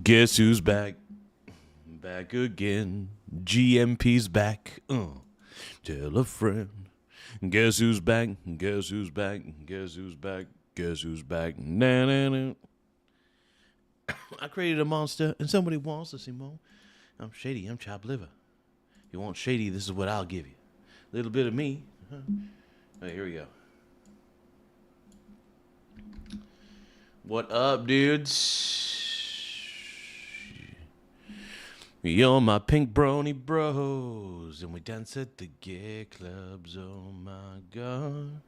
Guess who's back? Back again. GMP's back. Tell a friend. Guess who's back? Guess who's back? Guess who's back? Guess who's back? Na na na. I created a monster, and somebody wants to see more. I'm shady. I'm chopped liver. You want shady? This is what I'll give you. A little bit of me. All right, here we go. What up, dudes? You're my pink brony bros, and we dance at the gay clubs. Oh my god,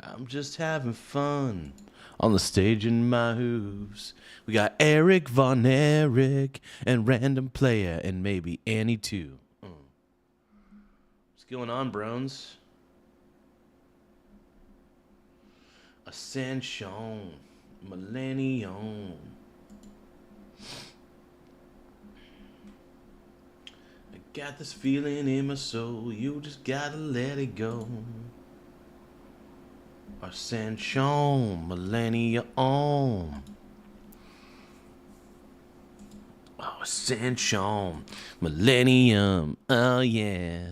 I'm just having fun on the stage in my hooves. We got Eric Von Eric and Random Player and maybe Annie too. What's going on, Brones? Ascension, Millennium. I got this feeling in my soul, you just gotta let it go. Ascension, Millennium. Oh, Ascension, Millennium. Oh yeah.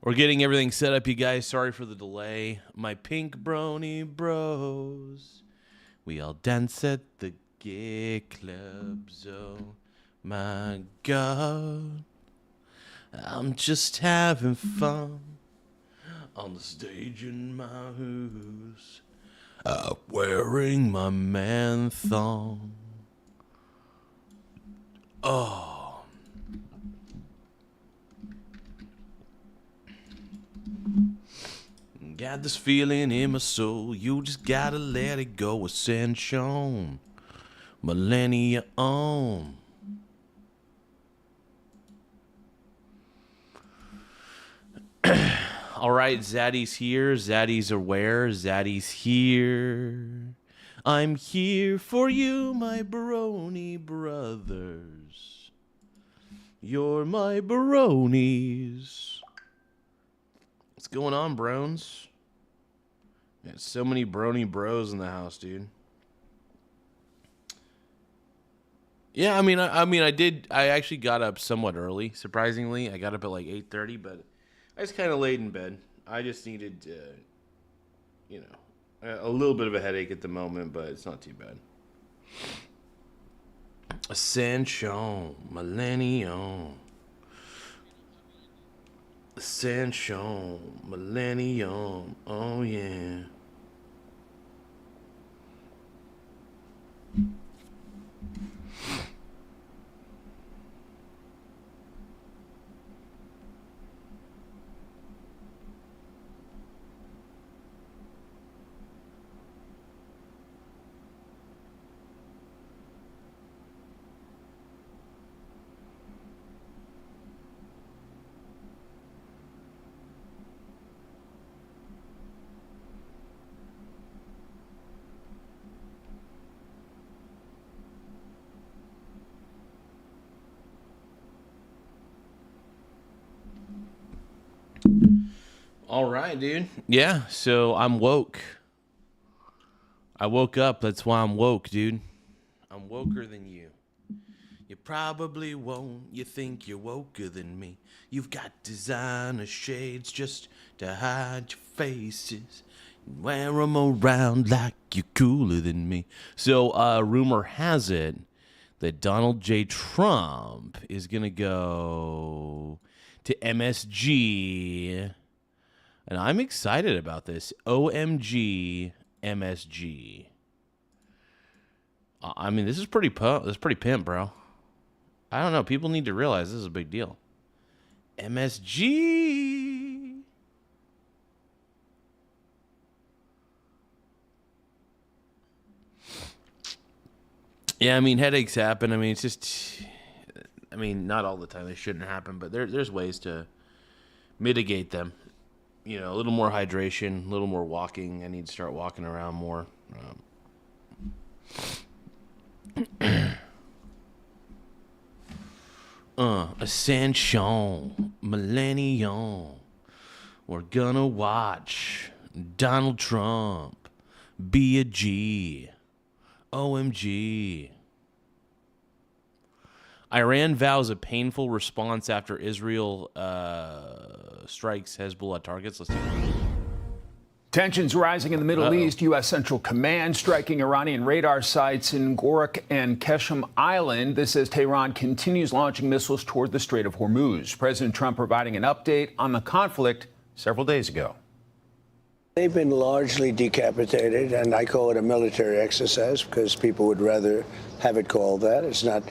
We're getting everything set up, you guys. Sorry for the delay. My pink brony bros. We all dance at the gay clubs. Oh my god. I'm just having fun on the stage in my house. Wearing my man thong. Oh. Got this feeling in my soul, you just gotta let it go. Ascension, Millennium. All right, Zaddy's here. Zaddy's aware. Zaddy's here. I'm here for you, my brony brothers. You're my bronies. What's going on, Brones? Got so many brony bros in the house, dude. Yeah, I actually got up somewhat early, surprisingly. I got up at like 8:30, but I just kind of laid in bed. I just needed, a little bit of a headache at the moment, but it's not too bad. Ascension, Millennium. Ascension, Millennium. Oh, yeah. All right, dude. Yeah, so I'm woke. I woke up. That's why I'm woke, dude. I'm woker than you. You probably won't. You think you're woker than me. You've got designer shades just to hide your faces. Wear them around like you're cooler than me. So, rumor has it that Donald J. Trump is going to go to MSG. And I'm excited about this. OMG MSG. This is pretty pimp, bro. I don't know. People need to realize this is a big deal. MSG. Yeah, headaches happen. It's just... not all the time. They shouldn't happen, but there's ways to mitigate them. A little more hydration, a little more walking. I need to start walking around more. Ascension, Millennium. We're gonna watch Donald Trump be a G. OMG. Iran vows a painful response after Israel strikes Hezbollah targets. Let's take a look. Tensions rising in the Middle East. U.S. Central Command striking Iranian radar sites in Gorak and Keshem Island. This as Tehran continues launching missiles toward the Strait of Hormuz. President Trump providing an update on the conflict several days ago. They've been largely decapitated, and I call it a military exercise because people would rather have it called that. It's not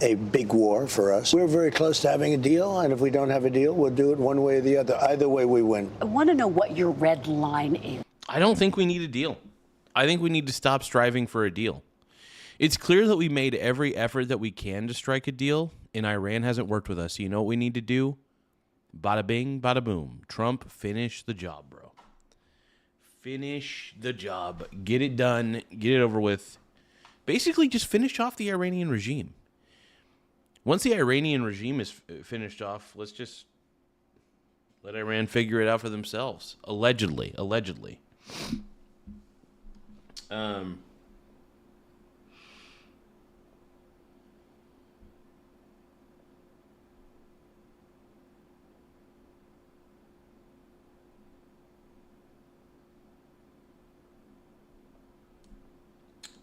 a big war for us. We're very close to having a deal, and if we don't have a deal, we'll do it one way or the other. Either way, we win. I want to know what your red line is. I don't think we need a deal. I think we need to stop striving for a deal. It's clear that we made every effort that we can to strike a deal, and Iran hasn't worked with us. So you know what we need to do? Bada bing, bada boom. Trump, finish the job, bro. Finish the job. Get it done. Get it over with. Basically, just finish off the Iranian regime. Once the Iranian regime is finished off, let's just let Iran figure it out for themselves. Allegedly.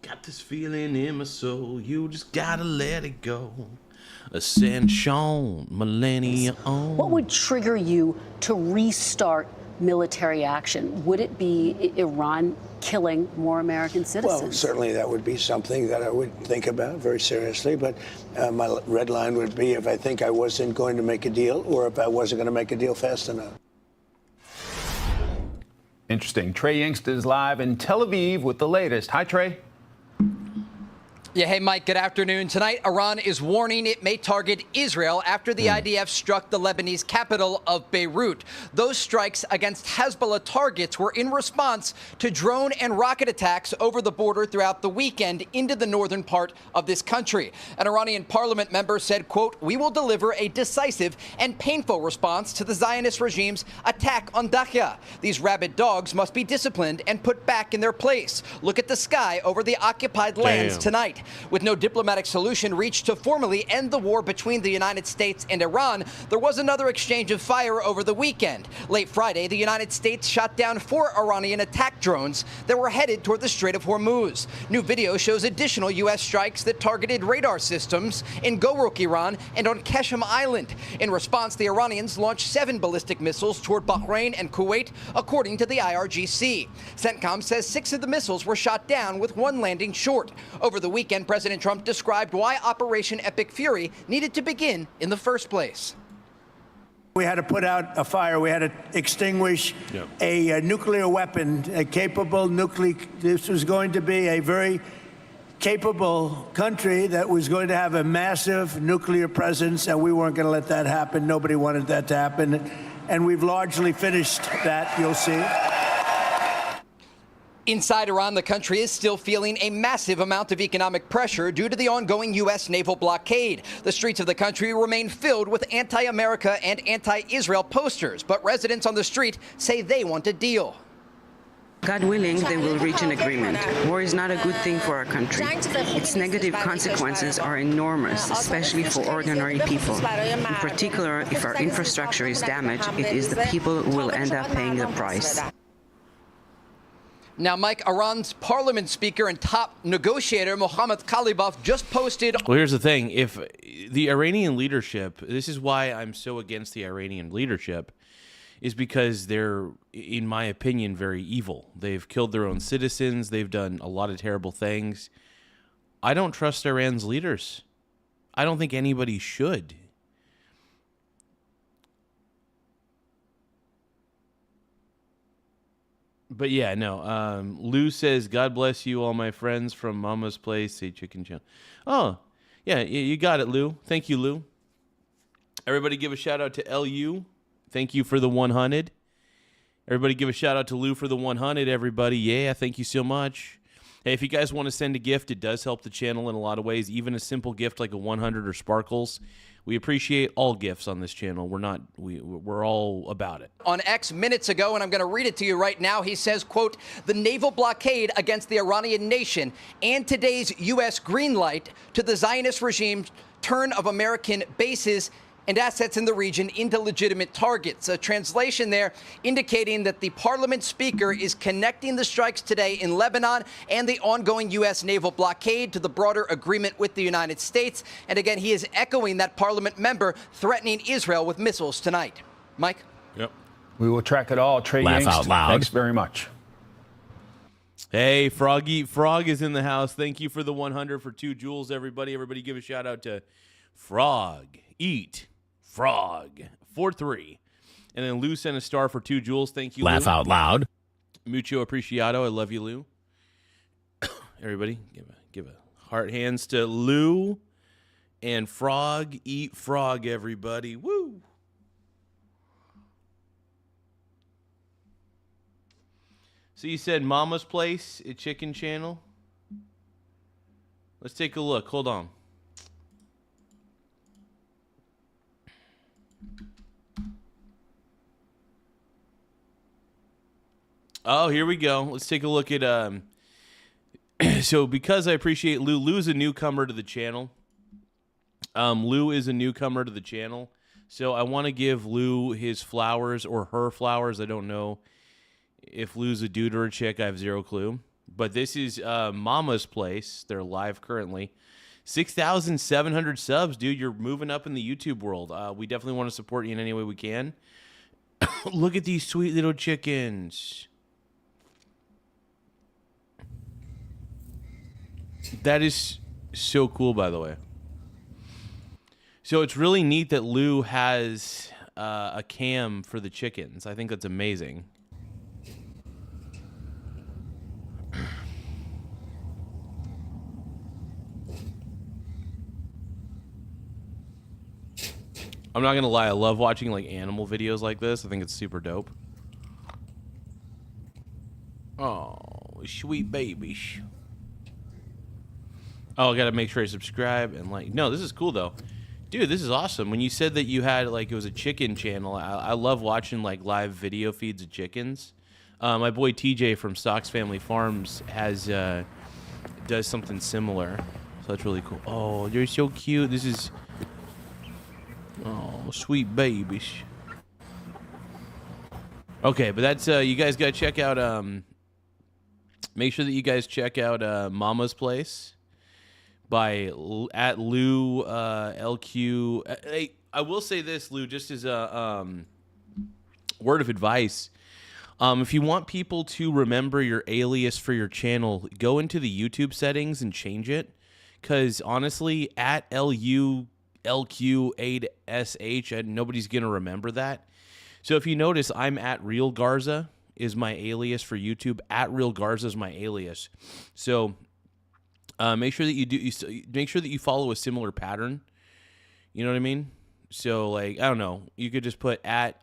Got this feeling in my soul, you just gotta let it go. Ascension, millennia on. What would trigger you to restart military action? Would it be Iran killing more American citizens? Well, certainly that would be something that I would think about very seriously. But my red line would be if I think I wasn't going to make a deal or if I wasn't going to make a deal fast enough. Interesting. Trey Yingst is live in Tel Aviv with the latest. Hi, Trey. Yeah, hey, Mike, good afternoon. Tonight, Iran is warning it may target Israel after the IDF struck the Lebanese capital of Beirut. Those strikes against Hezbollah targets were in response to drone and rocket attacks over the border throughout the weekend into the northern part of this country. An Iranian parliament member said, quote, "We will deliver a decisive and painful response to the Zionist regime's attack on Dakhla. These rabid dogs must be disciplined and put back in their place. Look at the sky over the occupied lands tonight." With no diplomatic solution reached to formally end the war between the United States and Iran, there was another exchange of fire over the weekend. Late Friday, the United States shot down 4 Iranian attack drones that were headed toward the Strait of Hormuz. New video shows additional U.S. strikes that targeted radar systems in Gorak, Iran, and on Keshem Island. In response, the Iranians launched 7 ballistic missiles toward Bahrain and Kuwait, according to the IRGC. CENTCOM says 6 of the missiles were shot down, with 1 landing short. Over the weekend, President Trump described why Operation Epic Fury needed to begin in the first place. We had to put out a fire. We had to extinguish a nuclear weapon, a capable nuclear. This was going to be a very capable country that was going to have a massive nuclear presence, and we weren't going to let that happen. Nobody wanted that to happen. And we've largely finished that, you'll see. Inside Iran, the country is still feeling a massive amount of economic pressure due to the ongoing U.S. naval blockade. The streets of the country remain filled with anti-America and anti-Israel posters, but residents on the street say they want a deal. God willing, they will reach an agreement. War is not a good thing for our country. Its negative consequences are enormous, especially for ordinary people. In particular, if our infrastructure is damaged, it is the people who will end up paying the price. Now, Mike, Iran's parliament speaker and top negotiator Mohammad Khalibaf just posted. Well, here's the thing. If the Iranian leadership, this is why I'm so against the Iranian leadership, is because they're, in my opinion, very evil. They've killed their own citizens. They've done a lot of terrible things. I don't trust Iran's leaders. I don't think anybody should. But yeah, no. Lou says, "God bless you, all my friends from Mama's Place." Say chicken chow. Oh, yeah, you got it, Lou. Thank you, Lou. Everybody give a shout out to LU. Thank you for the 100. Everybody give a shout out to Lou for the 100, everybody. Yeah, thank you so much. Hey, if you guys want to send a gift, it does help the channel in a lot of ways. Even a simple gift like a 100 or sparkles. We appreciate all gifts on this channel. We're all about it. On X minutes ago, and I'm going to read it to you right now, he says, quote, "The naval blockade against the Iranian nation and today's U.S. green light to the Zionist regime turn of American bases and assets in the region into legitimate targets. A translation there indicating that the parliament speaker is connecting the strikes today in Lebanon and the ongoing U.S. naval blockade to the broader agreement with the United States. And again, he is echoing that parliament member threatening Israel with missiles tonight. Mike? Yep. We will track it all. Trey Laugh Yingst, out loud. thanks very much. Hey, Froggy Frog is in the house. Thank you for the 100 for 2 jewels, everybody. Everybody give a shout out to Frog Eat Frog 4-3. And then Lou sent a star for 2 jewels. Thank you, Laugh Lou. out loud. Mucho apreciado. I love you, Lou. Everybody, give a heart hands to Lou and Frog Eat Frog, everybody. Woo! So you said Mama's Place, a chicken channel? Let's take a look. Hold on. Oh, here we go. Let's take a look at so because I appreciate Lou. Lou's a newcomer to the channel. Lou is a newcomer to the channel. So I want to give Lou his flowers or her flowers. I don't know if Lou's a dude or a chick. I have zero clue. But this is Mama's Place. They're live currently. 6,700 subs, dude. You're moving up in the YouTube world. We definitely want to support you in any way we can. Look at these sweet little chickens. That is so cool, by the way. So it's really neat that Lou has a cam for the chickens. I think that's amazing. I'm not gonna lie, I love watching like animal videos like this. I think it's super dope. Oh, sweet babies. Oh, I gotta make sure I subscribe and like. No, this is cool though, dude. This is awesome. When you said that you had like it was a chicken channel, I love watching like live video feeds of chickens. My boy TJ from Stocks Family Farms has does something similar, so that's really cool. Oh, they're so cute. This is. Oh, sweet babies. Okay, but that's you guys gotta check out. Make sure that you guys check out Mama's Place by at Lou LQ. Hey, I will say this, Lou, just as a word of advice. If you want people to remember your alias for your channel, go into the YouTube settings and change it. Because honestly, at LQ8SH, and nobody's going to remember that. So if you notice, I'm at Real Garza is my alias for YouTube. At Real Garza is my alias. So make sure that make sure that you follow a similar pattern. You know what I mean? So like, I don't know. You could just put at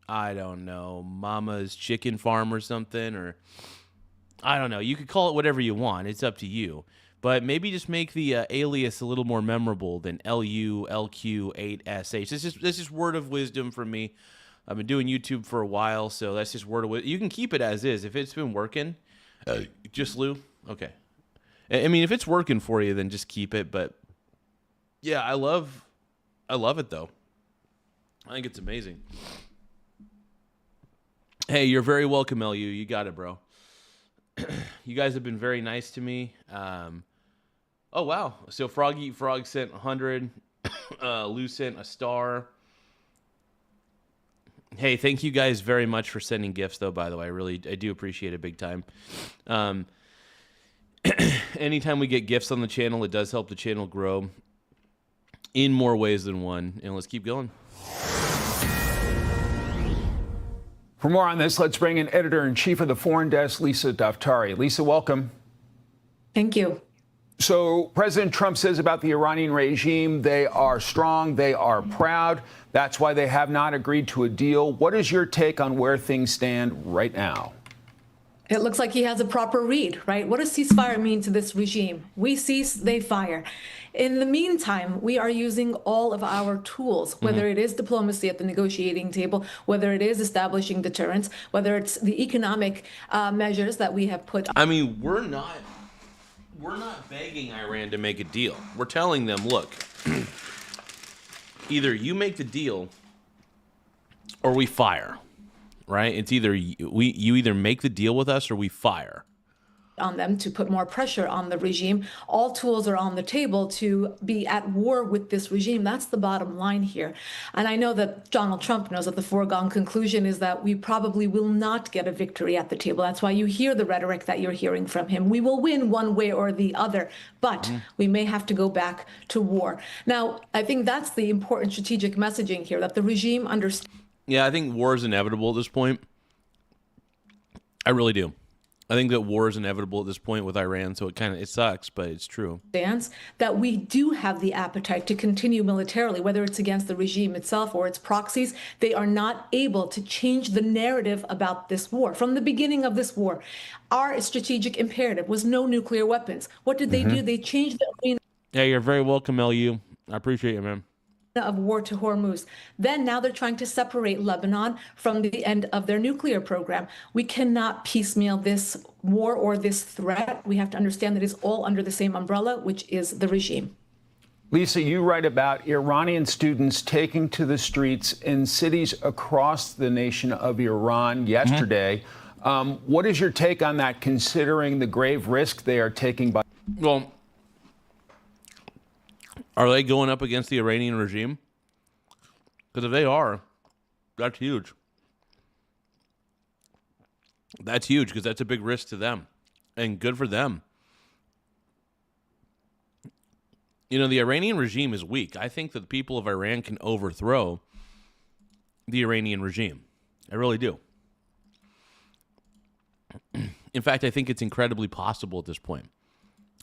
Mama's Chicken Farm or something, or I don't know. You could call it whatever you want. It's up to you. But maybe just make the alias a little more memorable than LULQ8SH. This is word of wisdom from me. I've been doing YouTube for a while, so that's just word of wisdom. You can keep it as is. If it's been working, just Lou. Okay. I mean, if it's working for you, then just keep it. But yeah, I love it though. I think it's amazing. Hey, you're very welcome, LU. You got it, bro. You guys have been very nice to me. Oh, wow. So Frog Eat Frog sent 100. Lou sent a star. Hey, thank you guys very much for sending gifts, though, by the way. I do appreciate it big time. Anytime we get gifts on the channel, it does help the channel grow in more ways than one. And let's keep going. For more on this, let's bring in editor-in-chief of the Foreign Desk, Lisa Daftari. Lisa, welcome. Thank you. So President Trump says about the Iranian regime, they are strong, they are proud. That's why they have not agreed to a deal. What is your take on where things stand right now? It looks like he has a proper read, right? What does ceasefire mean to this regime? We cease, they fire. In the meantime, we are using all of our tools, whether it is diplomacy at the negotiating table, whether it is establishing deterrence, whether it's the economic measures that we have put. I mean, we're we're not begging Iran to make a deal. We're telling them, look, either you make the deal or we fire, right? It's either you either make the deal with us or we fire. On them to put more pressure on the regime. All tools are on the table to be at war with this regime. That's the bottom line here. And I know that Donald Trump knows that the foregone conclusion is that we probably will not get a victory at the table. That's why you hear the rhetoric that you're hearing from him. We will win one way or the other, but we may have to go back to war. Now, I think that's the important strategic messaging here, that the regime understands. Yeah, I think war is inevitable at this point. I really do. I think that war is inevitable at this point with Iran, so it sucks, but it's true. That we do have the appetite to continue militarily, whether it's against the regime itself or its proxies. They are not able to change the narrative about this war. From the beginning of this war, our strategic imperative was no nuclear weapons. What did they do? They changed the arena. Yeah, you're very welcome, LU. I appreciate you, man. Of war to Hormuz. Then now they're trying to separate Lebanon from the end of their nuclear program. We cannot piecemeal this war or this threat. We have to understand that it's all under the same umbrella, which is the regime. Lisa, you write about Iranian students taking to the streets in cities across the nation of Iran yesterday. What is your take on that, considering the grave risk they are taking by? Well, are they going up against the Iranian regime? Because if they are, that's huge. That's huge because that's a big risk to them. And good for them. You know, the Iranian regime is weak. I think that the people of Iran can overthrow the Iranian regime. I really do. In fact, I think it's incredibly possible at this point.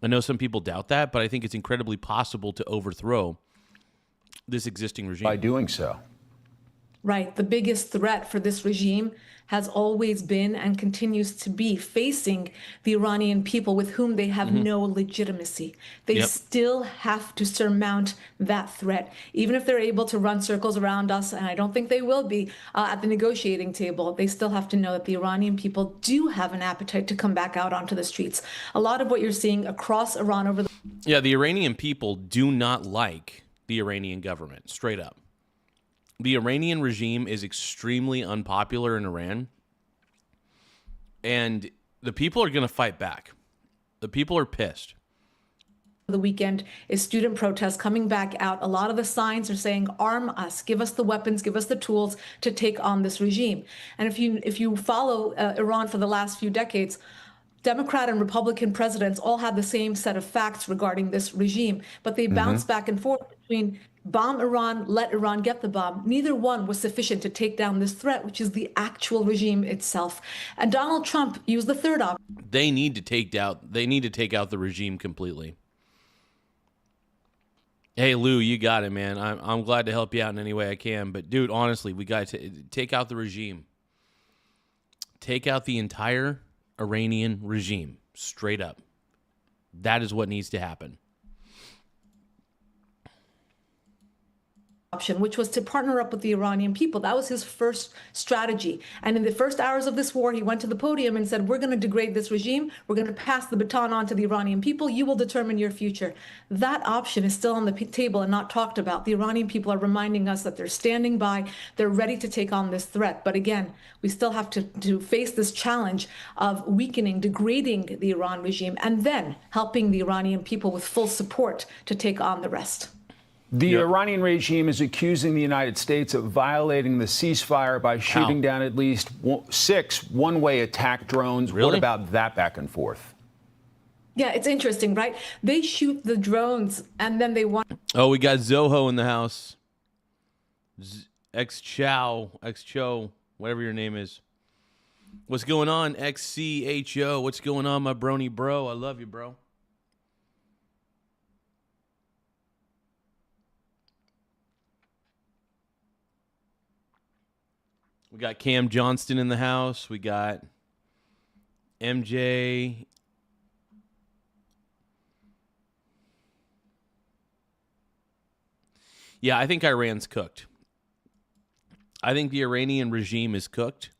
I know some people doubt that, but I think it's incredibly possible to overthrow this existing regime. By doing so. Right. The biggest threat for this regime has always been and continues to be facing the Iranian people with whom they have no legitimacy. They still have to surmount that threat. Even if they're able to run circles around us, and I don't think they will be at the negotiating table, they still have to know that the Iranian people do have an appetite to come back out onto the streets. A lot of what you're seeing across Iran over the... Yeah, the Iranian people do not like the Iranian government, straight up. The Iranian regime is extremely unpopular in Iran, and the people are going to fight back. The people are pissed. The weekend is student protests coming back out. A lot of the signs are saying, arm us, give us the weapons, give us the tools to take on this regime. And if you follow Iran for the last few decades, Democrat and Republican presidents all had the same set of facts regarding this regime, but they bounce back and forth between bomb Iran, let Iran get the bomb. Neither one was sufficient to take down this threat, which is the actual regime itself. And Donald Trump used the third option. They need to take out the regime completely. Hey, Lou, you got it, man. I'm glad to help you out in any way I can. But, dude, honestly, we got to take out the regime. Take out the entire Iranian regime, straight up. That is what needs to happen. Option, which was to partner up with the Iranian people. That was his first strategy. And in the first hours of this war, he went to the podium and said, we're going to degrade this regime. We're going to pass the baton on to the Iranian people. You will determine your future. That option is still on the table and not talked about. The Iranian people are reminding us that they're standing by. They're ready to take on this threat. But again, we still have to face this challenge of weakening, degrading the Iran regime, and then helping the Iranian people with full support to take on the rest. The Iranian regime is accusing the United States of violating the ceasefire by shooting down at least 6 one-way attack drones. Really? What about that back and forth? Yeah, it's interesting, right? They shoot the drones and then they want... Oh, we got Zoho in the house. X-Chow, whatever your name is. What's going on, XCHO? What's going on, my brony bro? I love you, bro. We got Cam Johnston in the house. We got MJ. Yeah, I think Iran's cooked. I think the Iranian regime is cooked.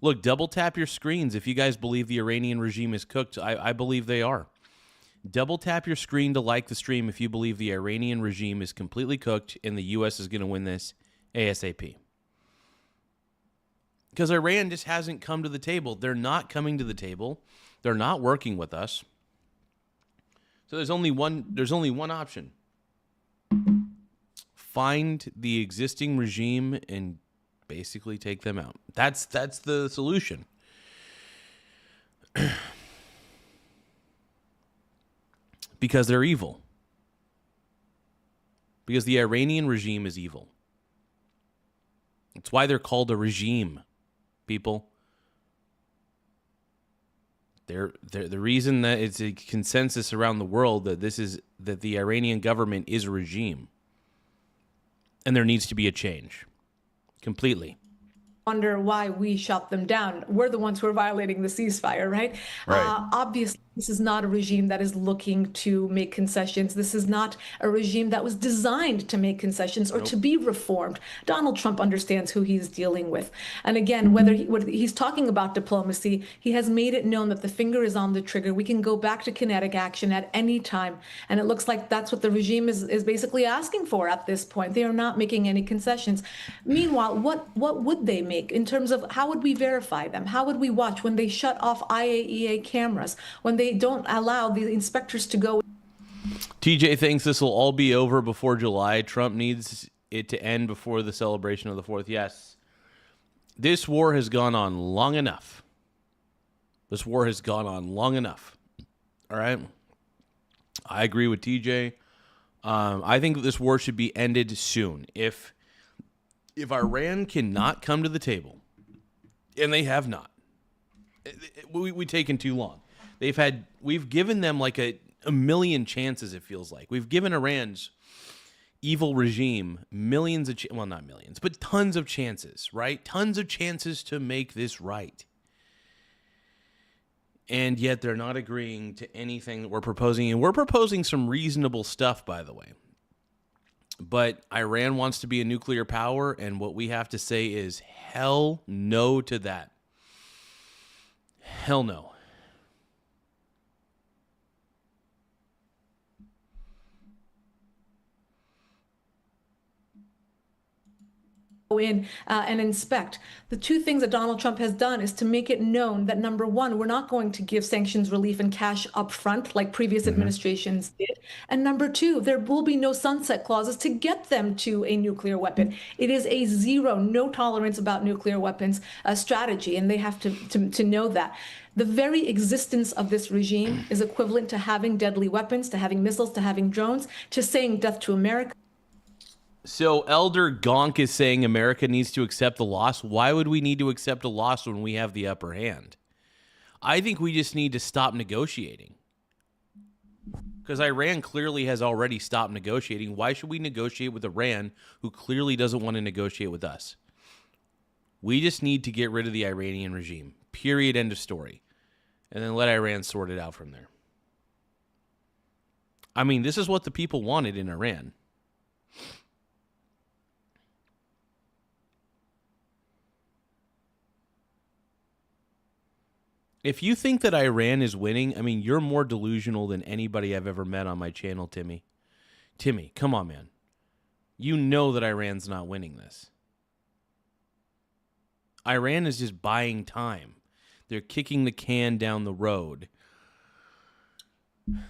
Look, double tap your screens if you guys believe the Iranian regime is cooked. I believe they are. Double tap your screen to like the stream if you believe the Iranian regime is completely cooked and the U.S. is going to win this ASAP. Because Iran just hasn't come to the table. They're not coming to the table. They're not working with us. So there's only one option. Find the existing regime and basically take them out. That's the solution. Because they're evil. Because the Iranian regime is evil. It's why they're called a regime, people. They're the reason that it's a consensus around the world that that the Iranian government is a regime. And there needs to be a change. Completely. Wonder why we shut them down. We're the ones who are violating the ceasefire, right? Obviously, this is not a regime that is looking to make concessions. This is not a regime that was designed to make concessions or to be reformed. Donald Trump understands who he's dealing with. And again, whether he's talking about diplomacy, he has made it known that the finger is on the trigger. We can go back to kinetic action at any time. And it looks like that's what the regime is basically asking for at this point. They are not making any concessions. Meanwhile, what would they make? In terms of how would we verify them? How would we watch when they shut off IAEA cameras, when they don't allow the inspectors to go? TJ thinks this will all be over before July. Trump needs it to end before the celebration of the 4th. Yes. This war has gone on long enough. This war has gone on long enough. All right? I agree with TJ. I think this war should be ended soon. If Iran cannot come to the table, and they have not, we've taken too long. We've given them like a million chances, it feels like. We've given Iran's evil regime millions of, well, not millions, but tons of chances, right? Tons of chances to make this right. And yet they're not agreeing to anything that we're proposing. And we're proposing some reasonable stuff, by the way. But Iran wants to be a nuclear power, and what we have to say is hell no to that. Hell no. Go in and inspect. The two things that Donald Trump has done is to make it known that, number one, we're not going to give sanctions relief and cash up front like previous administrations did. And number two, there will be no sunset clauses to get them to a nuclear weapon. It is a no tolerance about nuclear weapons strategy, and they have to know that. The very existence of this regime is equivalent to having deadly weapons, to having missiles, to having drones, to saying death to America. So Elder Gonk is saying America needs to accept the loss. Why would we need to accept a loss when we have the upper hand? I think we just need to stop negotiating. Because Iran clearly has already stopped negotiating. Why should we negotiate with Iran, who clearly doesn't want to negotiate with us? We just need to get rid of the Iranian regime. Period. End of story. And then let Iran sort it out from there. I mean, this is what the people wanted in Iran. If you think that Iran is winning, I mean, you're more delusional than anybody I've ever met on my channel, Timmy. Timmy, come on, man. You know that Iran's not winning this. Iran is just buying time. They're kicking the can down the road.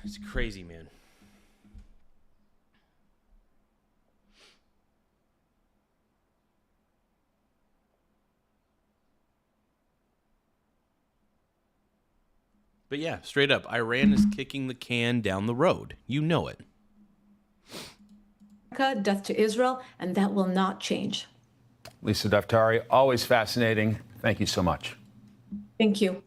It's crazy, man. But yeah, straight up, Iran is kicking the can down the road. You know it. Death to Israel, and that will not change. Lisa Daftari, always fascinating. Thank you so much. Thank you.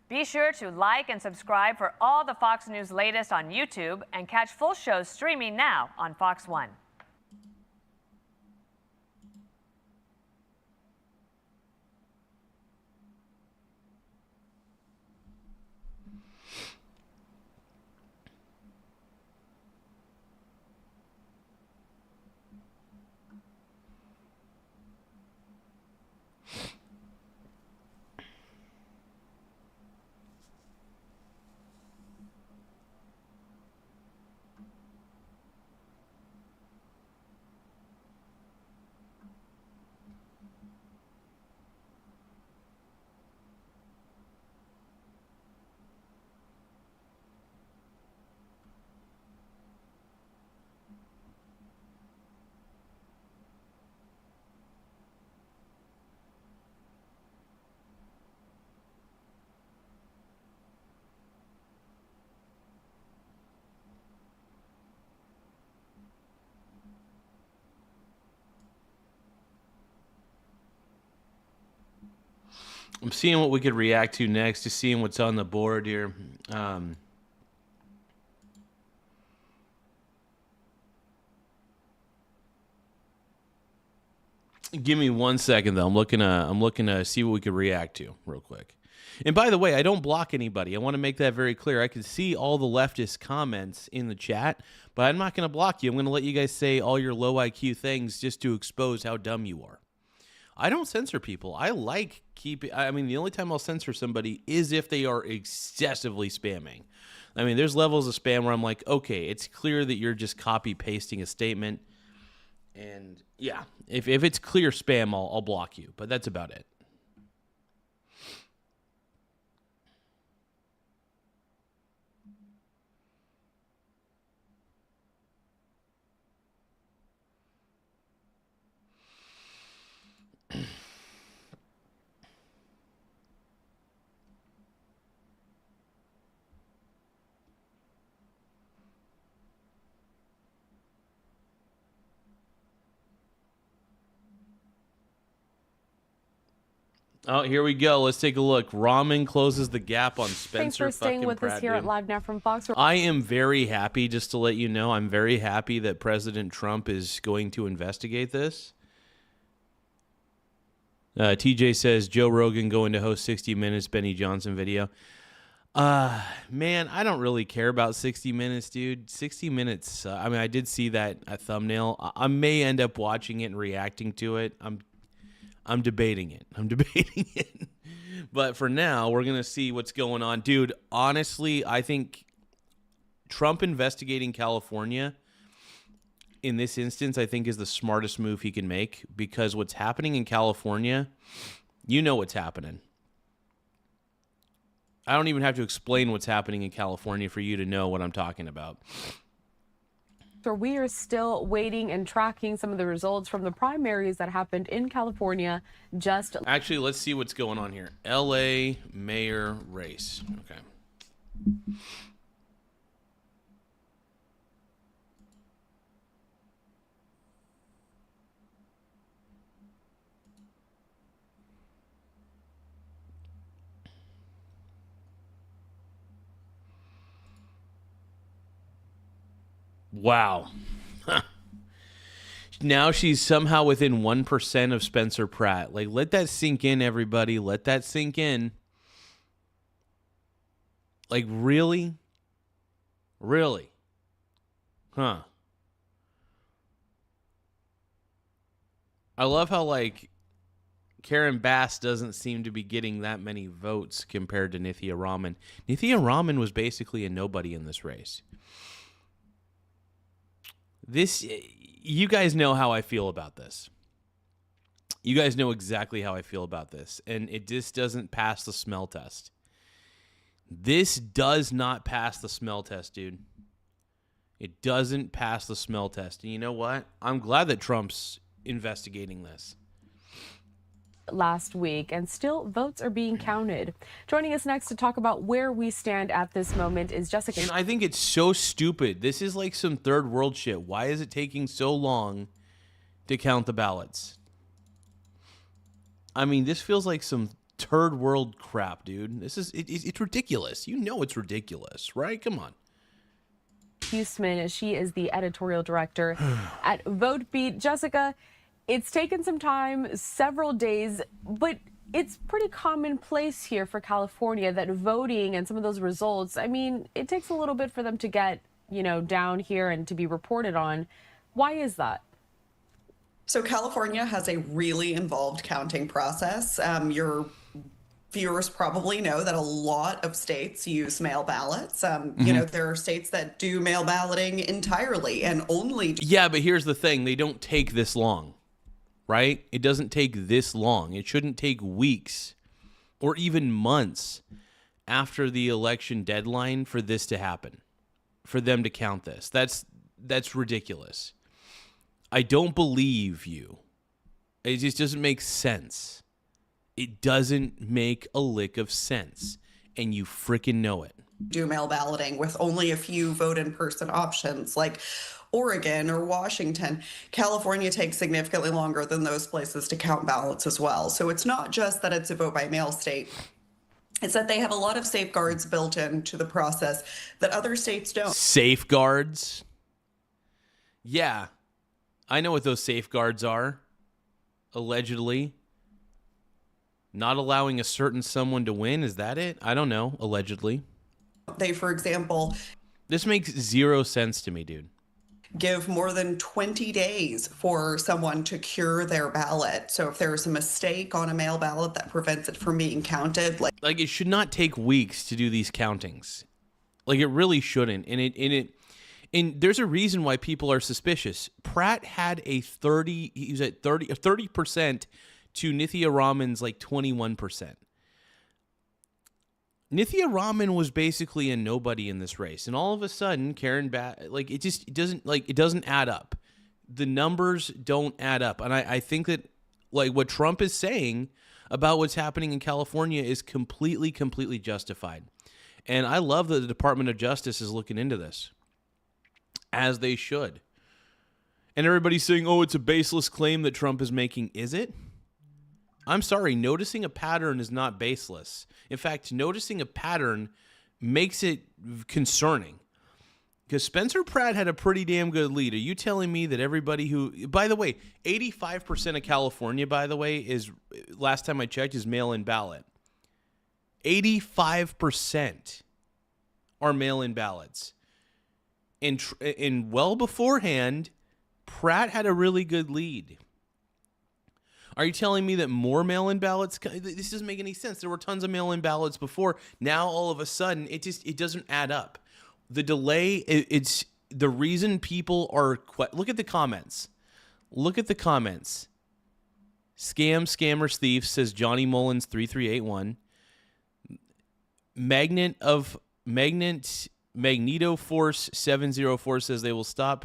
Be sure to like and subscribe for all the Fox News latest on YouTube and catch full shows streaming now on Fox One. I'm seeing what we could react to next, just seeing what's on the board here. Give me 1 second though. I'm looking to see what we could react to real quick. And by the way, I don't block anybody. I want to make that very clear. I can see all the leftist comments in the chat, but I'm not going to block you. I'm going to let you guys say all your low IQ things just to expose how dumb you are. I don't censor people. I like keeping... I mean, the only time I'll censor somebody is if they are excessively spamming. I mean, there's levels of spam where I'm like, okay, it's clear that you're just copy-pasting a statement. And, yeah, if it's clear spam, I'll block you. But that's about it. Oh, here we go. Let's take a look. Ramen closes the gap on Spencer. Thanks for staying with Pratt, us here dude. at Live Now from Fox. I am very happy, just to let you know, I'm very happy that President Trump is going to investigate this. TJ says, Joe Rogan going to host 60 Minutes Benny Johnson video. Man, I don't really care about 60 Minutes, dude. 60 Minutes, I mean, I did see that thumbnail. I may end up watching it and reacting to it. I'm debating it. But for now, we're going to see what's going on. Dude, honestly, I think Trump investigating California in this instance, I think is the smartest move he can make, because what's happening in California, you know what's happening. I don't even have to explain what's happening in California for you to know what I'm talking about. So we are still waiting and tracking some of the results from the primaries that happened in California just... Actually, let's see what's going on here. LA mayor race. Okay. Wow. Now she's somehow within 1% of Spencer Pratt. Like, let that sink in, everybody. Let that sink in. Like, really? Really? Huh. I love how, like, Karen Bass doesn't seem to be getting that many votes compared to Nithya Raman. Nithya Raman was basically a nobody in this race. You guys know how I feel about this. You guys know exactly how I feel about this. And it just doesn't pass the smell test. This does not pass the smell test, dude. It doesn't pass the smell test. And you know what? I'm glad that Trump's investigating this. Last week, and still votes are being counted. Joining us next to talk about where we stand at this moment is Jessica. And I think it's so stupid. This is like some third world shit. Why is it taking so long to count the ballots? I mean, this feels like some third world crap, dude. It's ridiculous. You know it's ridiculous, right? Come on. Huseman, she is the editorial director at VoteBeat. Jessica, it's taken some time, several days, but it's pretty commonplace here for California that voting and some of those results, I mean, it takes a little bit for them to get, down here and to be reported on. Why is that? So California has a really involved counting process. Your viewers probably know that a lot of states use mail ballots. There are states that do mail balloting entirely and only... Yeah, but here's the thing. They don't take this long. Right? It doesn't take this long. It shouldn't take weeks or even months after the election deadline for this to happen, for them to count this. That's ridiculous. I don't believe you. It just doesn't make sense. It doesn't make a lick of sense, and you freaking know it. do mail balloting with only a few vote in person options like Oregon or Washington. California takes significantly longer than those places to count ballots as well. So it's not just that it's a vote by mail state. It's that they have a lot of safeguards built into the process that other states don't. Safeguards? Yeah. I know what those safeguards are. Allegedly. Not allowing a certain someone to win, is that it? I don't know. Allegedly. They, for example... This makes zero sense to me, dude. Give more than 20 days for someone to cure their ballot. So if there's a mistake on a mail ballot that prevents it from being counted, like it should not take weeks to do these countings. Like it really shouldn't. And there's a reason why people are suspicious. Pratt had he was at 30% to Nithya Raman's like 21%. Nithya Raman was basically a nobody in this race, and all of a sudden, it doesn't add up. The numbers don't add up, and I think that like what Trump is saying about what's happening in California is completely justified, and I love that the Department of Justice is looking into this, as they should. And everybody's saying, "Oh, it's a baseless claim that Trump is making." Is it? I'm sorry, noticing a pattern is not baseless. In fact, noticing a pattern makes it concerning. Because Spencer Pratt had a pretty damn good lead. Are you telling me that everybody who... By the way, 85% of California, by the way, is, last time I checked, is mail-in ballot. 85% are mail-in ballots. And well beforehand, Pratt had a really good lead. Are you telling me that more mail-in ballots? This doesn't make any sense. There were tons of mail-in ballots before. Now, all of a sudden, it doesn't add up. The delay, it's the reason people are... Look at the comments. Look at the comments. Scammers, thieves, says Johnny Mullins 3381. Magneto Force 704 says they will stop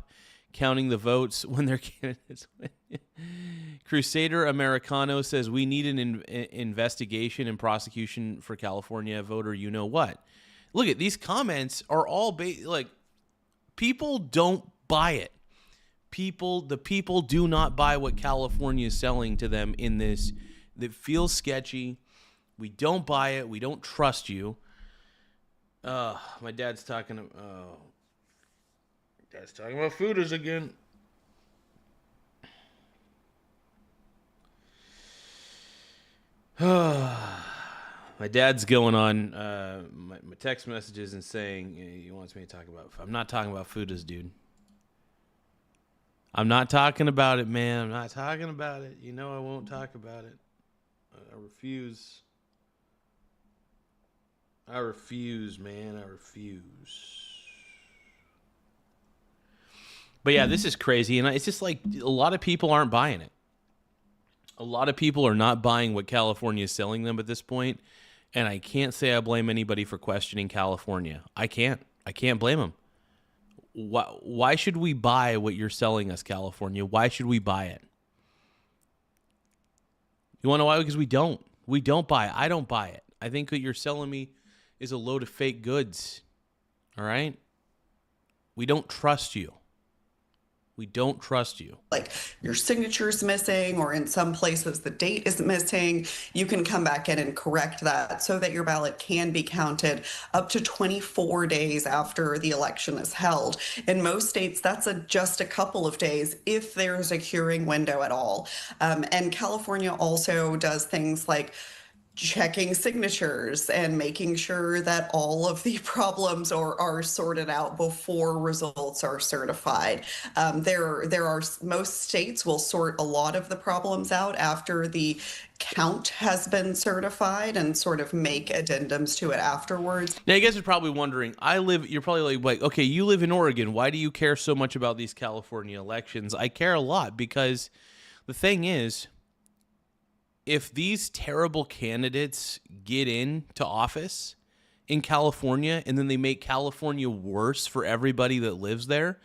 counting the votes when their candidates win. Crusader Americano says we need an investigation and prosecution for California voter. You know what? Look at these comments are all like people don't buy it. The people do not buy what California is selling to them in this. That feels sketchy. We don't buy it. We don't trust you. My dad's talking. Dad's talking about fooders again. My dad's going on my text messages and saying he wants me to talk about... I'm not talking about fooders, dude. I'm not talking about it, man. I'm not talking about it. You know I won't talk about it. I refuse. I refuse, man. I refuse. But yeah, this is crazy. And it's just like a lot of people aren't buying it. A lot of people are not buying what California is selling them at this point. And I can't say I blame anybody for questioning California. I can't blame them. Why should we buy what you're selling us, California? Why should we buy it? You want to know why? Because we don't. We don't buy it. I don't buy it. I think what you're selling me is a load of fake goods. All right? We don't trust you. We don't trust you. Like your signature's missing, or in some places the date is missing. You can come back in and correct that so that your ballot can be counted up to 24 days after the election is held. In most states, that's just a couple of days if there's a curing window at all. And California also does things like checking signatures and making sure that all of the problems are sorted out before results are certified. Most states will sort a lot of the problems out after the count has been certified and sort of make addendums to it afterwards. Now, you guys are probably wondering, you're probably like, okay, you live in Oregon. Why do you care so much about these California elections? I care a lot because the thing is, if these terrible candidates get into office in California and then they make California worse for everybody that lives there,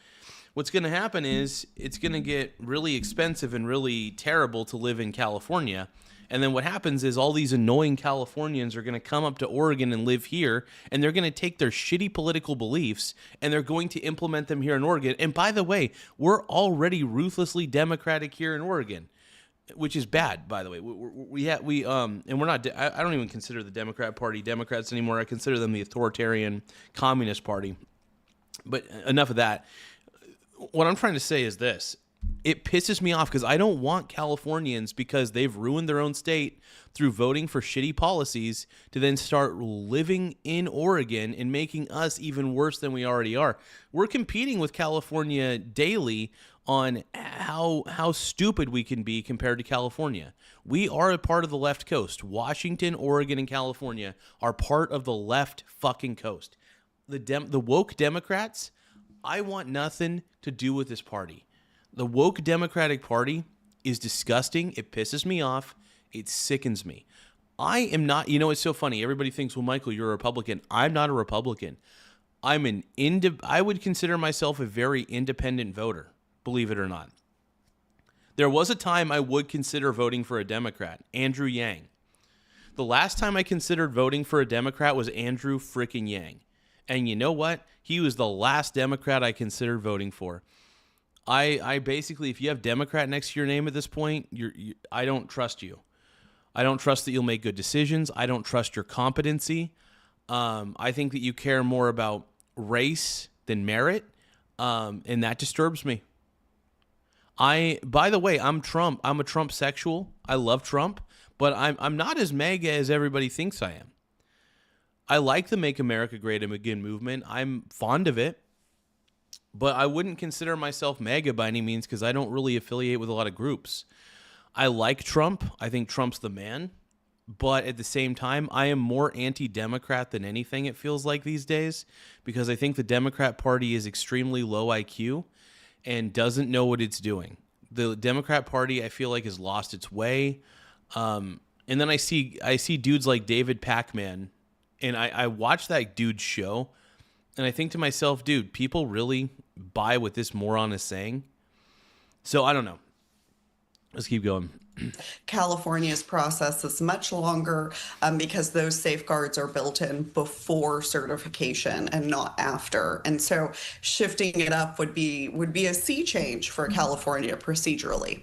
what's going to happen is it's going to get really expensive and really terrible to live in California. And then what happens is all these annoying Californians are going to come up to Oregon and live here, and they're going to take their shitty political beliefs and they're going to implement them here in Oregon. And by the way, we're already ruthlessly Democratic here in Oregon, which is bad, by the way. And we're not, I don't even consider the Democrat Party Democrats anymore. I consider them the authoritarian Communist Party. But enough of that. What I'm trying to say is this. It pisses me off because I don't want Californians, because they've ruined their own state through voting for shitty policies, to then start living in Oregon and making us even worse than we already are. We're competing with California daily on how stupid we can be compared to California. We are a part of the left coast. Washington, Oregon, and California are part of the left fucking coast. The woke Democrats, I want nothing to do with this party. The woke Democratic Party is disgusting. It pisses me off. It sickens me. I am not, it's so funny. Everybody thinks, well, Michael, you're a Republican. I'm not a Republican. I would consider myself a very independent voter, believe it or not. There was a time I would consider voting for a Democrat, Andrew Yang. The last time I considered voting for a Democrat was Andrew frickin' Yang. And you know what? He was the last Democrat I considered voting for. I basically, if you have Democrat next to your name at this point, I don't trust you. I don't trust that you'll make good decisions. I don't trust your competency. I think that you care more about race than merit, and that disturbs me. By the way, I'm Trump. I'm a Trump sexual. I love Trump, but I'm not as MAGA as everybody thinks I am. I like the Make America Great Again movement. I'm fond of it. But I wouldn't consider myself MAGA by any means, because I don't really affiliate with a lot of groups. I like Trump. I think Trump's the man. But at the same time, I am more anti-Democrat than anything, it feels like these days, because I think the Democrat Party is extremely low IQ and doesn't know what it's doing. The Democrat Party, I feel like, has lost its way. And then I see dudes like David Pakman, and I watch that dude's show, and I think to myself, dude, people really buy what this moron is saying? So I don't know. Let's keep going. California's process is much longer because those safeguards are built in before certification and not after. And so shifting it up would be a sea change for California procedurally.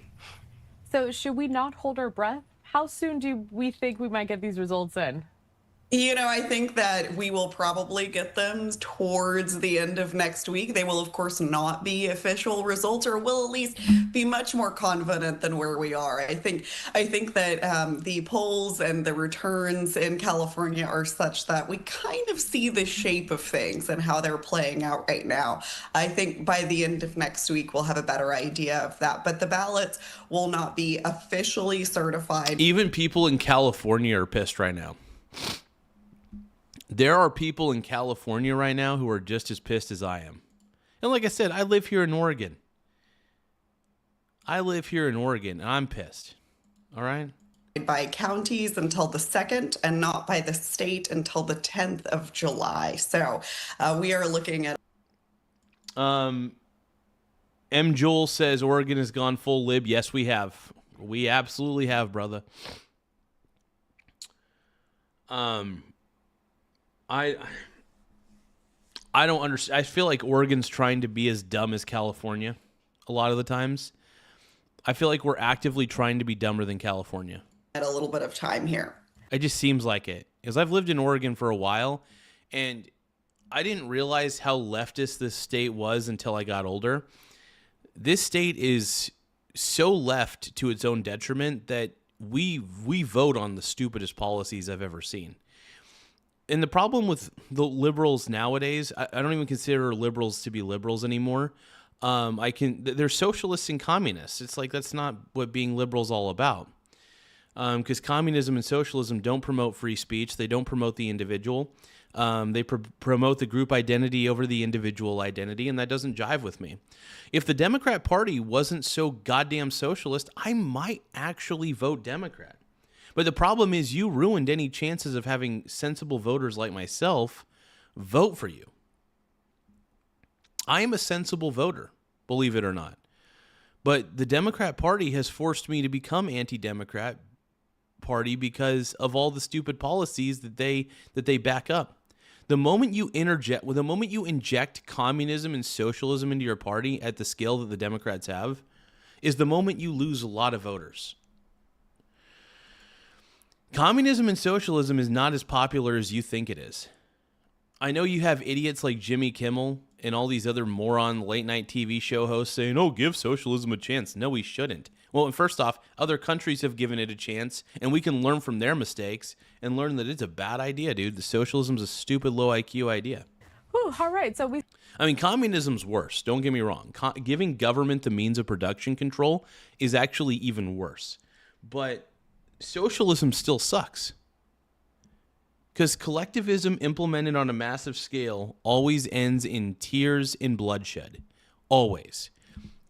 So should we not hold our breath? How soon do we think we might get these results in? I think that we will probably get them towards the end of next week. They will, of course, not be official results, or will at least be much more confident than where we are. I think that the polls and the returns in California are such that we kind of see the shape of things and how they're playing out right now. I think by the end of next week, we'll have a better idea of that. But the ballots will not be officially certified. Even people in California are pissed right now. There are people in California right now who are just as pissed as I am. And like I said, I live here in Oregon. And I'm pissed. All right? By counties until the 2nd, and not by the state until the 10th of July. So we are looking at... M. Joel says Oregon has gone full lib. Yes, we have. We absolutely have, brother. I don't understand. I feel like Oregon's trying to be as dumb as California a lot of the times. I feel like we're actively trying to be dumber than California. At a little bit of time here. It just seems like it. Because I've lived in Oregon for a while, and I didn't realize how leftist this state was until I got older. This state is so left to its own detriment that we vote on the stupidest policies I've ever seen. And the problem with the liberals nowadays, I don't even consider liberals to be liberals anymore. They're socialists and communists. It's like, that's not what being liberal is all about. Because communism and socialism don't promote free speech. They don't promote the individual. They promote the group identity over the individual identity, and that doesn't jive with me. If the Democrat Party wasn't so goddamn socialist, I might actually vote Democrat. But the problem is you ruined any chances of having sensible voters like myself vote for you. I am a sensible voter. believe it or not. But the Democrat Party has forced me to become anti-Democrat Party because of all the stupid policies that they back up. The moment you inject communism and socialism into your party at the scale that the Democrats have, is the moment you lose a lot of voters. Communism and socialism is not as popular as you think it is. I know you have idiots like Jimmy Kimmel and all these other moron late night TV show hosts saying, oh, give socialism a chance. No, we shouldn't. Well, first off, other countries have given it a chance, and we can learn from their mistakes and learn that it's a bad idea, dude. The socialism's a stupid low IQ idea. Ooh, all right. So communism's worse. Don't get me wrong. Giving government the means of production control is actually even worse. But socialism still sucks. Because collectivism implemented on a massive scale always ends in tears and bloodshed. Always.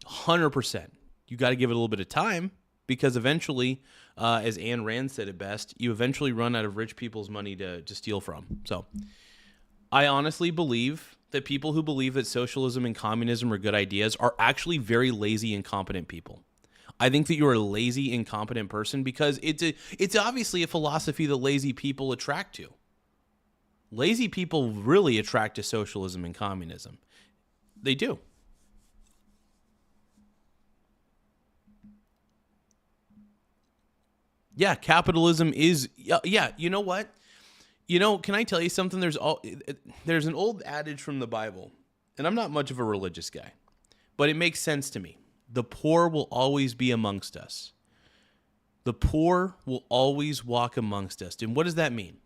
100%. You got to give it a little bit of time because eventually, as Ayn Rand said it best, you eventually run out of rich people's money to steal from. So I honestly believe that people who believe that socialism and communism are good ideas are actually very lazy, incompetent people. I think that you're a lazy, incompetent person because it's obviously a philosophy that lazy people attract to. Lazy people really attract to socialism and communism. They do. Yeah, capitalism is... Yeah, you know what? Can I tell you something? There's an old adage from the Bible, and I'm not much of a religious guy, but it makes sense to me. The poor will always be amongst us. The poor will always walk amongst us. And what does that mean?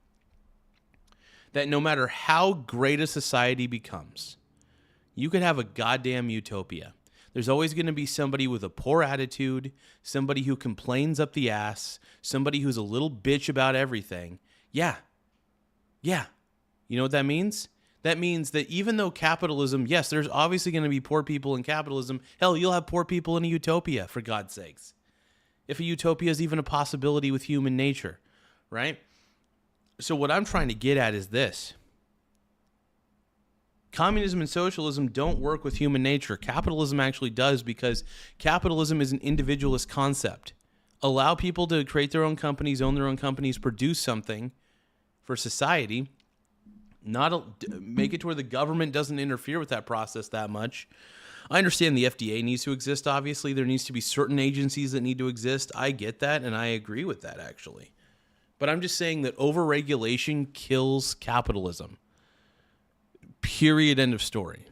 That no matter how great a society becomes, you could have a goddamn utopia. There's always going to be somebody with a poor attitude, somebody who complains up the ass, somebody who's a little bitch about everything. Yeah. You know what that means? That means that even though capitalism, yes, there's obviously going to be poor people in capitalism. Hell, you'll have poor people in a utopia, for God's sakes. If a utopia is even a possibility with human nature, right? So what I'm trying to get at is this. Communism and socialism don't work with human nature. Capitalism actually does because capitalism is an individualist concept. Allow people to create their own companies, own their own companies, produce something for society. Make it to where the government doesn't interfere with that process that much. I understand the FDA needs to exist, obviously. There needs to be certain agencies that need to exist. I get that, and I agree with that, actually. But I'm just saying that overregulation kills capitalism. Period. End of story.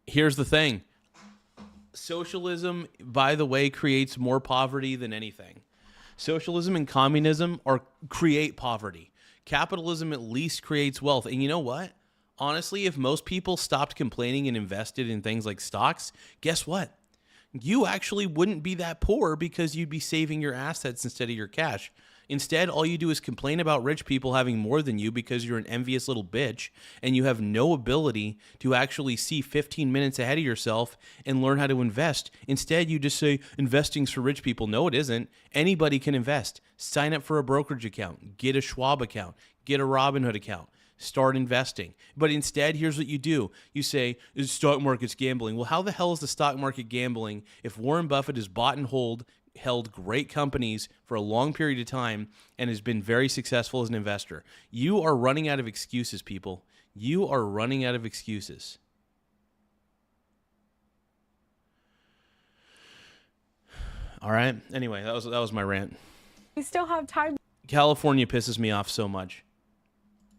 Here's the thing. Socialism, by the way, creates more poverty than anything. Socialism and communism create poverty. Capitalism at least creates wealth. And you know what? Honestly, if most people stopped complaining and invested in things like stocks, guess what? You actually wouldn't be that poor because you'd be saving your assets instead of your cash. Instead, all you do is complain about rich people having more than you because you're an envious little bitch and you have no ability to actually see 15 minutes ahead of yourself and learn how to invest. Instead, you just say investing's for rich people. No, it isn't. Anybody can invest. Sign up for a brokerage account, get a Schwab account, get a Robinhood account. Start investing. But instead, here's what you do. You say, the stock market's gambling. Well, how the hell is the stock market gambling if Warren Buffett has bought and held great companies for a long period of time and has been very successful as an investor? You are running out of excuses, people. You are running out of excuses. All right. Anyway, that was my rant. We still have time. California pisses me off so much.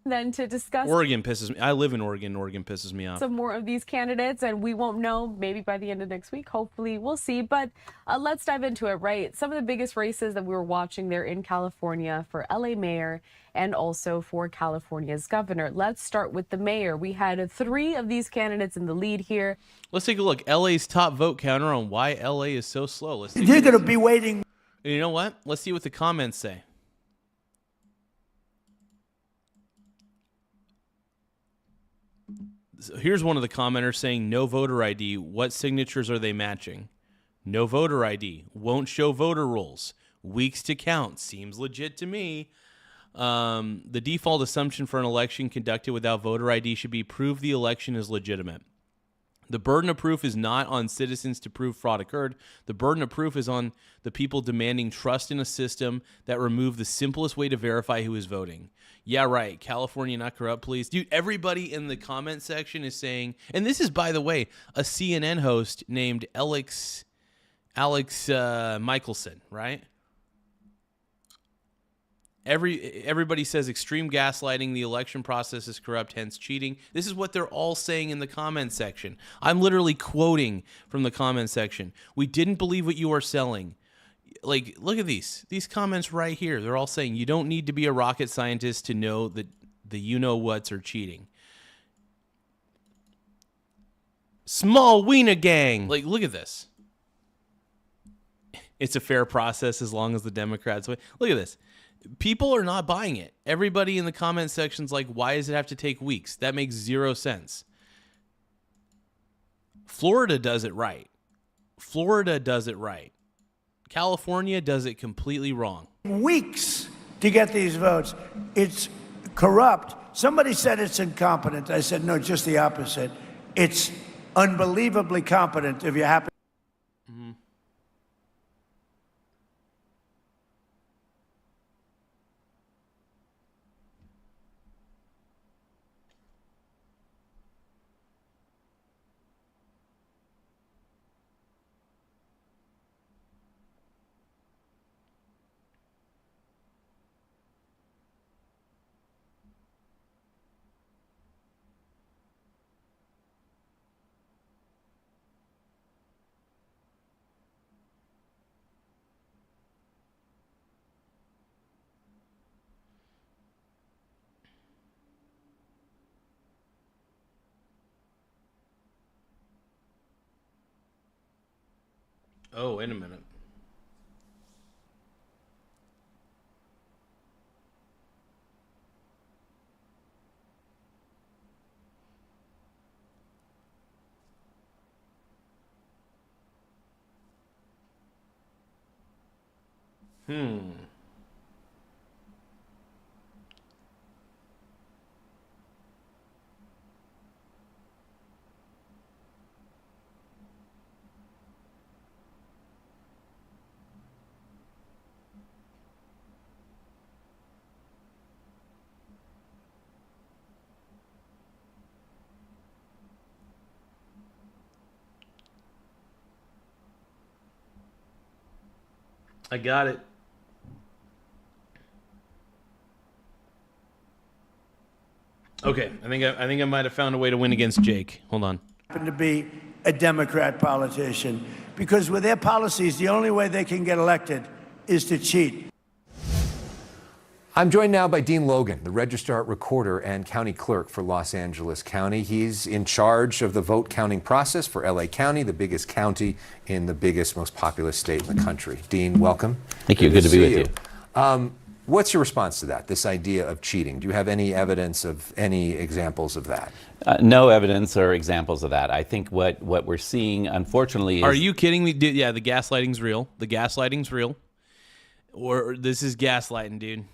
Then to discuss Oregon pisses me. I live in Oregon. Oregon pisses me off. some more of these candidates, and we won't know maybe by the end of next week. Hopefully, we'll see. But let's dive into it, right? Some of the biggest races that we were watching there in California for LA mayor and also for California's governor. Let's start with the mayor. We had 3 of these candidates in the lead here. Let's take a look. LA's top vote counter on why LA is so slow. You're going to be waiting. And you know what? Let's see what the comments say. Here's one of the commenters saying, no voter ID. What signatures are they matching? No voter ID. Won't show voter rolls. Weeks to count. Seems legit to me. The default assumption for an election conducted without voter ID should be prove the election is legitimate. The burden of proof is not on citizens to prove fraud occurred. The burden of proof is on the people demanding trust in a system that removed the simplest way to verify who is voting. Yeah, right. California not corrupt, please. Dude, everybody in the comment section is saying, and this is, by the way, a CNN host named Alex Michelson, right? Everybody says extreme gaslighting, the election process is corrupt, hence cheating. This is what they're all saying in the comment section. I'm literally quoting from the comment section. We didn't believe what you are selling. Like, look at these comments right here. They're all saying you don't need to be a rocket scientist to know that the you-know-whats are cheating. Small wiener gang. Like, look at this. It's a fair process as long as the Democrats win. Look at this. People are not buying it. Everybody in the comment section's like, why does it have to take weeks? That makes zero sense. Florida does it right. California does it completely wrong. Weeks to get these votes. It's corrupt. Somebody said it's incompetent. I said, no, just the opposite. It's unbelievably competent if you happen. Mm-hmm. Oh, wait a minute. I got it. Okay, I think I might have found a way to win against Jake. Hold on. Happen to be a Democrat politician, because with their policies, the only way they can get elected is to cheat. I'm joined now by Dean Logan, the registrar, recorder, and county clerk for Los Angeles County. He's in charge of the vote counting process for LA County, the biggest county in the biggest, most populous state in the country. Dean, welcome. Thank you. Good to be with you. What's your response to that, this idea of cheating? Do you have any evidence of any examples of that? No evidence or examples of that. I think what we're seeing, unfortunately, is... Are you kidding me? Yeah, the gaslighting's real. The gaslighting's real. Or this is gaslighting, dude.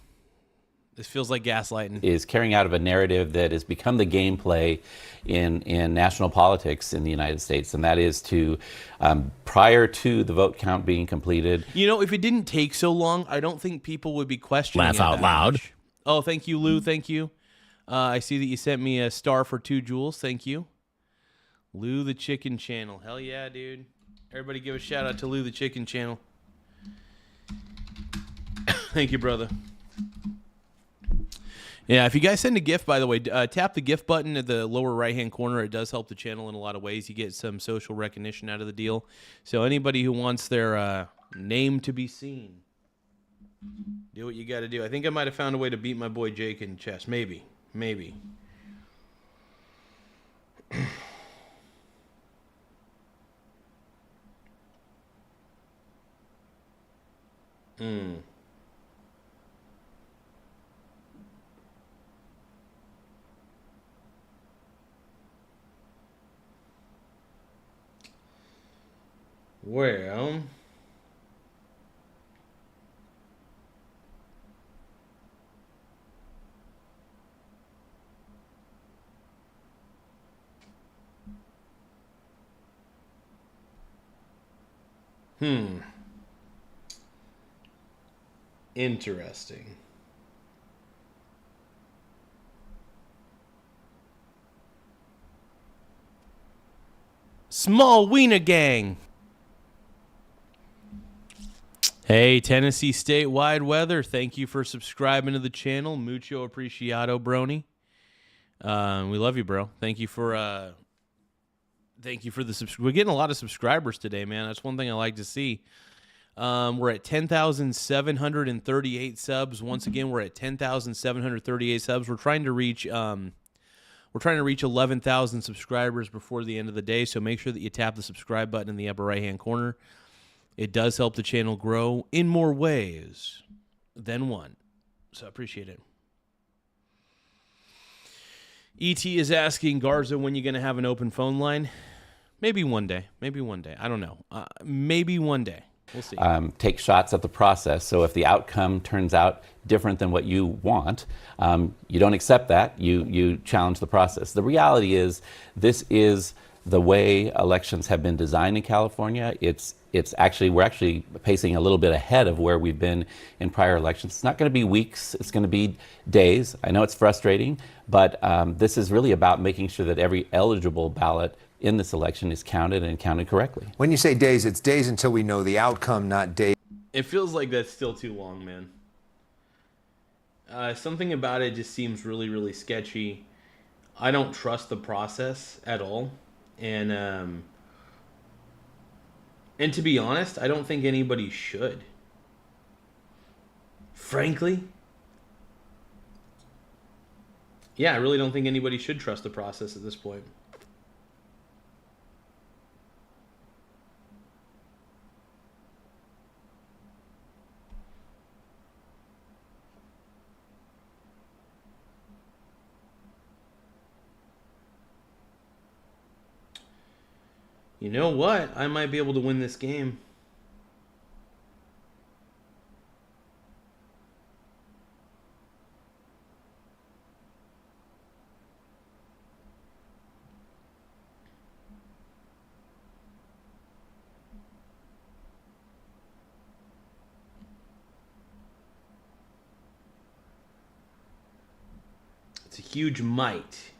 This feels like gaslighting. Is carrying out of a narrative that has become the gameplay in national politics in the United States, and that is to, prior to the vote count being completed... You know, if it didn't take so long, I don't think people would be questioning Laugh it out that loud. much. Oh, thank you, Lou. Thank you. I see that you sent me a star for 2 jewels. Thank you. Lou the Chicken Channel. Hell yeah, dude. Everybody give a shout out to Lou the Chicken Channel. Thank you, brother. Yeah, if you guys send a gift, by the way, tap the gift button at the lower right-hand corner. It does help the channel in a lot of ways. You get some social recognition out of the deal. So anybody who wants their name to be seen, do what you got to do. I think I might have found a way to beat my boy Jake in chess. Maybe. Well, Interesting. Small Wiener Gang. Hey, Tennessee statewide weather. Thank you for subscribing to the channel. Mucho apreciado, brony. We love you, bro. Thank you for the We're getting a lot of subscribers today, man. That's one thing I like to see. We're at 10,738 subs. Once again, we're at 10,738 subs. We're trying to reach 11,000 subscribers before the end of the day. So make sure that you tap the subscribe button in the upper right-hand corner. It does help the channel grow in more ways than one. So I appreciate it. ET is asking Garza, when you going to have an open phone line? Maybe one day. Maybe one day. I don't know. Maybe one day. We'll see. Take shots at the process. So if the outcome turns out different than what you want, you don't accept that. You challenge the process. The reality is, this is the way elections have been designed in California. We're actually pacing a little bit ahead of where we've been in prior elections. It's not going to be weeks. It's going to be days. I know it's frustrating, but this is really about making sure that every eligible ballot in this election is counted and counted correctly. When you say days, it's days until we know the outcome, not days. It feels like that's still too long, man. Something about it just seems really, really sketchy. I don't trust the process at all. And to be honest, I don't think anybody should. Frankly. Yeah, I really don't think anybody should trust the process at this point. You know what? I might be able to win this game. It's a huge might.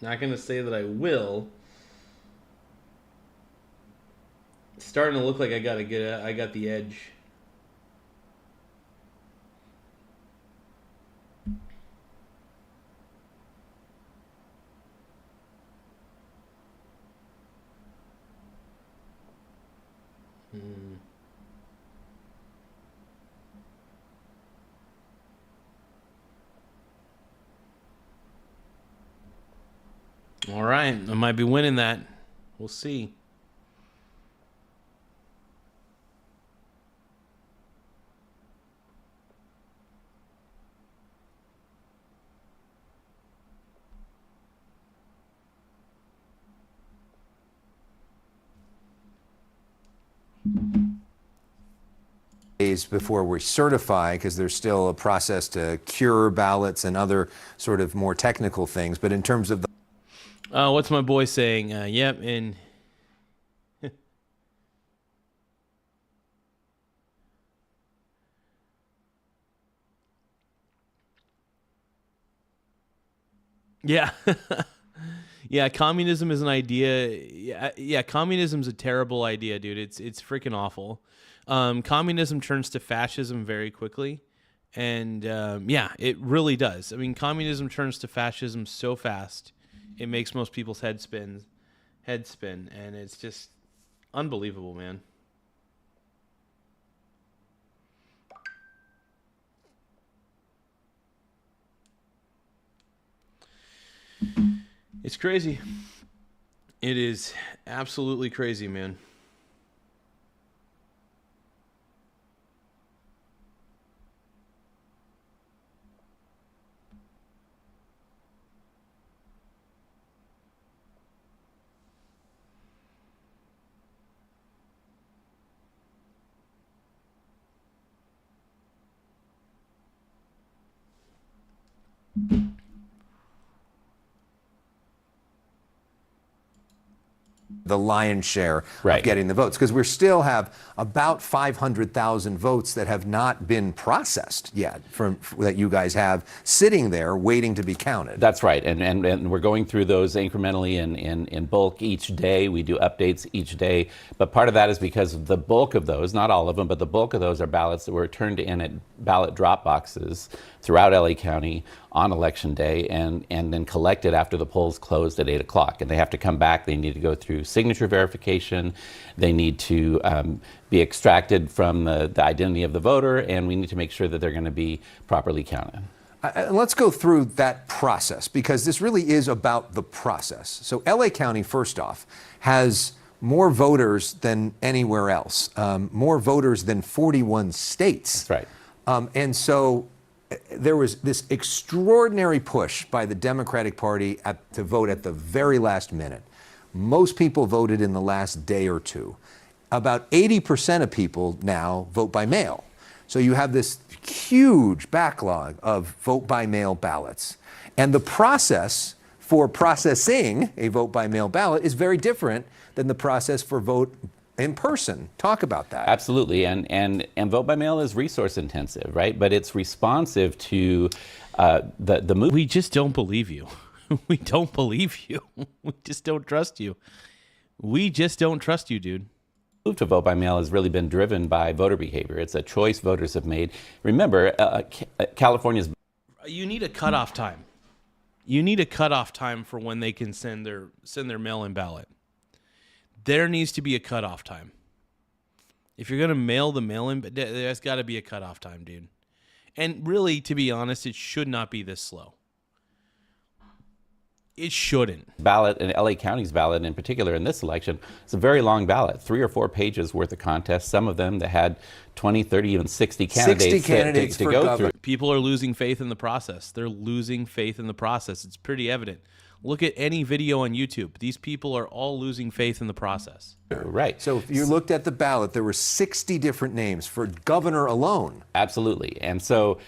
Not going to say that I will. It's starting to look like I got the edge. All right, I might be winning that. We'll see. Days before we certify, because there's still a process to cure ballots and other sort of more technical things. But in terms of the what's my boy saying? Yep, and yeah. Yeah, communism is an idea. Yeah, communism's a terrible idea, dude. It's freaking awful. Communism turns to fascism very quickly. And yeah, it really does. I mean, communism turns to fascism so fast, it makes most people's head spin, and it's just unbelievable, man. It's crazy. It is absolutely crazy, man. the lion's share Right. of getting the votes, because we still have about 500,000 votes that have not been processed yet that you guys have sitting there waiting to be counted. That's right, and we're going through those incrementally in bulk each day. We do updates each day, but part of that is because the bulk of those, not all of them, but the bulk of those are ballots that were turned in at ballot drop boxes throughout LA County on election day and then collected after the polls closed at 8 o'clock. And they have to come back. They need to go through signature verification. They need to be extracted from the identity of the voter, and we need to make sure that they're going to be properly counted. Let's go through that process, because this really is about the process. So LA County, first off, has more voters than anywhere else, more voters than 41 states. That's right. And so there was this extraordinary push by the Democratic Party to vote at the very last minute. Most people voted in the last day or two. About 80% of people now vote by mail. So you have this huge backlog of vote by mail ballots. And the process for processing a vote by mail ballot is very different than the process for vote in person. Talk about that. Absolutely, and vote by mail is resource intensive, right? But it's responsive to the move. We just don't believe you. We don't believe you. We just don't trust you. We just don't trust you, dude. Move to vote by mail has really been driven by voter behavior. It's a choice voters have made. Remember, California's. You need a cutoff time. You need a cutoff time for when they can send their mail-in ballot. There needs to be a cutoff time. If you're going to mail the mail-in, there's got to be a cutoff time, dude. And really, to be honest, it should not be this slow. It shouldn't. Ballot, and LA County's ballot in particular in this election, it's a very long ballot, 3 or 4 pages worth of contests. Some of them that had 20, 30, even 60 candidates to go through. People are losing faith in the process. They're losing faith in the process. It's pretty evident. Look at any video on YouTube. These people are all losing faith in the process. Right. So if you looked at the ballot, there were 60 different names for governor alone. Absolutely. And so,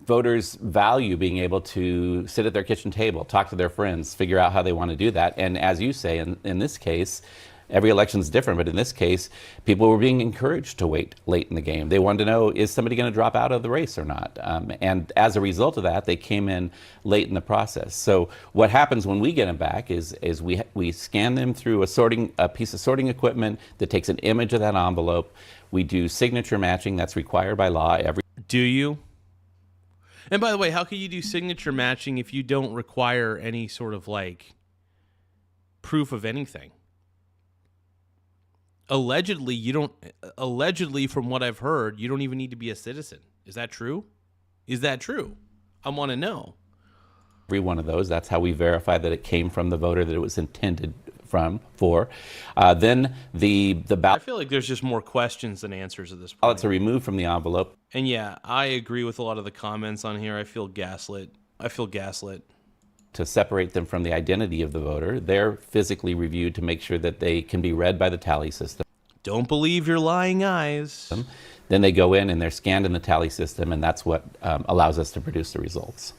voters value being able to sit at their kitchen table, talk to their friends, figure out how they want to do that. And as you say, in this case, every election is different, but in this case, people were being encouraged to wait late in the game. They wanted to know, is somebody going to drop out of the race or not? And as a result of that, they came in late in the process. So what happens when we get them back is we scan them through a piece of sorting equipment that takes an image of that envelope. We do signature matching that's required by law. Do you? And by the way, how can you do signature matching if you don't require any sort of proof of anything? Allegedly, from what I've heard, you don't even need to be a citizen. Is that true? Is that true? I want to know. Every one of those, that's how we verify that it came from the voter that it was intended for. Then the ballot. I feel like there's just more questions than answers at this point. Ballots are removed from the envelope. And yeah, I agree with a lot of the comments on here. I feel gaslit. To separate them from the identity of the voter, they're physically reviewed to make sure that they can be read by the tally system. Don't believe your lying eyes. Then they go in and they're scanned in the tally system, and that's what allows us to produce the results.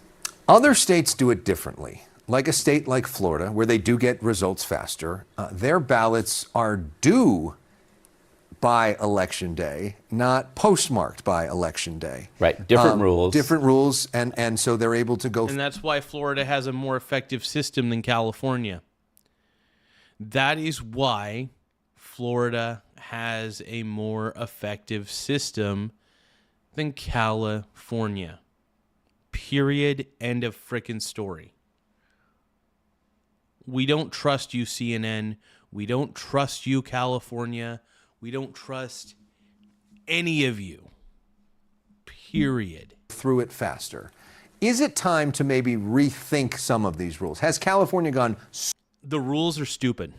Other states do it differently. Like a state like Florida, where they do get results faster, their ballots are due by election day, not postmarked by election day. Right, different rules. Different rules, and so they're able to go. And that's why Florida has a more effective system than California. That is why Florida has a more effective system than California. Period. End of frickin' story. We don't trust you, CNN. We don't trust you, California. We don't trust any of you. Period. Through it faster. Is it time to maybe rethink some of these rules? Has California gone? The rules are stupid.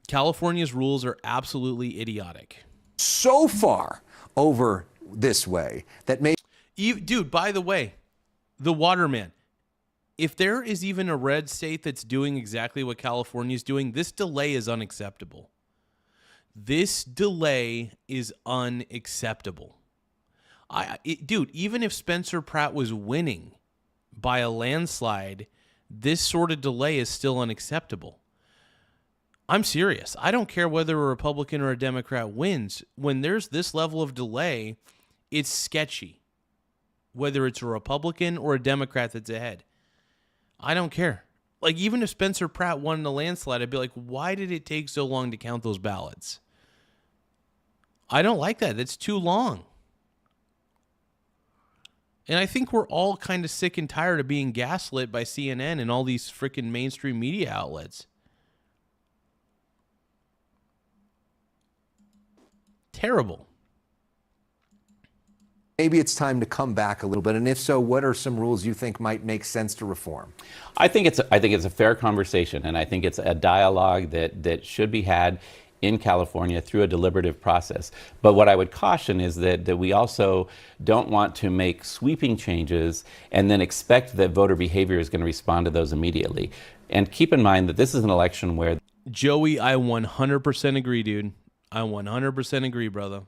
California's rules are absolutely idiotic. So far over this way that may. Dude, by the way, the waterman. If there is even a red state that's doing exactly what California is doing, this delay is unacceptable. This delay is unacceptable. Dude, even if Spencer Pratt was winning by a landslide, this sort of delay is still unacceptable. I'm serious. I don't care whether a Republican or a Democrat wins. When there's this level of delay, it's sketchy. Whether it's a Republican or a Democrat that's ahead. I don't care. Like, even if Spencer Pratt won in a landslide, I'd be like, why did it take so long to count those ballots? I don't like that. That's too long. And I think we're all kind of sick and tired of being gaslit by CNN and all these freaking mainstream media outlets. Terrible. Maybe it's time to come back a little bit, and if so, what are some rules you think might make sense to reform? I think it's a fair conversation, and I think it's a dialogue that should be had in California through a deliberative process. But what I would caution is that we also don't want to make sweeping changes and then expect that voter behavior is going to respond to those immediately. And keep in mind that this is an election where... Joey, I 100% agree, dude. I 100% agree, brother.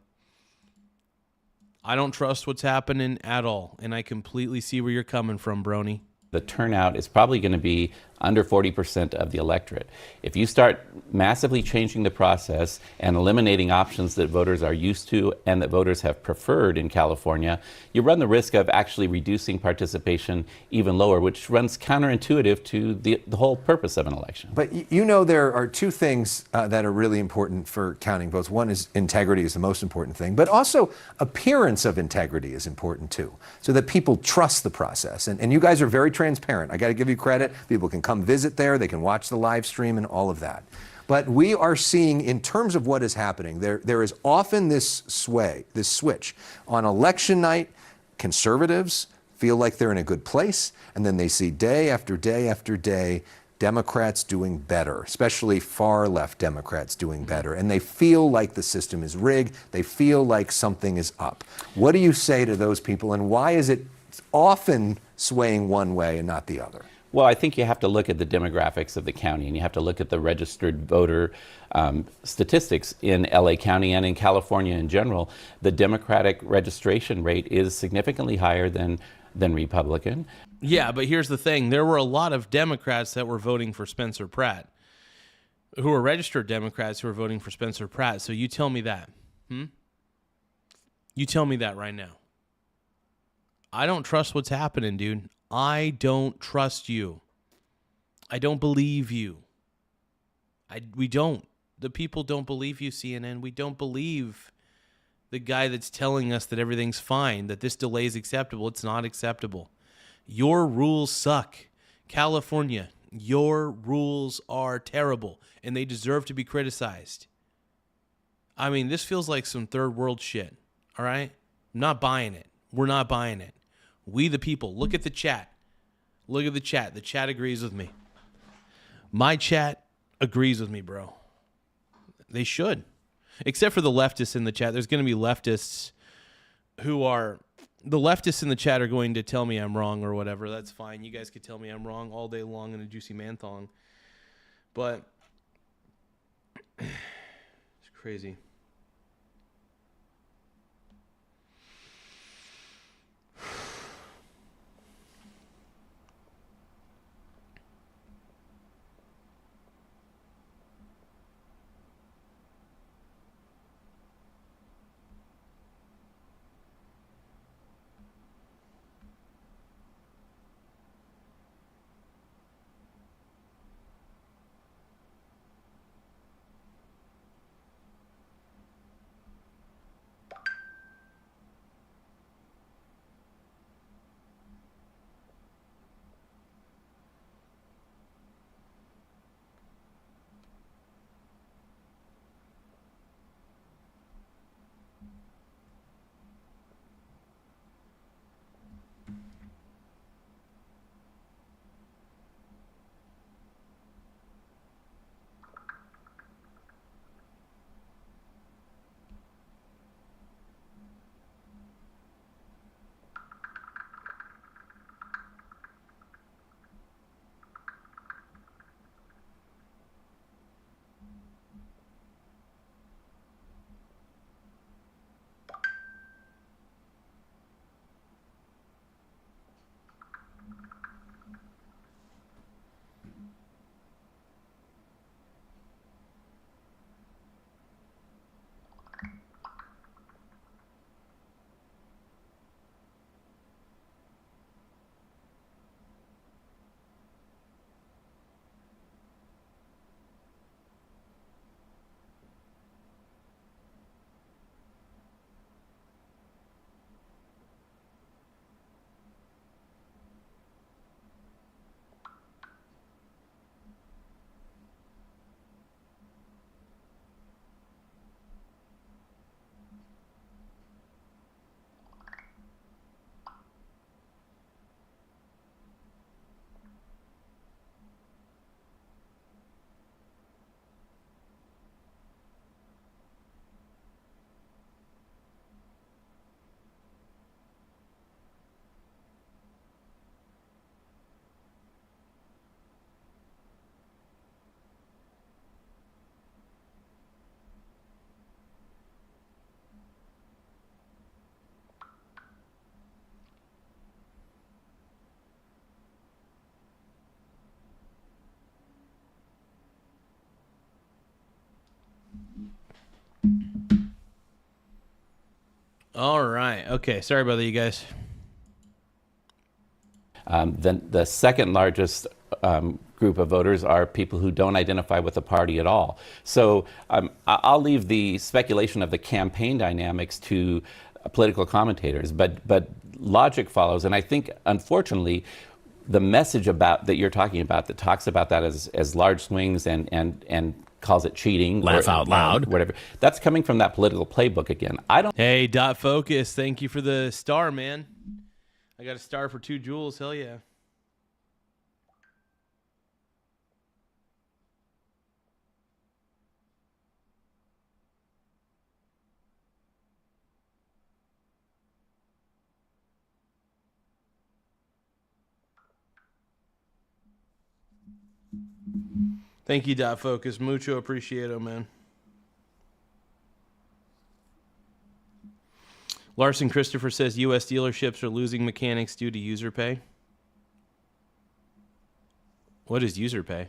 I don't trust what's happening at all, and I completely see where you're coming from, Brony. The turnout is probably going to be under 40% of the electorate. If you start massively changing the process and eliminating options that voters are used to and that voters have preferred in California, you run the risk of actually reducing participation even lower, which runs counterintuitive to the whole purpose of an election. But you know, there are two things that are really important for counting votes. One is integrity is the most important thing, but also appearance of integrity is important too, so that people trust the process. And you guys are very transparent. I got to give you credit. People can come visit there, they can watch the live stream and all of that. But we are seeing, in terms of what is happening, there is often this switch. On election night, conservatives feel like they're in a good place, and then they see day after day after day Democrats doing better, especially far left Democrats doing better, and they feel like the system is rigged, they feel like something is up. What do you say to those people, and why is it often swaying one way and not the other? Well, I think you have to look at the demographics of the county, and you have to look at the registered voter statistics in LA County and in California in general. The Democratic registration rate is significantly higher than Republican. Yeah, but here's the thing. There were a lot of Democrats that were voting for Spencer Pratt, who are registered Democrats who are voting for Spencer Pratt. So you tell me that. You tell me that right now. I don't trust what's happening, dude. I don't trust you. I don't believe you. We don't. The people don't believe you, CNN. We don't believe the guy that's telling us that everything's fine, that this delay is acceptable. It's not acceptable. Your rules suck. California, your rules are terrible, and they deserve to be criticized. I mean, this feels like some third world shit, all right? I'm not buying it. We're not buying it. We the people. Look at the chat. Look at the chat. The chat agrees with me. My chat agrees with me, bro. They should. Except for the leftists in the chat. There's going to be leftists who are... The leftists in the chat are going to tell me I'm wrong or whatever. That's fine. You guys could tell me I'm wrong all day long in a juicy man thong. But... it's crazy. All right. Okay. Sorry about that, you guys. Then the second largest group of voters are people who don't identify with the party at all. So I'll leave the speculation of the campaign dynamics to political commentators, but logic follows. And I think, unfortunately, the message about that you're talking about that talks about that as large swings and calls it cheating, Laugh out loud, whatever, that's coming from that political playbook again. I don't. Hey, Dot Focus, thank you for the star, man. I got a star for 2 jewels. Hell yeah. Thank you, Dot Focus. Mucho appreciado, man. Larson Christopher says U.S. dealerships are losing mechanics due to user pay. What is user pay?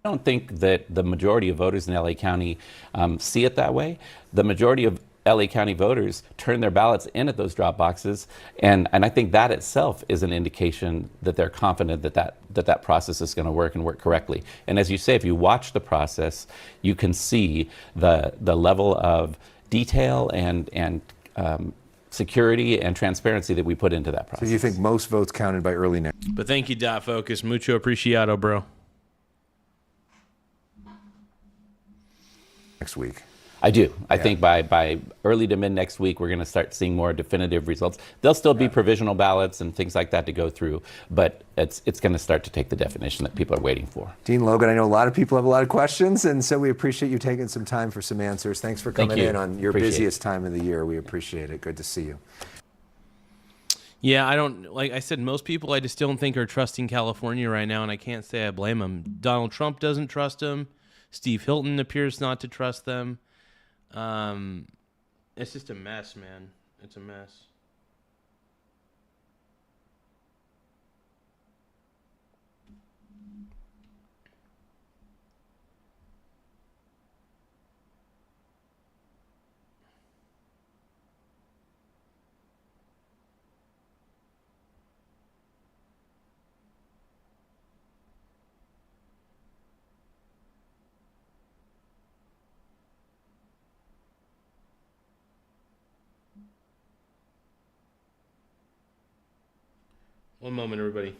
I don't think that the majority of voters in LA County see it that way. The majority of LA County voters turn their ballots in at those drop boxes, and I think that itself is an indication that they're confident that process is going to work and work correctly. And as you say, if you watch the process, you can see the level of detail and security and transparency that we put into that process. So you think most votes counted by early next? But thank you, Dot Focus. Mucho appreciado, bro. Next week. I do. I think by early to mid next week, we're going to start seeing more definitive results. There'll still be provisional ballots and things like that to go through, but it's going to start to take the definition that people are waiting for. Dean Logan, I know a lot of people have a lot of questions, and so we appreciate you taking some time for some answers. Thanks for coming in on your busiest time of the year. We appreciate it. Good to see you. Yeah, I don't, like I said, most people I just don't think are trusting California right now, and I can't say I blame them. Donald Trump doesn't trust them. Steve Hilton appears not to trust them. It's just a mess, man. It's a mess. One moment, everybody.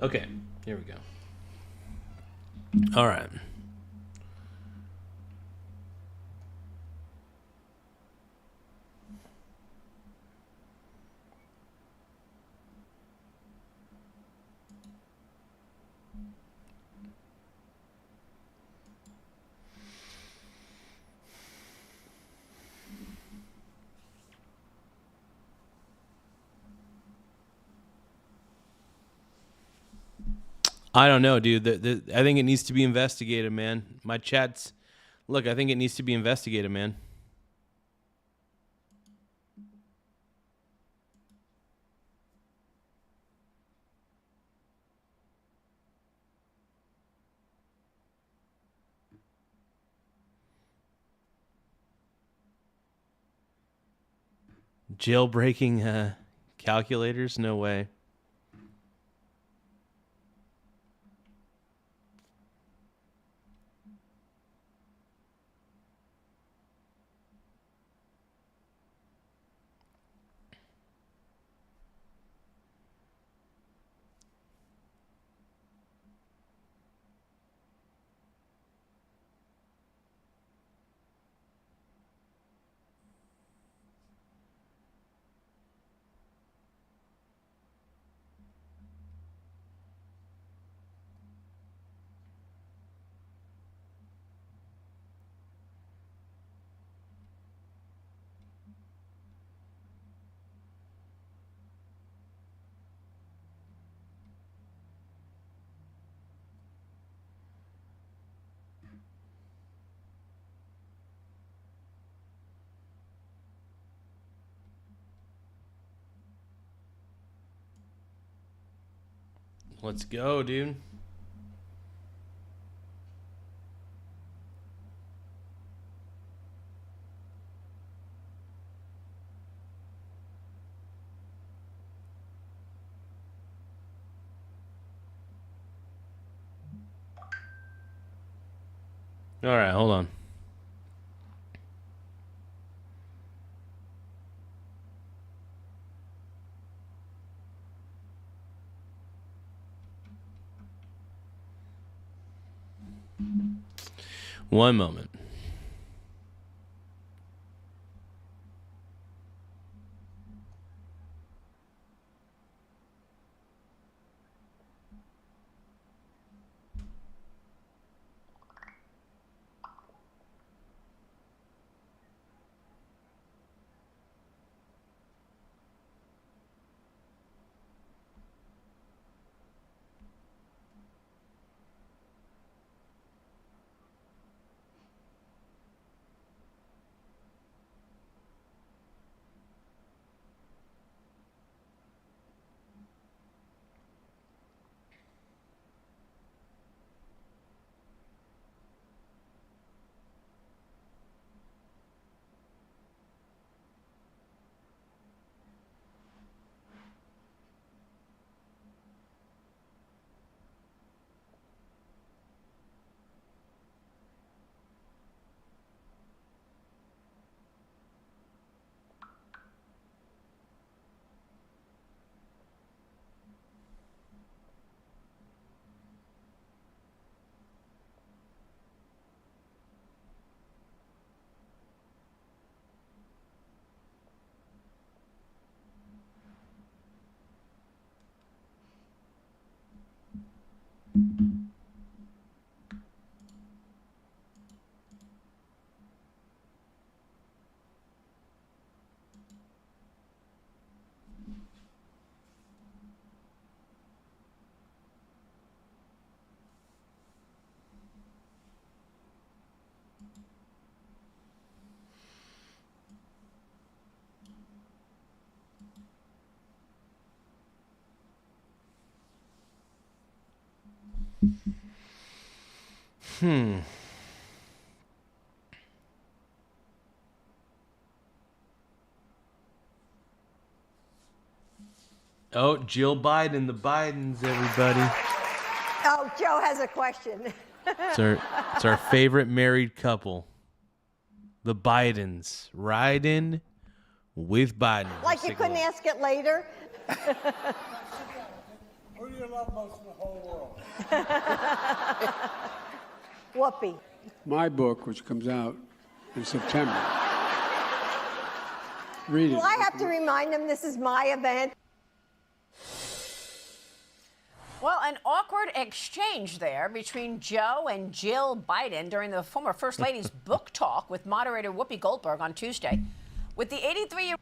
Okay, here we go. All right. I don't know, dude. I think it needs to be investigated, man. My chat's... Look, I think it needs to be investigated, man. Jailbreaking calculators? No way. Let's go, dude. All right, hold on. One moment. Oh, Jill Biden, the Bidens, everybody. Oh, Joe has a question. It's our favorite married couple. The Bidens. Riding with Biden. Like you couldn't ask it later? Who do you love most in the whole world? Whoopi. My book, which comes out in September. Read it. Well, I have to remind them this is my event. Well, an awkward exchange there between Joe and Jill Biden during the former First Lady's book talk with moderator Whoopi Goldberg on Tuesday. With the 83-year-old...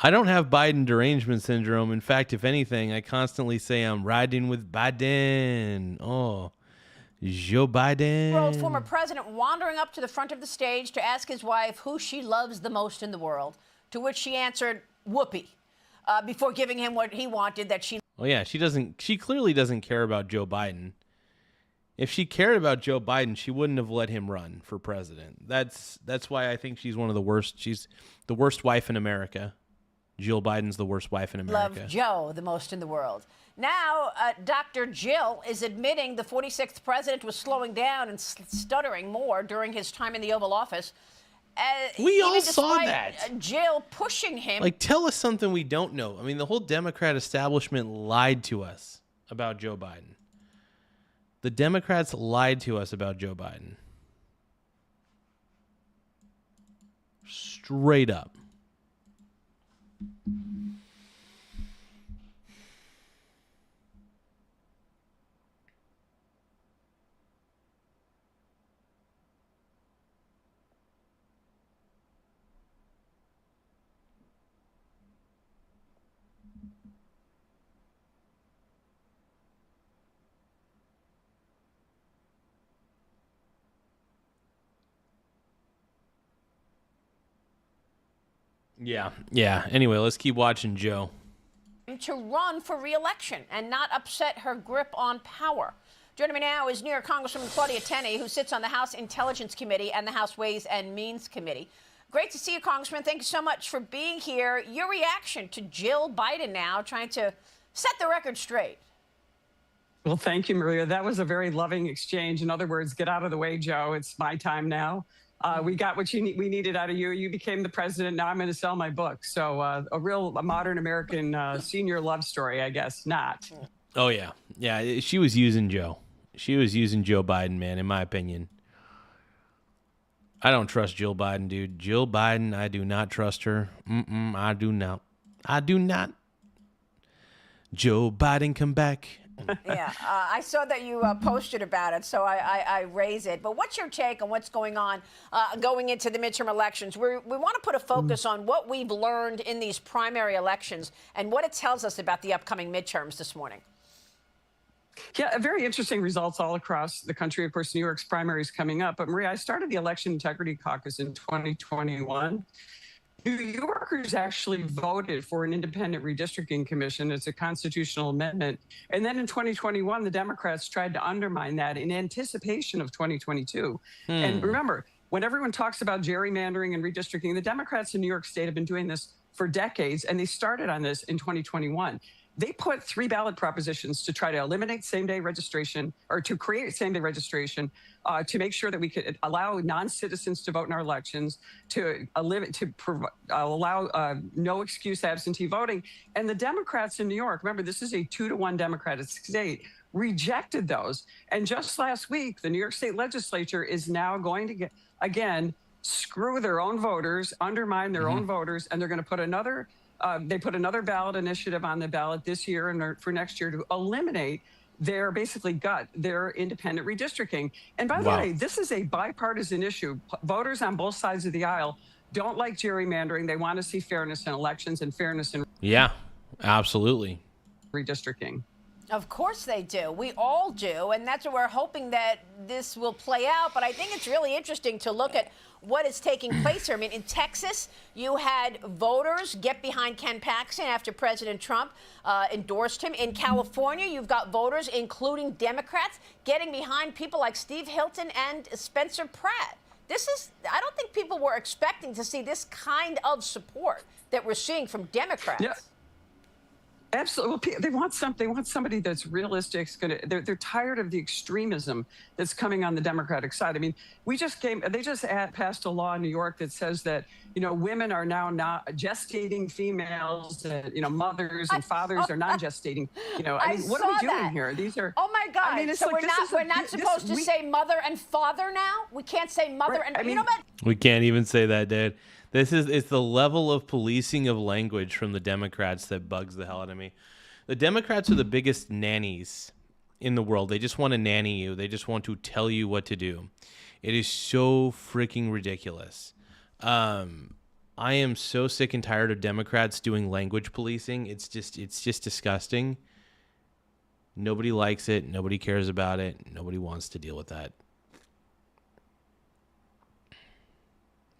I don't have Biden derangement syndrome. In fact, if anything, I constantly say I'm riding with Biden. Oh, Joe Biden. former president wandering up to the front of the stage to ask his wife who she loves the most in the world, to which she answered, Whoopi, before giving him what he wanted, that she... Oh yeah, she clearly doesn't care about Joe Biden. If she cared about Joe Biden, she wouldn't have let him run for president. That's why I think she's one of the worst. She's the worst wife in America. Jill Biden's the worst wife in America. Love Joe the most in the world. Now, Dr. Jill is admitting the 46th president was slowing down and stuttering more during his time in the Oval Office. We all even saw despite, that. Jill pushing him. Like, tell us something we don't know. I mean, the whole Democrat establishment lied to us about Joe Biden. The Democrats lied to us about Joe Biden. Straight up. Yeah. Anyway, let's keep watching Joe. To run for re-election and not upset her grip on power. Joining me now is New York Congresswoman Claudia Tenney, who sits on the House Intelligence Committee and the House Ways and Means Committee. Great to see you, Congressman. Thank you so much for being here. Your reaction to Jill Biden now trying to set the record straight. Well, thank you, Maria. That was a very loving exchange. In other words, get out of the way, Joe. It's my time now. We got what we needed out of you. You became the president. Now I'm going to sell my book. So a modern American senior love story, I guess. Not. Oh, yeah. Yeah, she was using Joe. She was using Joe Biden, man, in my opinion. I don't trust Jill Biden, dude. Jill Biden, I do not trust her. I do not. I do not. Joe Biden, come back. Yeah, I saw that you posted about it, so I raise it. But what's your take on what's going on going into the midterm elections? We want to put a focus on what we've learned in these primary elections and what it tells us about the upcoming midterms this morning. Yeah, very interesting results all across the country. Of course, New York's primary is coming up. But Maria, I started the Election Integrity Caucus in 2021. New Yorkers actually voted for an independent redistricting commission. It's a constitutional amendment. And then in 2021, the Democrats tried to undermine that in anticipation of 2022. And remember, when everyone talks about gerrymandering and redistricting, the Democrats in New York State have been doing this for decades, and they started on this in 2021. They put 3 ballot propositions to try to eliminate same-day registration, or to create same-day registration, to make sure that we could allow non-citizens to vote in our elections, to allow no excuse absentee voting. And the Democrats in New York, remember, this is a 2-to-1 Democratic state, rejected those. And just last week, the New York State legislature is now going to again screw their own voters, undermine their own voters, and they're going to put another. They put another ballot initiative on the ballot this year and for next year to eliminate their their independent redistricting. And by the way, this is a bipartisan issue. Voters on both sides of the aisle don't like gerrymandering. They want to see fairness in elections and fairness in absolutely redistricting. Of course they do. We all do. And that's what we're hoping that this will play out. But I think it's really interesting to look at what is taking place here. I mean, in Texas, you had voters get behind Ken Paxton after President Trump endorsed him. In California, you've got voters, including Democrats, getting behind people like Steve Hilton and Spencer Pratt. I don't think people were expecting to see this kind of support that we're seeing from Democrats. Yeah. Absolutely. They want somebody that's realistic. They're tired of the extremism that's coming on the Democratic side. I mean, they just passed a law in New York that says that, women are now not gestating females, mothers and fathers are non-gestating. What are we doing here? These are. Oh my God. So we're not supposed to say mother and father now? We can't say mother and, what? We can't even say that, dude. It's the level of policing of language from the Democrats that bugs the hell out of me. The Democrats are the biggest nannies in the world. They just want to nanny you. They just want to tell you what to do. It is so freaking ridiculous. I am so sick and tired of Democrats doing language policing. It's just disgusting. Nobody likes it. Nobody cares about it. Nobody wants to deal with that.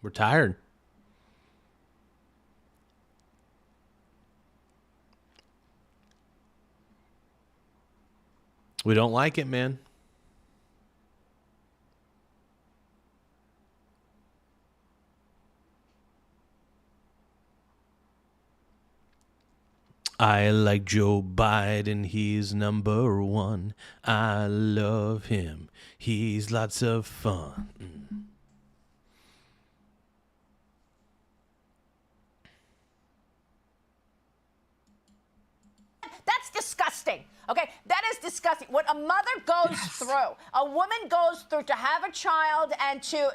We're tired. We don't like it, man. I like Joe Biden, he's number one. I love him, he's lots of fun. That's disgusting. Okay, that is disgusting. What a mother goes through, a woman goes through to have a child and to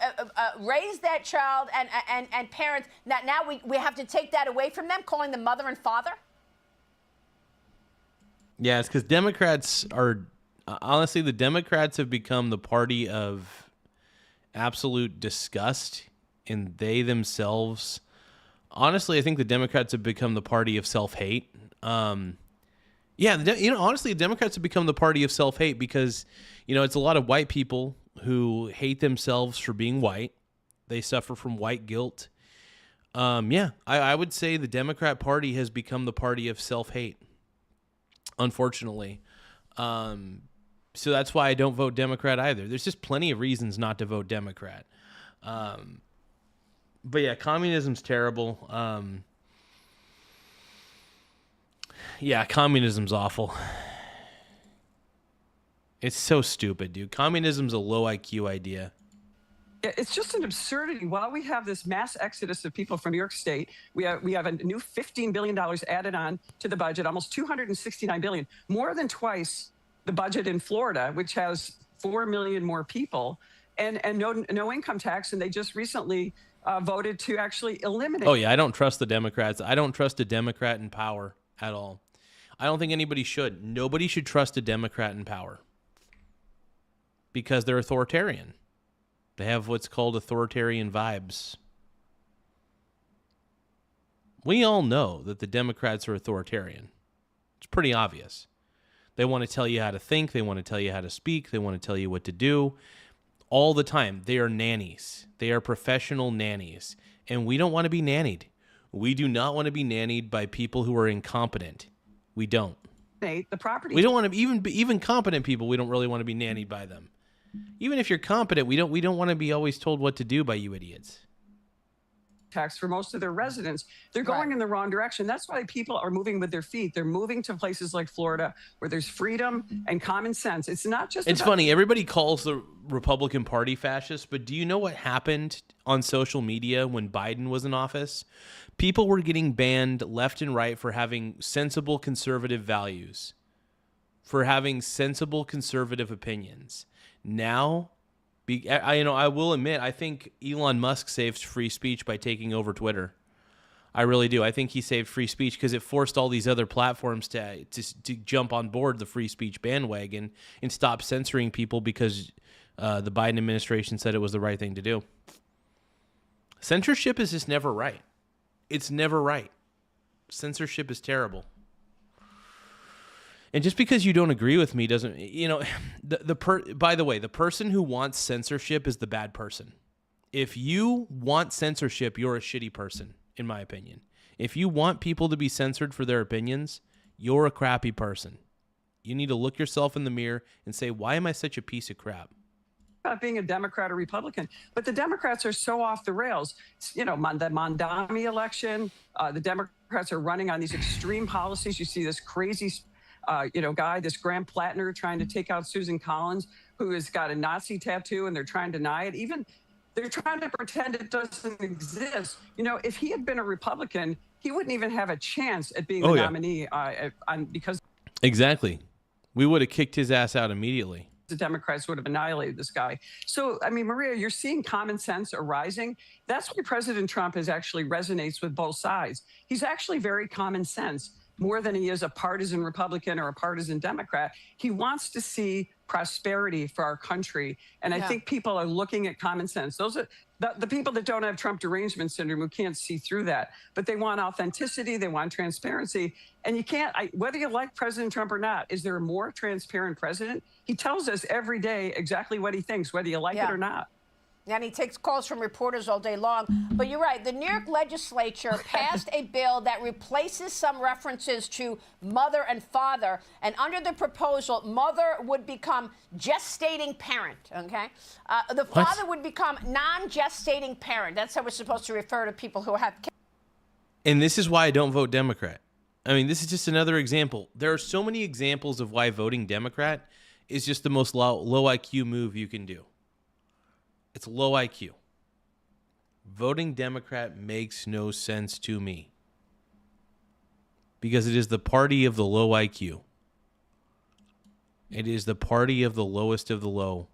raise that child and parents. Now we have to take that away from them, calling them mother and father. Yeah, it's because Democrats are, honestly, the Democrats have become the party of absolute disgust, and they themselves, honestly, I think the Democrats have become the party of self-hate. Honestly, the Democrats have become the party of self-hate because, it's a lot of white people who hate themselves for being white. They suffer from white guilt. I would say the Democrat Party has become the party of self-hate, unfortunately. So that's why I don't vote Democrat either. There's just plenty of reasons not to vote Democrat. But yeah, communism's terrible. Yeah, communism's awful. It's so stupid, dude. Communism's a low IQ idea. It's just an absurdity. While we have this mass exodus of people from New York State, we have a new $15 billion added on to the budget, almost $269 billion, more than twice the budget in Florida, which has 4 million more people, and no income tax. And they just recently voted to actually eliminate. Oh, yeah, I don't trust the Democrats. I don't trust a Democrat in power at all. I don't think anybody should. Nobody should trust a Democrat in power because they're authoritarian. They have what's called authoritarian vibes. We all know that the Democrats are authoritarian. It's pretty obvious. They want to tell you how to think. They want to tell you how to speak. They want to tell you what to do all the time. They are nannies. They are professional nannies. And we don't want to be nannied. We do not want to be nannied by people who are incompetent. We don't. The property. We don't want to even competent people. We don't really want to be nannied by them. Even if you're competent, we don't want to be always told what to do by you idiots. Tax for most of their residents. They're going in the wrong direction. That's why people are moving with their feet. They're moving to places like Florida where there's freedom and common sense. It's not just It's funny. Everybody calls the Republican Party fascist, but do you know what happened on social media when Biden was in office? People were getting banned left and right for having sensible conservative values, for having sensible conservative opinions. Now, I will admit, I think Elon Musk saved free speech by taking over Twitter. I really do. I think he saved free speech because it forced all these other platforms to jump on board the free speech bandwagon and stop censoring people because the Biden administration said it was the right thing to do. Censorship is just never right. It's never right. Censorship is terrible. And just because you don't agree with me doesn't, by the way, the person who wants censorship is the bad person. If you want censorship, you're a shitty person, in my opinion. If you want people to be censored for their opinions, you're a crappy person. You need to look yourself in the mirror and say, why am I such a piece of crap? About being a Democrat or Republican, but the Democrats are so off the rails. The Mondami election, the Democrats are running on these extreme policies. You see this crazy guy, this Graham Plattner trying to take out Susan Collins, who has got a Nazi tattoo, and they're trying to deny it. Even they're trying to pretend it doesn't exist. If he had been a Republican, he wouldn't even have a chance at being the nominee because exactly, we would have kicked his ass out immediately. The Democrats would have annihilated this guy. So, Maria, you're seeing common sense arising. That's why President Trump actually resonates with both sides. He's actually very common sense, more than he is a partisan Republican or a partisan Democrat. He wants to see prosperity for our country. And I think people are looking at common sense. Those are the people that don't have Trump derangement syndrome who can't see through that. But they want authenticity. They want transparency. And you can't, whether you like President Trump or not, is there a more transparent president? He tells us every day exactly what he thinks, whether you like it or not. And he takes calls from reporters all day long. But you're right. The New York legislature passed a bill that replaces some references to mother and father. And under the proposal, mother would become gestating parent. Okay. The father would become non-gestating parent. That's how we're supposed to refer to people who have kids. And this is why I don't vote Democrat. I mean, this is just another example. There are so many examples of why voting Democrat is just the most low IQ move you can do. It's low IQ. Voting Democrat makes no sense to me because it is the party of the low IQ. It is the party of the lowest of the low,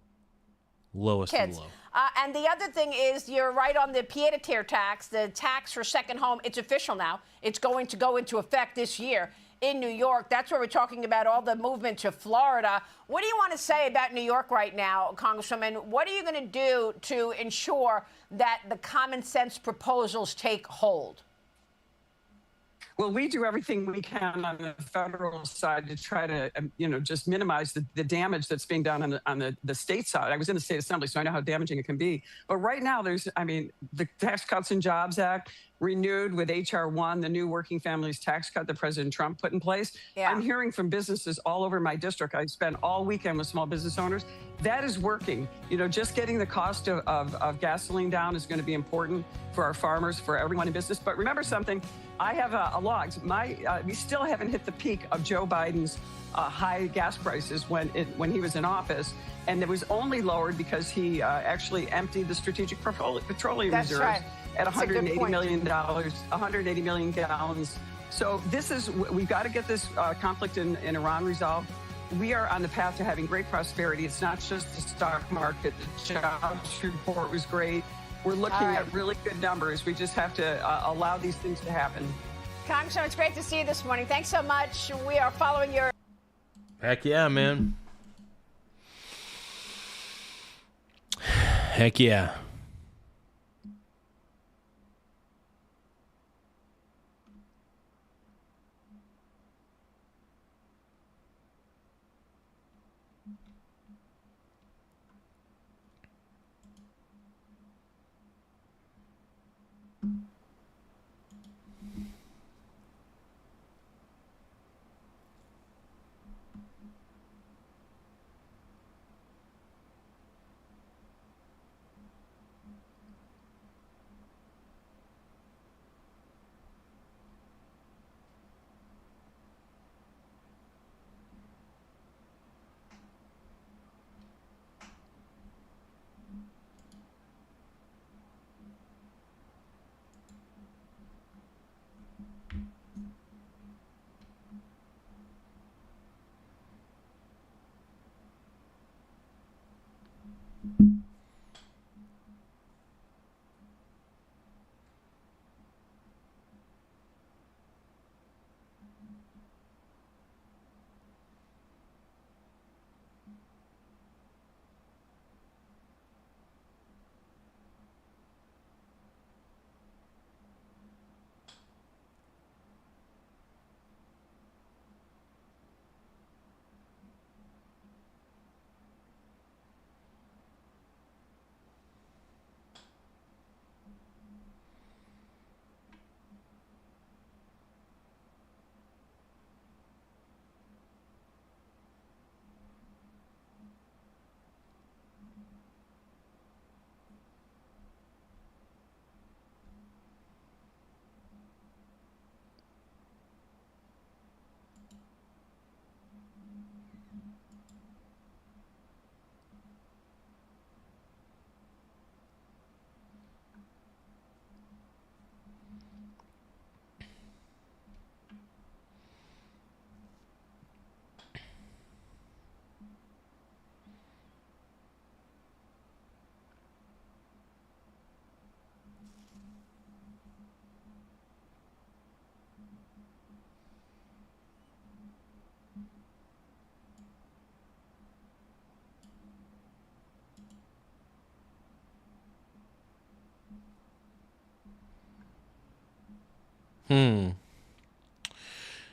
lowest Kids. and low. And the other thing is, you're right on the pied-à-terre tax, the tax for second home. It's official now. It's going to go into effect this year in New York. That's where we're talking about all the movement to Florida. What do you want to say about New York right now, Congresswoman? What are you going to do to ensure that the common sense proposals take hold? Well, we do everything we can on the federal side to try to, just minimize the damage that's being done on the state side. I was in the state assembly, so I know how damaging it can be. But right now, the Tax Cuts and Jobs Act renewed with H.R. 1, the new working families tax cut that President Trump put in place. Yeah. I'm hearing from businesses all over my district. I spent all weekend with small business owners. That is working. Just getting the cost of gasoline down is going to be important for our farmers, for everyone in business. But remember something, I have a log. We still haven't hit the peak of Joe Biden's high gas prices when he was in office. And it was only lowered because he actually emptied the strategic petroleum reserves. Right. At $180 million, 180 million gallons. So we've got to get this conflict in Iran resolved. We are on the path to having great prosperity. It's not just the stock market. The jobs report was great. We're looking at really good numbers. We just have to allow these things to happen. Congressman, it's great to see you this morning. Thanks so much. We are following your... Heck yeah, man. Heck yeah.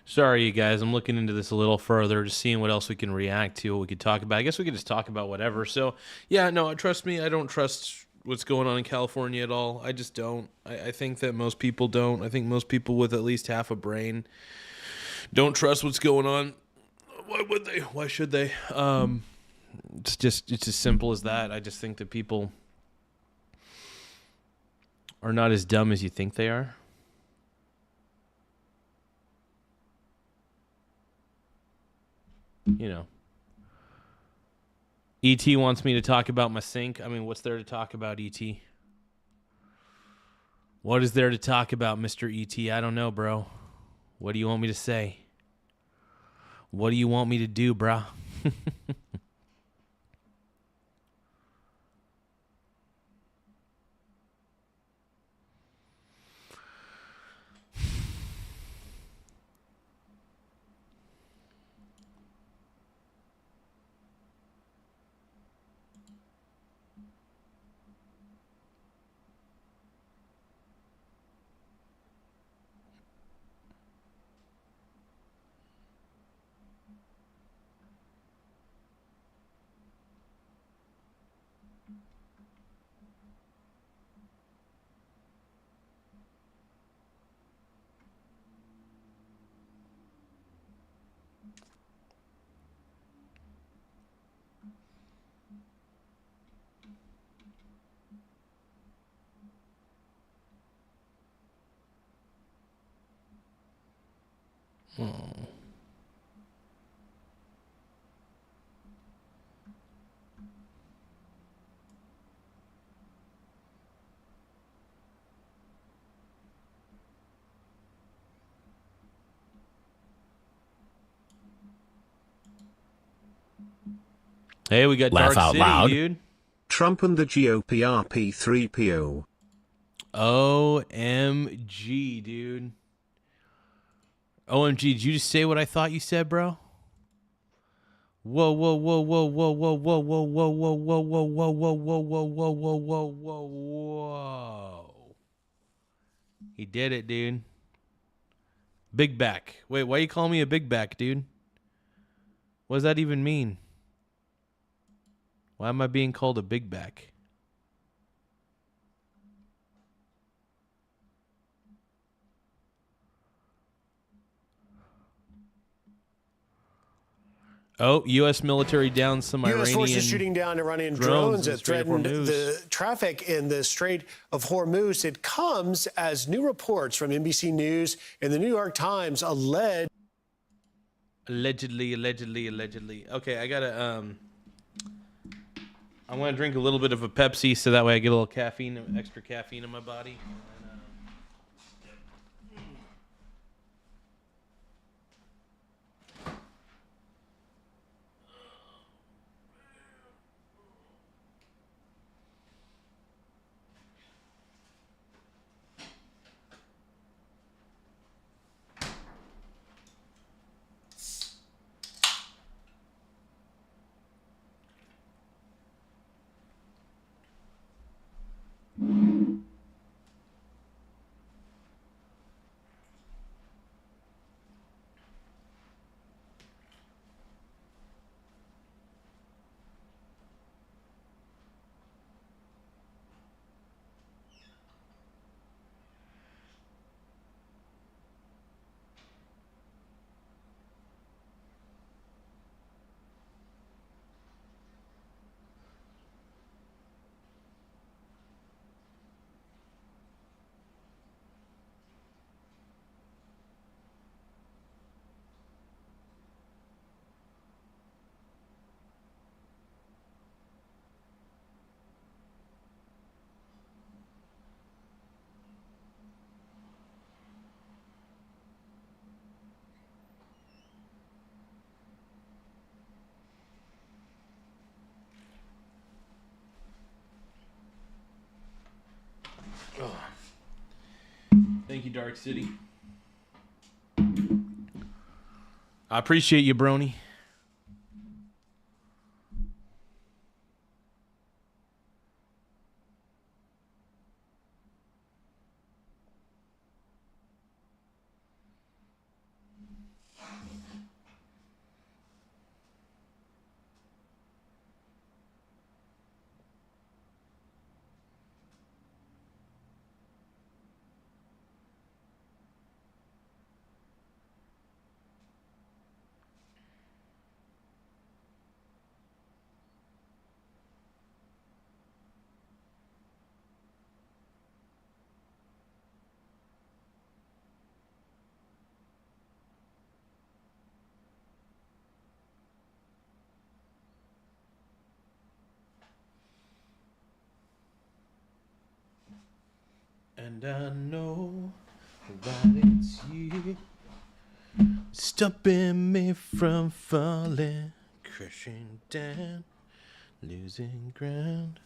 Sorry, you guys. I'm looking into this a little further, just seeing what else we can react to, what we could talk about. I guess we could just talk about whatever. So, yeah, no, trust me, I don't trust what's going on in California at all. I just don't. I think that most people don't. I think most people with at least half a brain don't trust what's going on. Why would they? Why should they? It's as simple as that. I just think that people are not as dumb as you think they are. you know. E.T. wants me to talk about my sink. I mean, what's there to talk about, E.T.? What is there to talk about, Mr. E.T.? I don't know, bro. What do you want me to say? What do you want me to do, brah? Hey, we got Laugh Dark out City, loud. dude. Trump and the GOP RP3PO. OMG, dude. OMG, did you just say what I thought you said, bro? Whoa, whoa, whoa, whoa, whoa, whoa, whoa, whoa, whoa, whoa, whoa, whoa, whoa, whoa, whoa, whoa, whoa, whoa, whoa, whoa. He did it, dude. Big back. Wait, why you calling me a big back, dude? What does that even mean? Why am I being called a big back? Oh, U.S. military down some U.S. Iranian forces shooting down Iranian drones in that the Strait of threatened Hormuz. the traffic in the Strait of Hormuz. It comes as new reports from NBC News and the New York Times allege. Allegedly. Okay, I want to drink a little bit of a Pepsi so that way I get a little caffeine, extra caffeine in my body. Thank you, Dark City. I appreciate you, Brony. And I know that it's you stopping me from falling, crashing down, losing ground.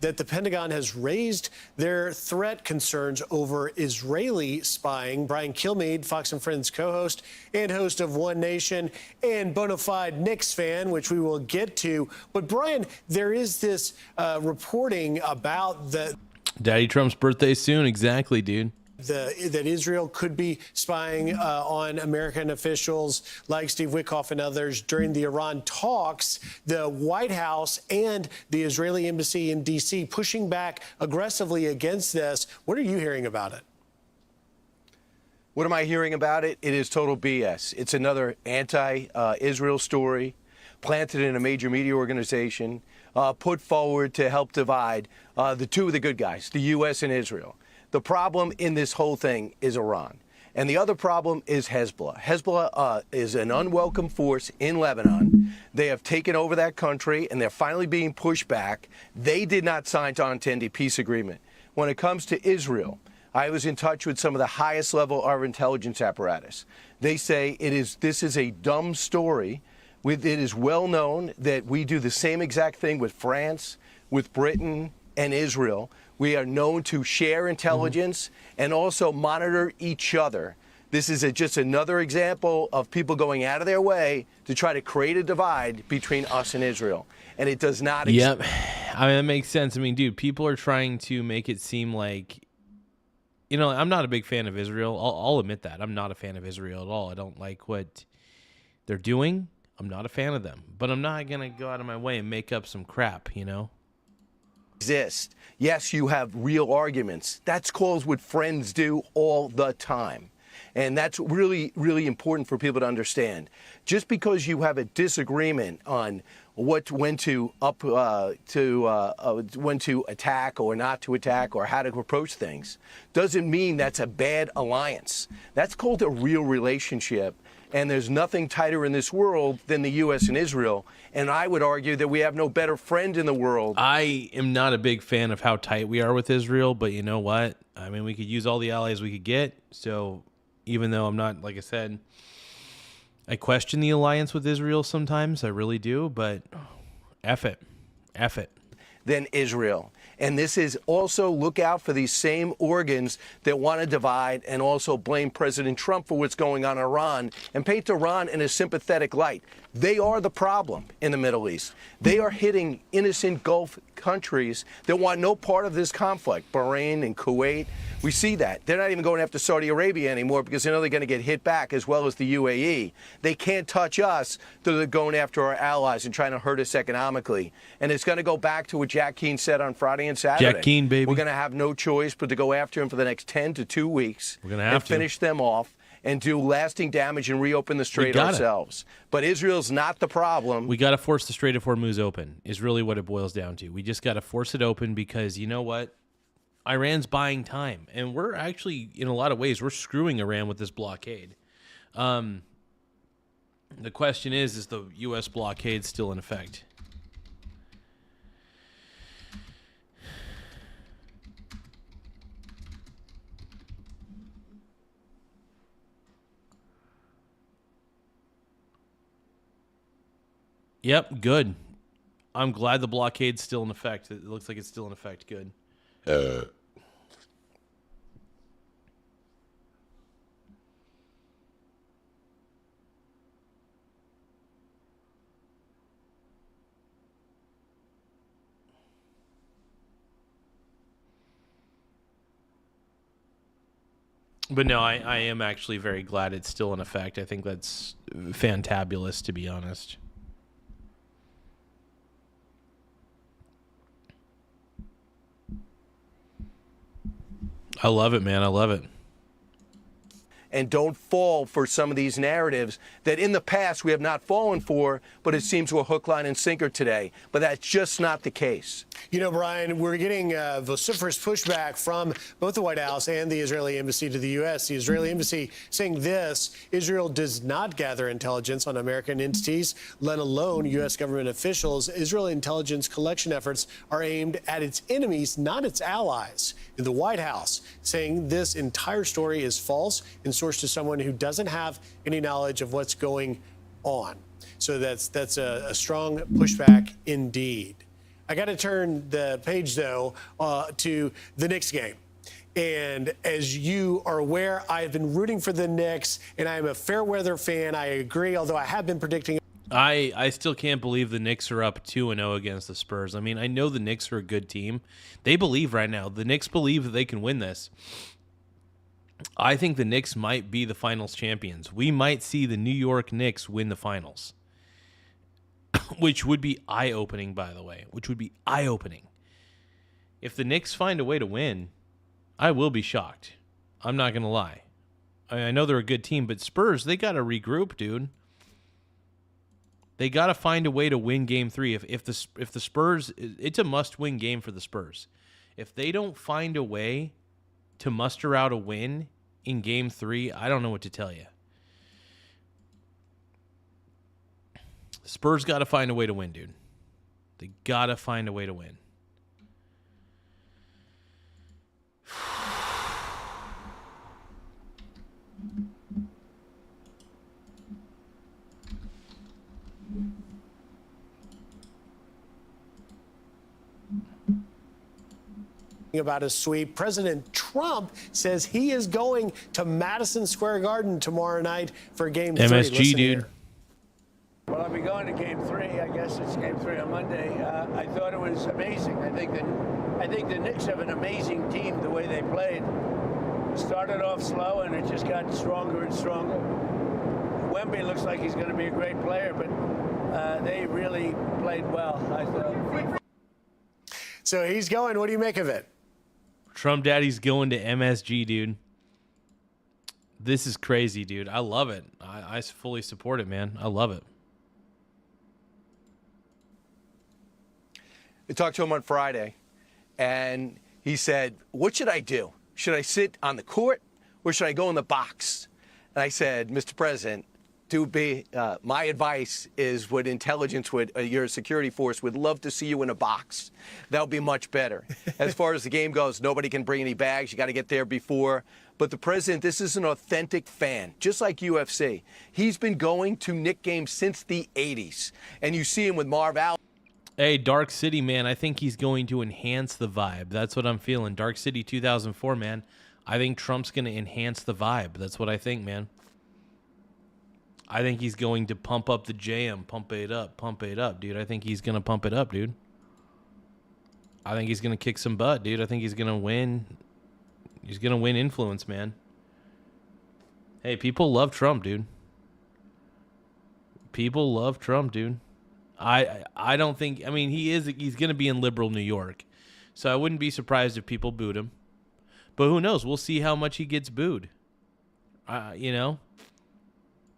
That the Pentagon has raised their threat concerns over Israeli spying. Brian Kilmeade, Fox and Friends co-host and host of One Nation and bona fide Knicks fan, which we will get to. But Brian, there is this reporting about the Daddy Trump's birthday soon. Exactly, dude. that Israel could be spying on American officials like Steve Witkoff and others during the Iran talks. The White House and the Israeli embassy in D.C. pushing back aggressively against this. What are you hearing about it? What am I hearing about it? It is total BS. It's another anti-Israel story planted in a major media organization, put forward to help divide the two of the good guys, the U.S. and Israel. The problem in this whole thing is Iran. And the other problem is Hezbollah. Hezbollah is an unwelcome force in Lebanon. They have taken over that country, and they're finally being pushed back. They did not sign on to end a peace agreement. When it comes to Israel, I was in touch with some of the highest level of our intelligence apparatus. They say this is a dumb story. It is well known that we do the same exact thing with France, with Britain, and Israel. We are known to share intelligence and also monitor each other. This is just another example of people going out of their way to try to create a divide between us and Israel. And it does not Yep. I mean, that makes sense. I mean, dude, people are trying to make it seem like, you know, I'm not a big fan of Israel. I'll admit that. I'm not a fan of Israel at all. I don't like what they're doing. I'm not a fan of them. But I'm not going to go out of my way and make up some crap, you know? Exist. Yes, you have real arguments. That's called what friends do all the time. And that's really, really important for people to understand. Just because you have a disagreement on when to attack or not to attack or how to approach things doesn't mean that's a bad alliance. That's called a real relationship. And there's nothing tighter in this world than the U.S. and Israel. And I would argue that we have no better friend in the world. I am not a big fan of how tight we are with Israel, but you know what? I mean, we could use all the allies we could get. So even though I'm not, like I said, I question the alliance with Israel sometimes. I really do. But F it. F it. Than Israel. And this is also, look out for these same organs that want to divide and also blame President Trump for what's going on in Iran and paint Iran in a sympathetic light. They are the problem in the Middle East. They are hitting innocent Gulf countries that want no part of this conflict, Bahrain and Kuwait. We see that. They're not even going after Saudi Arabia anymore because they know they're going to get hit back, as well as the UAE. They can't touch us, so they're going after our allies and trying to hurt us economically. And it's going to go back to what Jack Keane said on Friday and Saturday. Jack Keane, baby. We're going to have no choice but to go after him for the next 10 to 2 weeks. We're going to have and finish them off and do lasting damage and reopen the strait ourselves. But Israel's not the problem. We got to force the Strait of Hormuz open is really what it boils down to. We just got to force it open because you know what? Iran's buying time. And we're actually, in a lot of ways, we're screwing Iran with this blockade. The question is the U.S. blockade still in effect? Yep, good. I'm glad the blockade's still in effect. It looks like it's still in effect. Good. But no, I am actually very glad it's still in effect. I think that's fantabulous, to be honest. I love it, man. I love it. and don't fall for some of these narratives that in the past we have not fallen for, but it seems we're hook, line, and sinker today. But that's just not the case. You know, Brian, we're getting vociferous pushback from both the White House and the Israeli embassy to the U.S. The Israeli embassy saying this: Israel does not gather intelligence on American entities, let alone U.S. government officials. Israeli intelligence collection efforts are aimed at its enemies, not its allies. In the White House saying this entire story is false and sourced to someone who doesn't have any knowledge of what's going on. So that's a strong pushback indeed. I got to turn the page, though, to the Knicks game. And as you are aware, I have been rooting for the Knicks, and I am a fair weather fan. I agree, although I have been predicting. I still can't believe the Knicks are up 2-0 against the Spurs. I mean, I know the Knicks are a good team. They believe right now. The Knicks believe that they can win this. I think the Knicks might be the finals champions. We might see the New York Knicks win the finals. Which would be eye-opening, by the way. Which would be eye-opening. If the Knicks find a way to win, I will be shocked. I'm not going to lie. I know they're a good team, but Spurs, they got to regroup, dude. They got to find a way to win Game 3. If the Spurs, it's a must-win game for the Spurs. If they don't find a way to muster out a win in Game 3, I don't know what to tell you. Spurs got to find a way to win, dude. They got to find a way to win. About a sweep. President Trump says he is going to Madison Square Garden tomorrow night for Game 3. MSG, Listen dude. here. Well, I'll be going to Game 3. I guess it's Game 3 on Monday. I thought it was amazing. I think the Knicks have an amazing team. The way they played, it started off slow and it just got stronger and stronger. Wemby looks like he's going to be a great player, but they really played well, I thought. So he's going. What do you make of it? Trump Daddy's going to MSG, dude. This is crazy, dude. I love it. I fully support it, man. I love it. I talked to him on Friday, and he said, what should I do? Should I sit on the court, or should I go in the box? And I said, Mr. President, my advice is what intelligence would, your security force would love to see you in a box. That would be much better. As far as the game goes, nobody can bring any bags. You got to get there before. But the president, this is an authentic fan, just like UFC. He's been going to Knick games since the 80s. And you see him with Marv Allen. Hey, Dark City, man, I think he's going to enhance the vibe. That's what I'm feeling. Dark City 2004, man. I think Trump's going to enhance the vibe. That's what I think, man. I think he's going to pump up the jam, pump it up, dude. I think he's going to pump it up, dude. I think he's going to kick some butt, dude. I think he's going to win. He's going to win influence, man. Hey, people love Trump, dude. People love Trump, dude. I don't think, I mean, he's going to be in liberal New York. So I wouldn't be surprised if people booed him. But who knows? We'll see how much he gets booed. You know?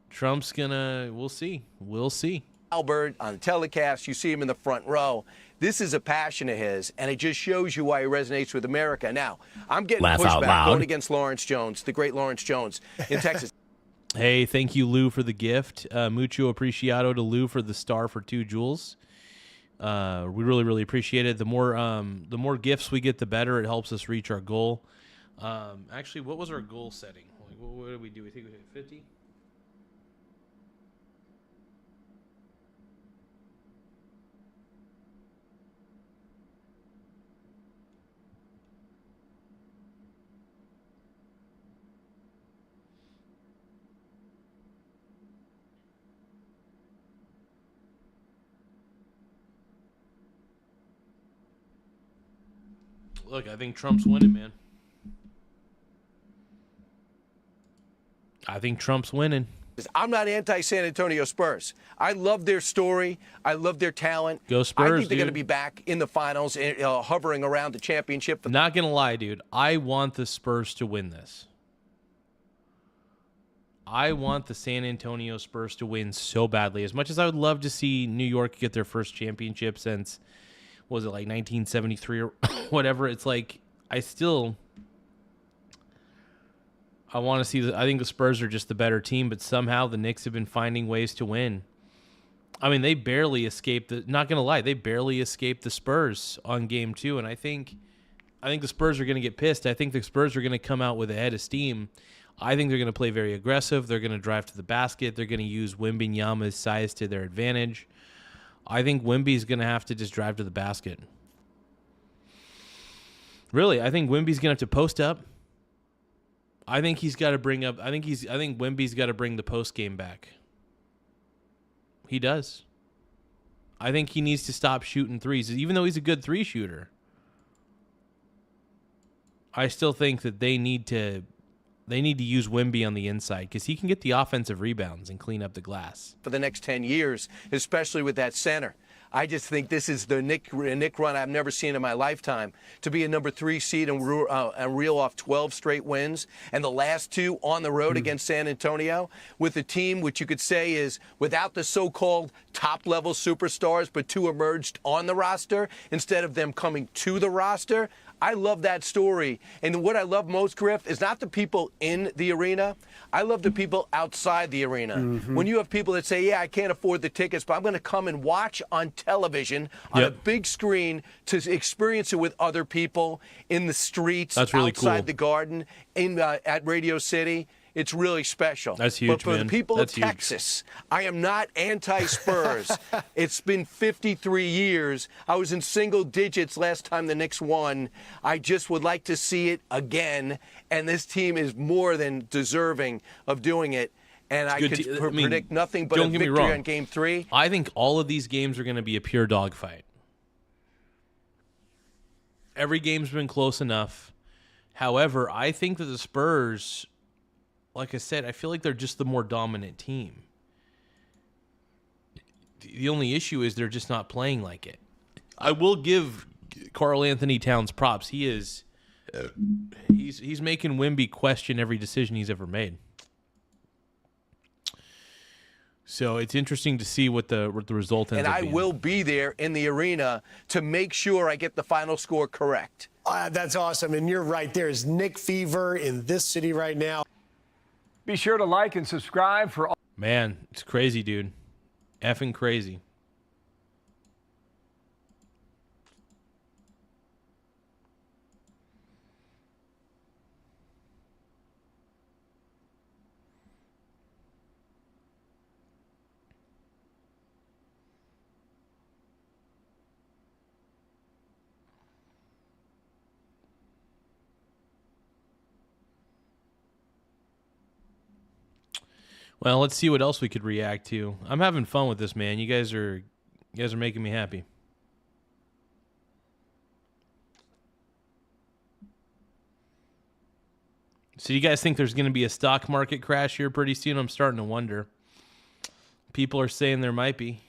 Trump's gonna, we'll see. We'll see. Albert on the telecast, you see him in the front row. This is a passion of his, and it just shows you why he resonates with America. Now, I'm getting pushback going against Lawrence Jones, the great Lawrence Jones in Texas. Hey, thank you, Lou, for the gift. Mucho apreciado to Lou for the star for 2 jewels. We really, really appreciate it. The more gifts we get, the better. It helps us reach our goal. Actually, what was our goal setting? Like, what did we do? We think we hit 50? Look, I think Trump's winning, man. I think Trump's winning. I'm not anti-San Antonio Spurs. I love their story. I love their talent. Go Spurs, I think they're dude. going to be back in the finals, hovering around the championship. Not going to lie, dude. I want the Spurs to win this. I want the San Antonio Spurs to win so badly. As much as I would love to see New York get their first championship since, what was it, like 1973 or whatever, it's like I want to see I think the Spurs are just the better team, but somehow the Knicks have been finding ways to win. I mean, they barely escaped not going to lie, they barely escaped the Spurs on game 2, and I think the Spurs are going to get pissed. I think the Spurs are going to come out with a head of steam. I think they're going to play very aggressive. They're going to drive to the basket. They're going to use Wembanyama's size to their advantage. I think Wemby's going to have to just drive to the basket. Really, I think Wemby's going to have to post up. I think he's got to bring up. I think Wemby's got to bring the post game back. He does. I think he needs to stop shooting threes, even though he's a good 3 shooter. I still think that they need to use Wemby on the inside because he can get the offensive rebounds and clean up the glass. For the next 10 years, especially with that center. I just think this is the Knick run I've never seen in my lifetime. To be a number 3 seed and reel off 12 straight wins, and the last 2 on the road against San Antonio, with a team which you could say is without the so-called top-level superstars, but 2 emerged on the roster instead of them coming to the roster. I love that story. And what I love most, Griff, is not the people in the arena. I love the people outside the arena. When you have people that say, yeah, I can't afford the tickets, but I'm going to come and watch on television on a big screen to experience it with other people in the streets, that's really outside cool. the Garden, at Radio City. It's really special. That's huge, But for man. the people That's of huge. Texas, I am not anti-Spurs. It's been 53 years. I was in single digits last time the Knicks won. I just would like to see it again, and this team is more than deserving of doing it. And I could predict nothing but a victory on Game 3. I think all of these games are going to be a pure dogfight. Every game's been close enough. However, I think that the Spurs, like I said, I feel like they're just the more dominant team. The only issue is they're just not playing like it. I will give Karl Anthony Towns props. He's making Wemby question every decision he's ever made. So it's interesting to see what the result ends And up I being. will be there in the arena to make sure I get the final score correct. That's awesome. And you're right. There's Knick fever in this city right now. Be sure to like and subscribe for all. Man, it's crazy, dude. Effing crazy. Well, let's see what else we could react to. I'm having fun with this, man. You guys are making me happy. So you guys think there's going to be a stock market crash here pretty soon? I'm starting to wonder. People are saying there might be.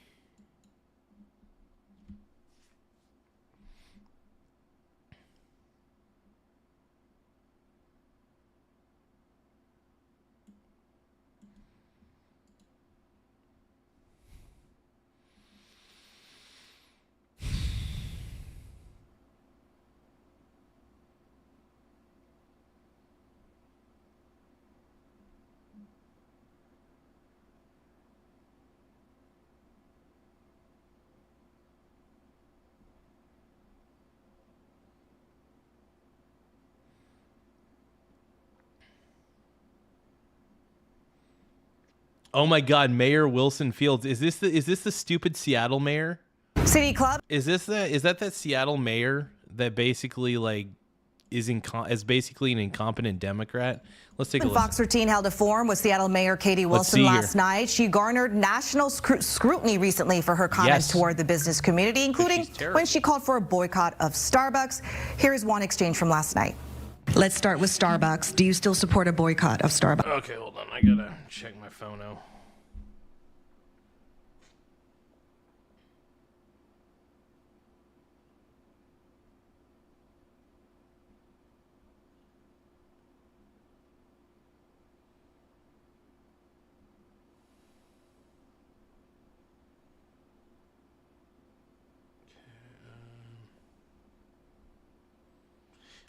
Oh my God, Mayor Wilson Fields. Is this the stupid Seattle mayor? City Club. Is that Seattle mayor that basically like is basically an incompetent Democrat? Let's take a listen. Fox 13 held a forum with Seattle Mayor Katie Wilson last night. She garnered national scrutiny recently for her comments toward the business community, including when she called for a boycott of Starbucks. Here is one exchange from last night. Let's start with Starbucks. Do you still support a boycott of Starbucks? Okay, hold on. I gotta check my phone out.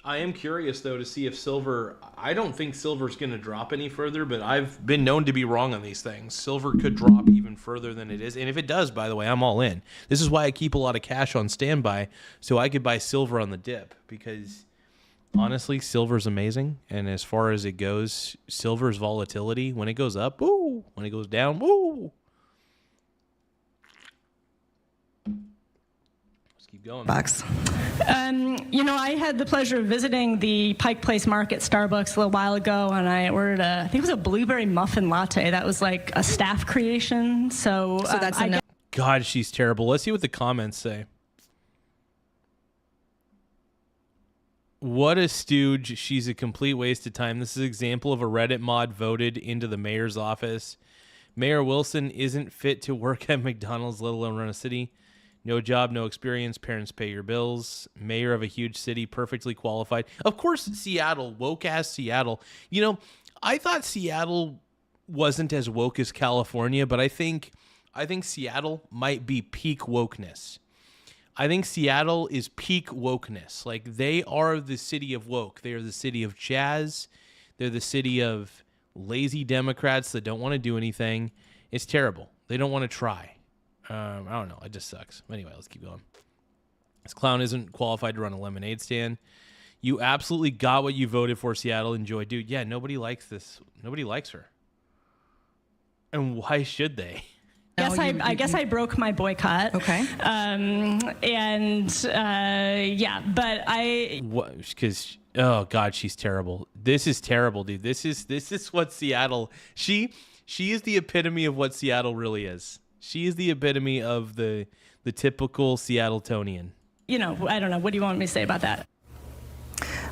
I am curious, though, to see if silver... I don't think silver's going to drop any further, but I've been known to be wrong on these things. Silver could drop even further than it is. And if it does, by the way, I'm all in. This is why I keep a lot of cash on standby, so I could buy silver on the dip. Because, honestly, silver's amazing. And as far as it goes, silver's volatility, when it goes up, woo! When it goes down, woo! Keep going. Bucks. You know, I had the pleasure of visiting the Pike Place Market Starbucks a little while ago, and I ordered I think it was a blueberry muffin latte. That was like a staff creation. So that's God, she's terrible. Let's see what the comments say. What a stooge. She's a complete waste of time. This is an example of a Reddit mod voted into the mayor's office. Mayor Wilson isn't fit to work at McDonald's, let alone run a city. No job, no experience. Parents pay your bills. Mayor of a huge city, perfectly qualified. Of course, Seattle, woke-ass Seattle. You know, I thought Seattle wasn't as woke as California, but I think Seattle might be peak wokeness. I think Seattle is peak wokeness. Like, they are the city of woke. They are the city of jazz. They're the city of lazy Democrats that don't want to do anything. It's terrible. They don't want to try. I don't know. It just sucks. Anyway, let's keep going. This clown isn't qualified to run a lemonade stand. You absolutely got what you voted for, Seattle. Enjoy. Dude, yeah, nobody likes this. Nobody likes her. And why should they? I guess I broke my boycott. Okay. Yeah, but I... What? Because, oh, God, she's terrible. This is terrible, dude. This is what Seattle... She is the epitome of what Seattle really is. She is the epitome of the typical Seattletonian. You know, I don't know. What do you want me to say about that?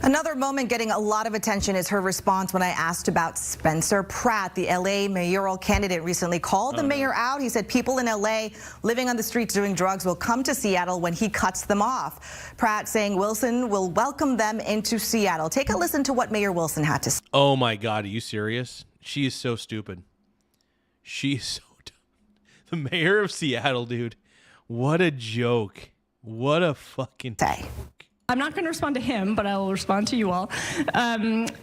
Another moment getting a lot of attention is her response when I asked about Spencer Pratt. The LA mayoral candidate recently called the mayor out. He said people in LA living on the streets doing drugs will come to Seattle when he cuts them off. Pratt saying Wilson will welcome them into Seattle. Take a listen to what Mayor Wilson had to say. Oh my God, are you serious? She is so stupid. She's so the mayor of Seattle, dude. What a joke. What a fucking joke. I'm not going to respond to him, but I will respond to you all.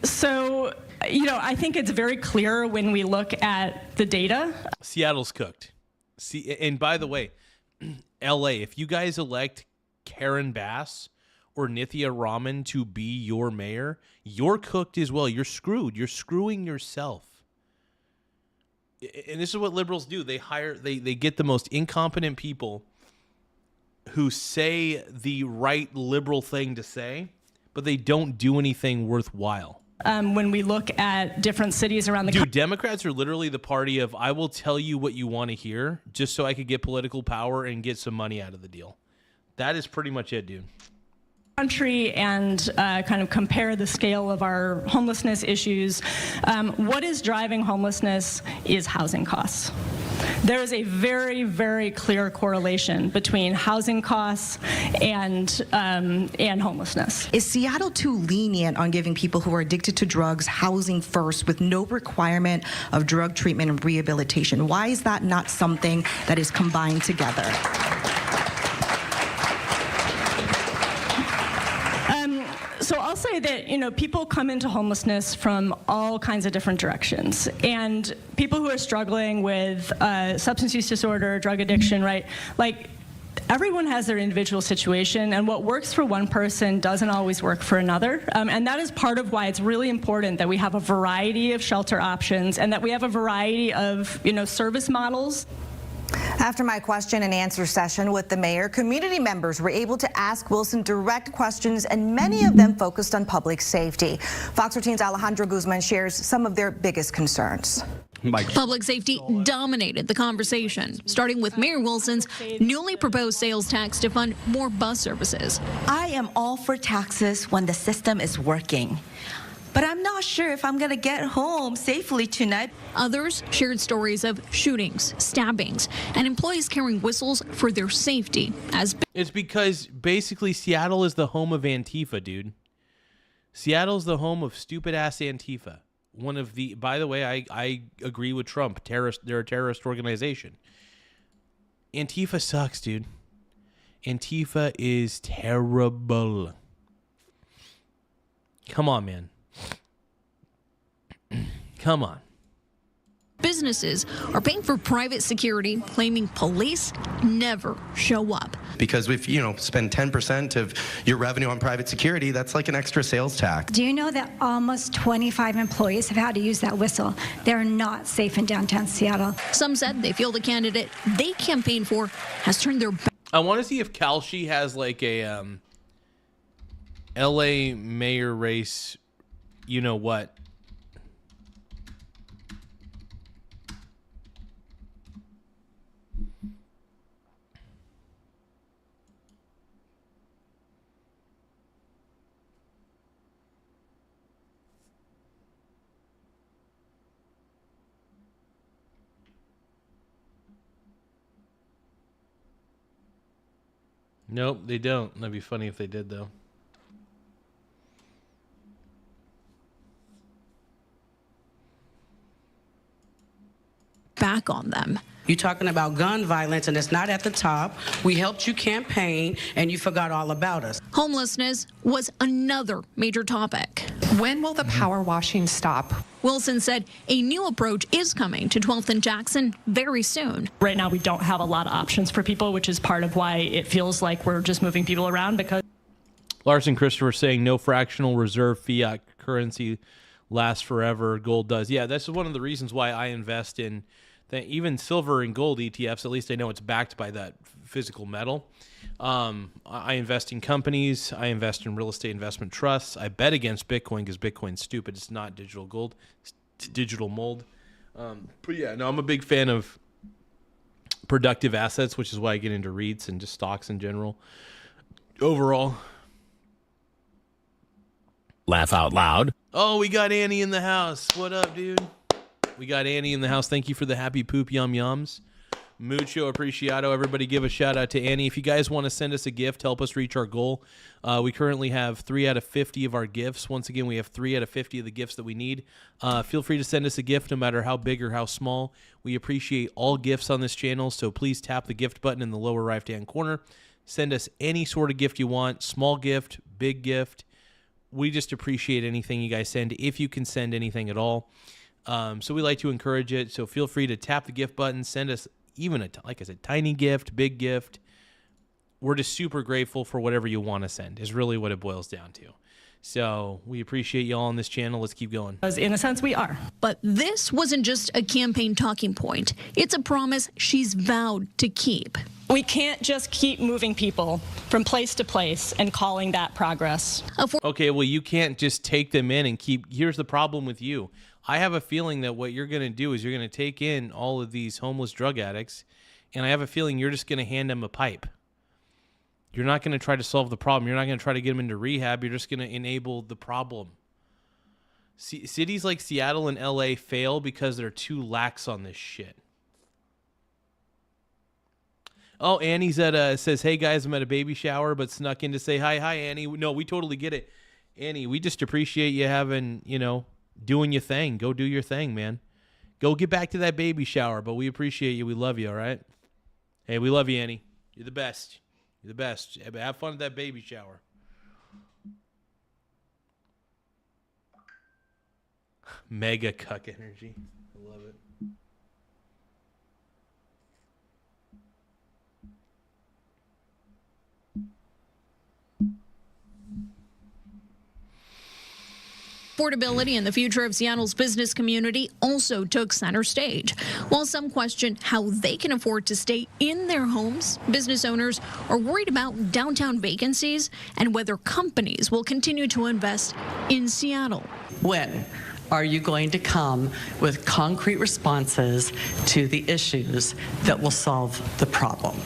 So, you know, I think it's very clear when we look at the data. Seattle's cooked. See, and by the way, LA, if you guys elect Karen Bass or Nithya Raman to be your mayor, you're cooked as well. You're screwed. You're screwing yourself. And this is what liberals do. They get the most incompetent people who say the right liberal thing to say, but they don't do anything worthwhile. When we look at different cities around the country. Dude, Democrats are literally the party of, I will tell you what you want to hear just so I could get political power and get some money out of the deal. That is pretty much it, dude. Country and kind of compare the scale of our homelessness issues. What is driving homelessness is housing costs. There is a very, very clear correlation between housing costs and homelessness. Is Seattle too lenient on giving people who are addicted to drugs housing first with no requirement of drug treatment and rehabilitation? Why is that not something that is combined together? So I'll say that, you know, people come into homelessness from all kinds of different directions. And people who are struggling with substance use disorder, drug addiction, right? Like, everyone has their individual situation, and what works for one person doesn't always work for another. And that is part of why it's really important that we have a variety of shelter options and that we have a variety of, you know, service models. After my question and answer session with the mayor, community members were able to ask Wilson direct questions, and many of them focused on public safety. Fox 13's Alejandro Guzman shares some of their biggest concerns. Public safety dominated the conversation, starting with Mayor Wilson's newly proposed sales tax to fund more bus services. I am all for taxes when the system is working. But I'm not sure if I'm going to get home safely tonight. Others shared stories of shootings, stabbings, and employees carrying whistles for their safety. It's because basically Seattle is the home of Antifa, dude. Seattle's the home of stupid-ass Antifa. One of the, by the way, I agree with Trump. They're a terrorist organization. Antifa sucks, dude. Antifa is terrible. Come on, man. Come on. Businesses are paying for private security, claiming police never show up. Because if you spend 10% of your revenue on private security, that's like an extra sales tax. Do you know that almost 25 employees have had to use that whistle? They're not safe in downtown Seattle. Some said they feel the candidate they campaigned for has turned their back. I want to see if Kalshi has like a LA mayor race, you know what? Nope, they don't. That'd be funny if they did, though. Back on them. You're talking about gun violence, and it's not at the top. We helped you campaign, and you forgot all about us. Homelessness was another major topic. When will the power washing stop? Wilson said a new approach is coming to 12th and Jackson very soon. Right now, we don't have a lot of options for people, which is part of why it feels like we're just moving people around. Because Larson Christopher saying no fractional reserve fiat currency lasts forever. Gold does. Yeah, that's one of the reasons why I invest in even silver and gold ETFs. At least I know it's backed by that physical metal. I invest in companies. I invest in real estate investment trusts. I bet against Bitcoin because Bitcoin's stupid. It's not digital gold. It's digital mold. But yeah, no, I'm a big fan of productive assets, which is why I get into REITs and just stocks in general. Overall. Laugh out loud. Oh, we got Annie in the house. What up, dude? We got Annie in the house. Thank you for the happy poop yum yums. Mucho apreciado. Everybody give a shout out to Annie. If you guys want to send us a gift, help us reach our goal. We currently have 3 out of 50 of our gifts. Once again, we have 3 out of 50 of the gifts that we need. Feel free to send us a gift no matter how big or how small. We appreciate all gifts on this channel, so please tap the gift button in the lower right-hand corner. Send us any sort of gift you want, small gift, big gift. We just appreciate anything you guys send, if you can send anything at all. So we like to encourage it. So feel free to tap the gift button. Send us even like I said, tiny gift, big gift. We're just super grateful for whatever you want to send is really what it boils down to. So we appreciate y'all on this channel. Let's keep going. In a sense, we are. But this wasn't just a campaign talking point. It's a promise she's vowed to keep. We can't just keep moving people from place to place and calling that progress. Okay, well, you can't just take them in and keep. Here's the problem with you. I have a feeling that what you're going to do is you're going to take in all of these homeless drug addicts, and I have a feeling you're just going to hand them a pipe. You're not going to try to solve the problem. You're not going to try to get them into rehab. You're just going to enable the problem. Cities like Seattle and LA fail because they're too lax on this shit. Oh, Annie's says, hey guys, I'm at a baby shower, but snuck in to say hi. Hi, Annie. No, we totally get it. Annie, we just appreciate you having, doing your thing. Go do your thing, man. Go get back to that baby shower, but we appreciate you. We love you, all right? Hey, we love you, Annie. You're the best. You're the best. Have fun at that baby shower. Mega cuck energy. I love it. Affordability and the future of Seattle's business community also took center stage. While some question how they can afford to stay in their homes, business owners are worried about downtown vacancies and whether companies will continue to invest in Seattle. When are you going to come with concrete responses to the issues that will solve the problem?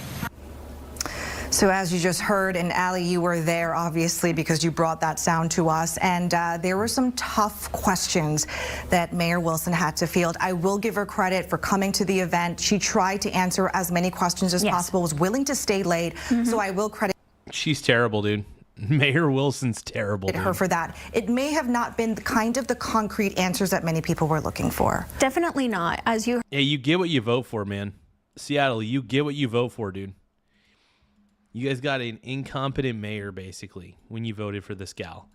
So as you just heard, and Allie, you were there obviously because you brought that sound to us, and there were some tough questions that Mayor Wilson had to field. I will give her credit for coming to the event. She tried to answer as many questions as possible, was willing to stay late, so I will credit. She's terrible, dude. Mayor Wilson's terrible, dude. Her for that. It may have not been the concrete answers that many people were looking for. Definitely not. As you. Yeah, you get what you vote for, man. Seattle, you get what you vote for, dude. You guys got an incompetent mayor, basically, when you voted for this gal.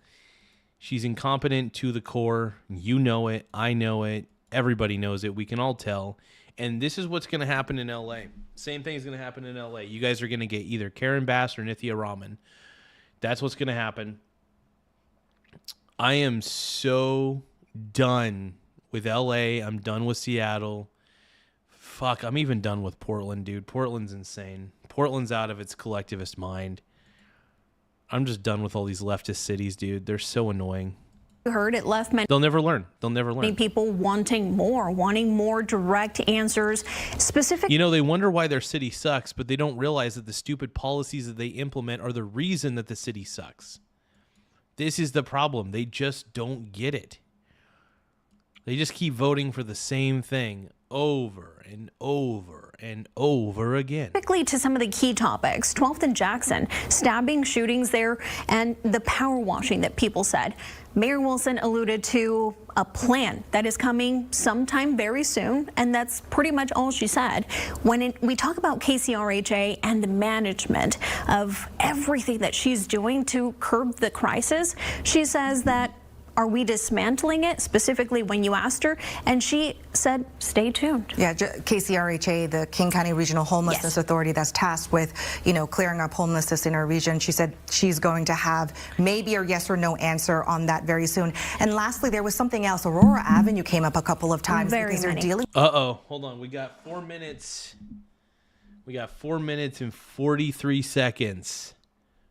She's incompetent to the core. You know it. I know it. Everybody knows it. We can all tell. And this is what's going to happen in L.A. Same thing is going to happen in L.A. You guys are going to get either Karen Bass or Nithya Raman. That's what's going to happen. I am so done with L.A. I'm done with Seattle. Fuck, I'm even done with Portland, dude. Portland's insane. Portland's out of its collectivist mind. I'm just done with all these leftist cities, dude. They're so annoying. You heard it left many. They'll never learn. They'll never learn. People wanting more direct answers. You know, they wonder why their city sucks, but they don't realize that the stupid policies that they implement are the reason that the city sucks. This is the problem. They just don't get it. They just keep voting for the same thing over and over and over again. Quickly to some of the key topics. 12th and Jackson, stabbing, shootings there, and the power washing that people said. Mayor Wilson alluded to a plan that is coming sometime very soon, and that's pretty much all she said. When we talk about KCRHA and the management of everything that she's doing to curb the crisis, she says that, are we dismantling it? Specifically when you asked her, and she said, stay tuned. Yeah, KCRHA, the King County Regional Homelessness Authority that's tasked with, clearing up homelessness in our region. She said she's going to have maybe a yes or no answer on that very soon. And lastly, there was something else. Aurora Avenue came up a couple of times because they're dealing. Hold on. We got 4 minutes. We got 4 minutes and 43 seconds.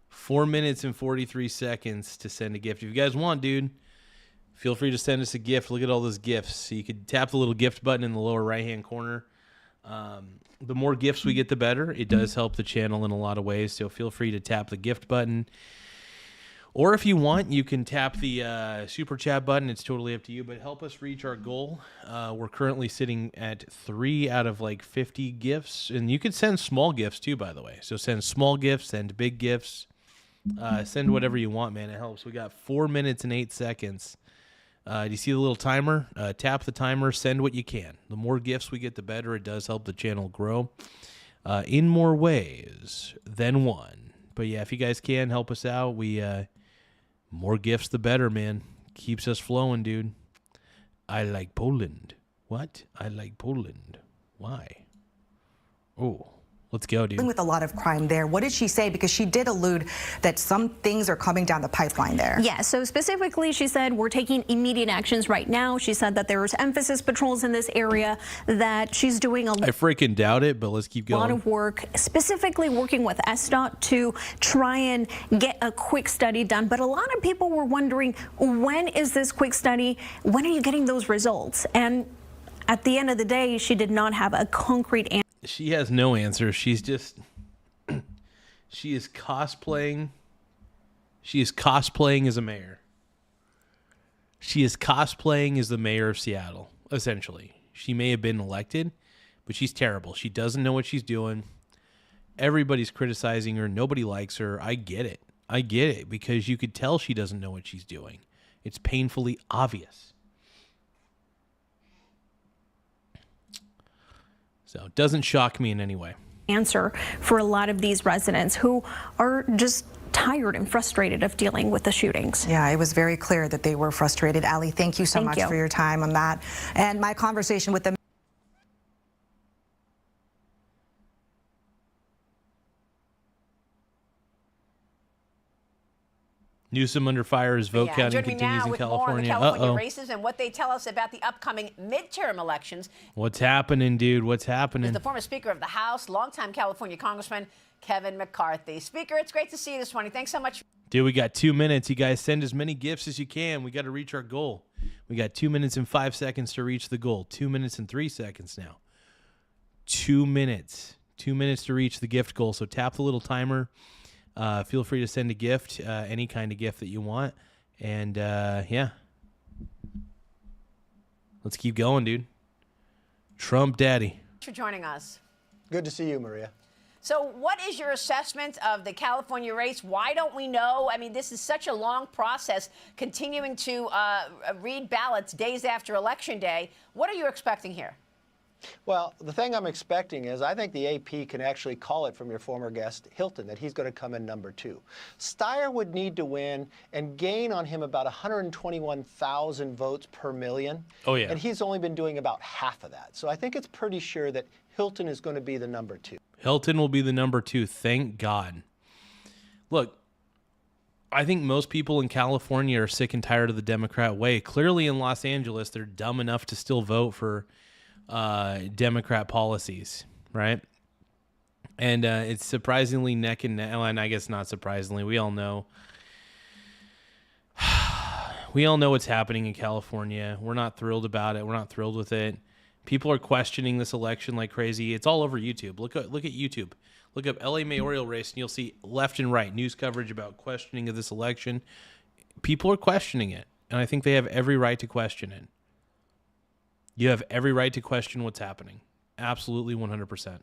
4 minutes and 43 seconds to send a gift. If you guys want, dude, feel free to send us a gift. Look at all those gifts. So you could tap the little gift button in the lower right-hand corner. The more gifts we get, the better. It does help the channel in a lot of ways, so feel free to tap the gift button. Or if you want, you can tap the super chat button. It's totally up to you, but help us reach our goal. We're currently sitting at 3 out of 50 gifts, and you could send small gifts too, by the way. So send small gifts, send big gifts. Send whatever you want, man. It helps. We got 4 minutes and 8 seconds. Do you see the little timer? Tap the timer. Send what you can. The more gifts we get, the better. It does help the channel grow in more ways than one. But yeah, if you guys can help us out, we more gifts, the better, man. Keeps us flowing, dude. I like Poland. What? I like Poland. Why? Oh. Let's go, dude. With a lot of crime there. What did she say? Because she did allude that some things are coming down the pipeline there. Yeah, so specifically she said we're taking immediate actions right now. She said that there's emphasis patrols in this area, that she's doing a I freaking doubt it, but let's keep going. lot of work, specifically working with SDOT to try and get a quick study done. But a lot of people were wondering, when is this quick study? When are you getting those results? And at the end of the day, she did not have a concrete answer. She has no answer. She's just, she is cosplaying. She is cosplaying as a mayor. She is cosplaying as the mayor of Seattle, essentially. She may have been elected, but she's terrible. She doesn't know what she's doing. Everybody's criticizing her. Nobody likes her. I get it. I get it, because you could tell she doesn't know what she's doing. It's painfully obvious. So it doesn't shock me in any way. Answer for a lot of these residents who are just tired and frustrated of dealing with the shootings. Yeah, it was very clear that they were frustrated. Ali, thank you so much for your time on that. And my conversation with them. Newsom under fire as vote counting continues in California. More on the California races and what they tell us about the upcoming midterm elections. What's happening, dude? What's happening? Is the former Speaker of the House, longtime California Congressman Kevin McCarthy. Speaker, it's great to see you this morning. Thanks so much. Dude, we got 2 minutes. You guys send as many gifts as you can. We got to reach our goal. We got 2 minutes and 5 seconds to reach the goal. 2 minutes and 3 seconds now. 2 minutes. 2 minutes to reach the gift goal. So tap the little timer. Feel free to send a gift, any kind of gift that you want. And, yeah. Let's keep going, dude. Trump daddy. Thanks for joining us. Good to see you, Maria. So what is your assessment of the California race? Why don't we know? I mean, this is such a long process, continuing to read ballots days after Election Day. What are you expecting here? Well, the thing I'm expecting is I think the AP can actually call it from your former guest, Hilton, that he's going to come in number 2. Steyer would need to win and gain on him about 121,000 votes per million. Oh, yeah. And he's only been doing about half of that. So I think it's pretty sure that Hilton is going to be the number 2. Hilton will be the number 2. Thank God. Look, I think most people in California are sick and tired of the Democrat way. Clearly in Los Angeles, they're dumb enough to still vote for Democrat policies, right? And it's surprisingly neck and neck, and I guess not surprisingly, we all know what's happening in California. We're not thrilled about it. We're not thrilled with it. People are questioning this election like crazy. It's all over YouTube. Look at YouTube. Look up LA mayoral race, and you'll see left and right news coverage about questioning of this election. People are questioning it, and I think they have every right to question it. You have every right to question what's happening. Absolutely 100%.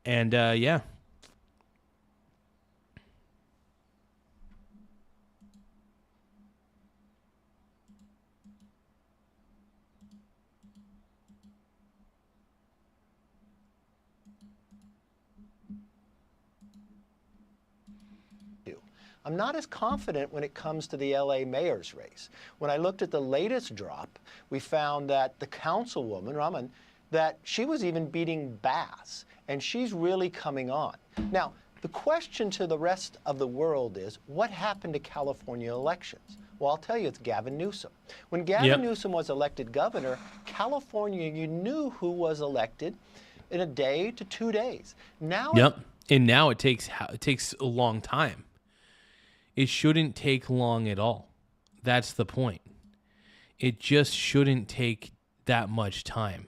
And, yeah. I'm not as confident when it comes to the LA mayor's race. When I looked at the latest drop, we found that the councilwoman, Raman, that she was even beating Bass, and she's really coming on. Now, the question to the rest of the world is, what happened to California elections? Well, I'll tell you, it's Gavin Newsom. When Gavin Newsom was elected governor, California, you knew who was elected in a day to 2 days. Now, and now it takes a long time. It shouldn't take long at all. That's the point. It just shouldn't take that much time,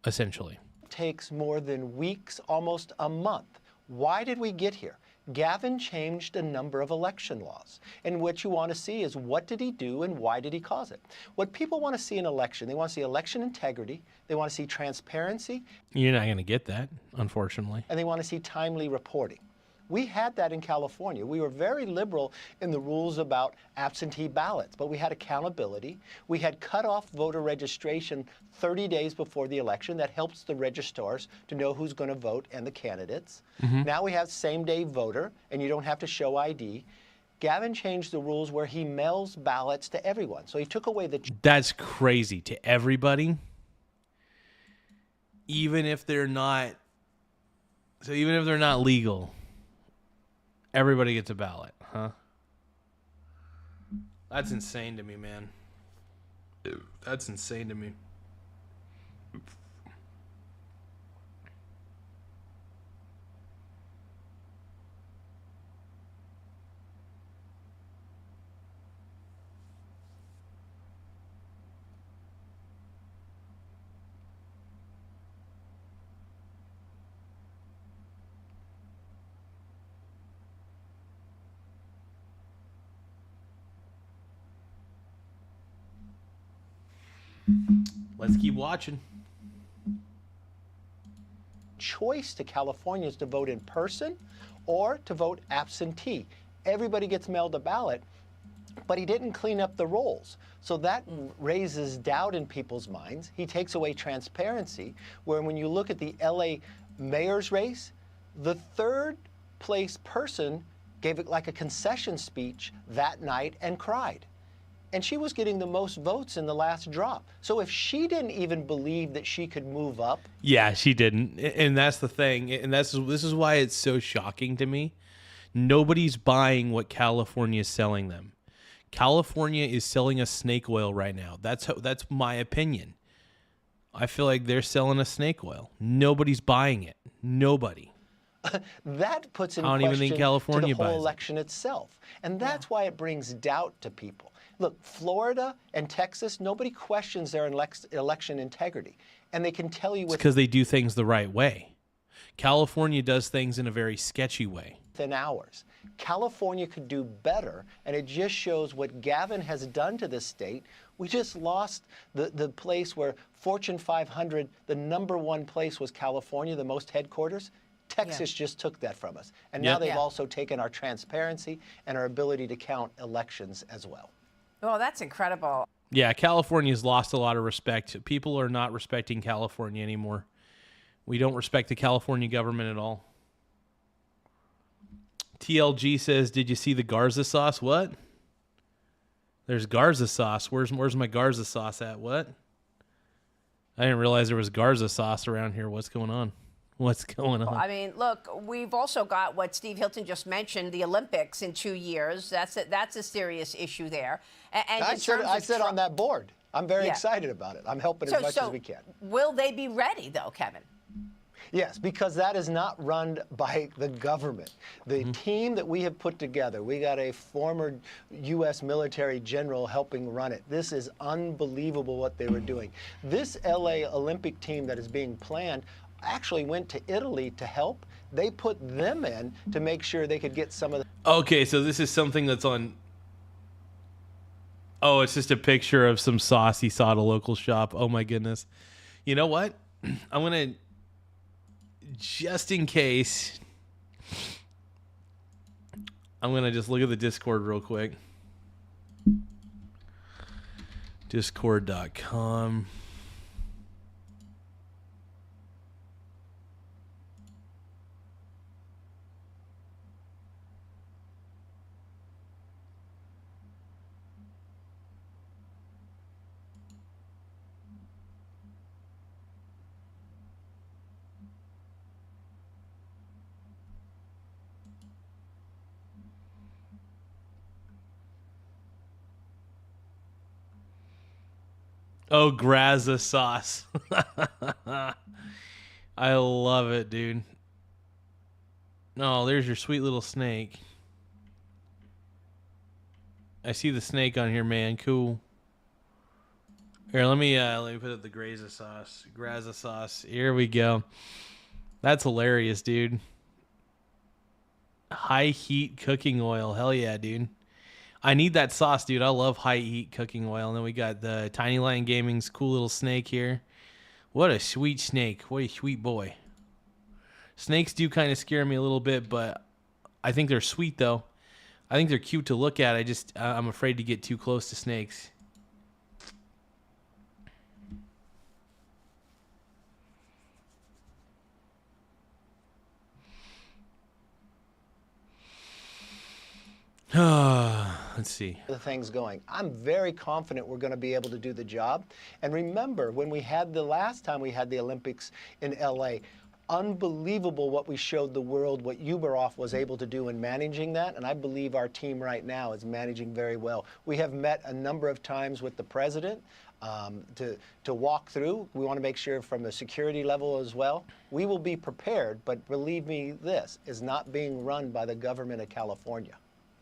essentially. It takes more than weeks, almost a month. Why did we get here? Gavin changed a number of election laws. And what you want to see is what did he do and why did he cause it? What people want to see in election, they want to see election integrity, they want to see transparency. You're not going to get that, unfortunately. And they want to see timely reporting. We had that in California. We were very liberal in the rules about absentee ballots, but we had accountability. We had cut-off voter registration 30 days before the election. That helps the registrars to know who's going to vote and the candidates. Now we have same-day voter, and you don't have to show ID. Gavin changed the rules where he mails ballots to everyone. So he took away the... That's crazy. To everybody? Even if they're not... So even if they're not legal... Everybody gets a ballot, huh? That's insane to me, man. That's insane to me. Let's keep watching. Choice to Californians to vote in person or to vote absentee. Everybody gets mailed a ballot, but he didn't clean up the rolls. So that raises doubt in people's minds. He takes away transparency, where when you look at the LA mayor's race, the third place person gave it like a concession speech that night and cried. And she was getting the most votes in the last drop. So if she didn't even believe that she could move up. Yeah, she didn't. And that's the thing. And this is why it's so shocking to me. Nobody's buying what California is selling them. California is selling us snake oil right now. That's my opinion. I feel like they're selling us snake oil. Nobody's buying it. Nobody. That puts in I don't question even think California to the whole buys it. election itself. And that's why it brings doubt to people. Look, Florida and Texas, nobody questions their election integrity. And they can tell you because they do things the right way. California does things in a very sketchy way. Within hours. California could do better, and it just shows what Gavin has done to this state. We just lost the place where Fortune 500, the #1 place was California, the most headquarters. Texas just took that from us. And now they've also taken our transparency and our ability to count elections as well. Well, that's incredible. Yeah, California's lost a lot of respect. People are not respecting California anymore. We don't respect the California government at all. TLG says, did you see the Garza sauce? What? There's Garza sauce. Where's my Garza sauce at? What? I didn't realize there was Garza sauce around here. What's going on? What's going on? I mean, look, we've also got what Steve Hilton just mentioned, the Olympics in 2 years. That's a serious issue there. And I sit on that board. I'm very excited about it. I'm helping as much as we can. Will they be ready, though, Kevin? Yes, because that is not run by the government. The team that we have put together, we got a former U.S. military general helping run it. This is unbelievable what they were doing. This L.A. Olympic team that is being planned actually went to Italy to help. They put them in to make sure they could get some of the... Okay, so this is something that's on... Oh, it's just a picture of some sauce he saw at a local shop. Oh, my goodness. You know what? I'm going to... Just in case, I'm going to just look at the Discord real quick. Discord.com. Oh, Garza sauce. I love it, dude. Oh, there's your sweet little snake. I see the snake on here, man. Cool. Here, let me put up the Garza sauce. Garza sauce. Here we go. That's hilarious, dude. High heat cooking oil. Hell yeah, dude. I need that sauce, dude. I love high heat cooking oil. And then we got the Tiny Lion Gaming's cool little snake here. What a sweet snake. What a sweet boy. Snakes do kind of scare me a little bit, but I think they're sweet, though. I think they're cute to look at. I'm afraid to get too close to snakes. Let's see. The things going. I'm very confident we're going to be able to do the job. And remember, when we had the last time we had the Olympics in LA, unbelievable what we showed the world, what Uberoff was able to do in managing that. And I believe our team right now is managing very well. We have met a number of times with the president to walk through. We want to make sure from the security level as well. We will be prepared, but believe me, this is not being run by the government of California.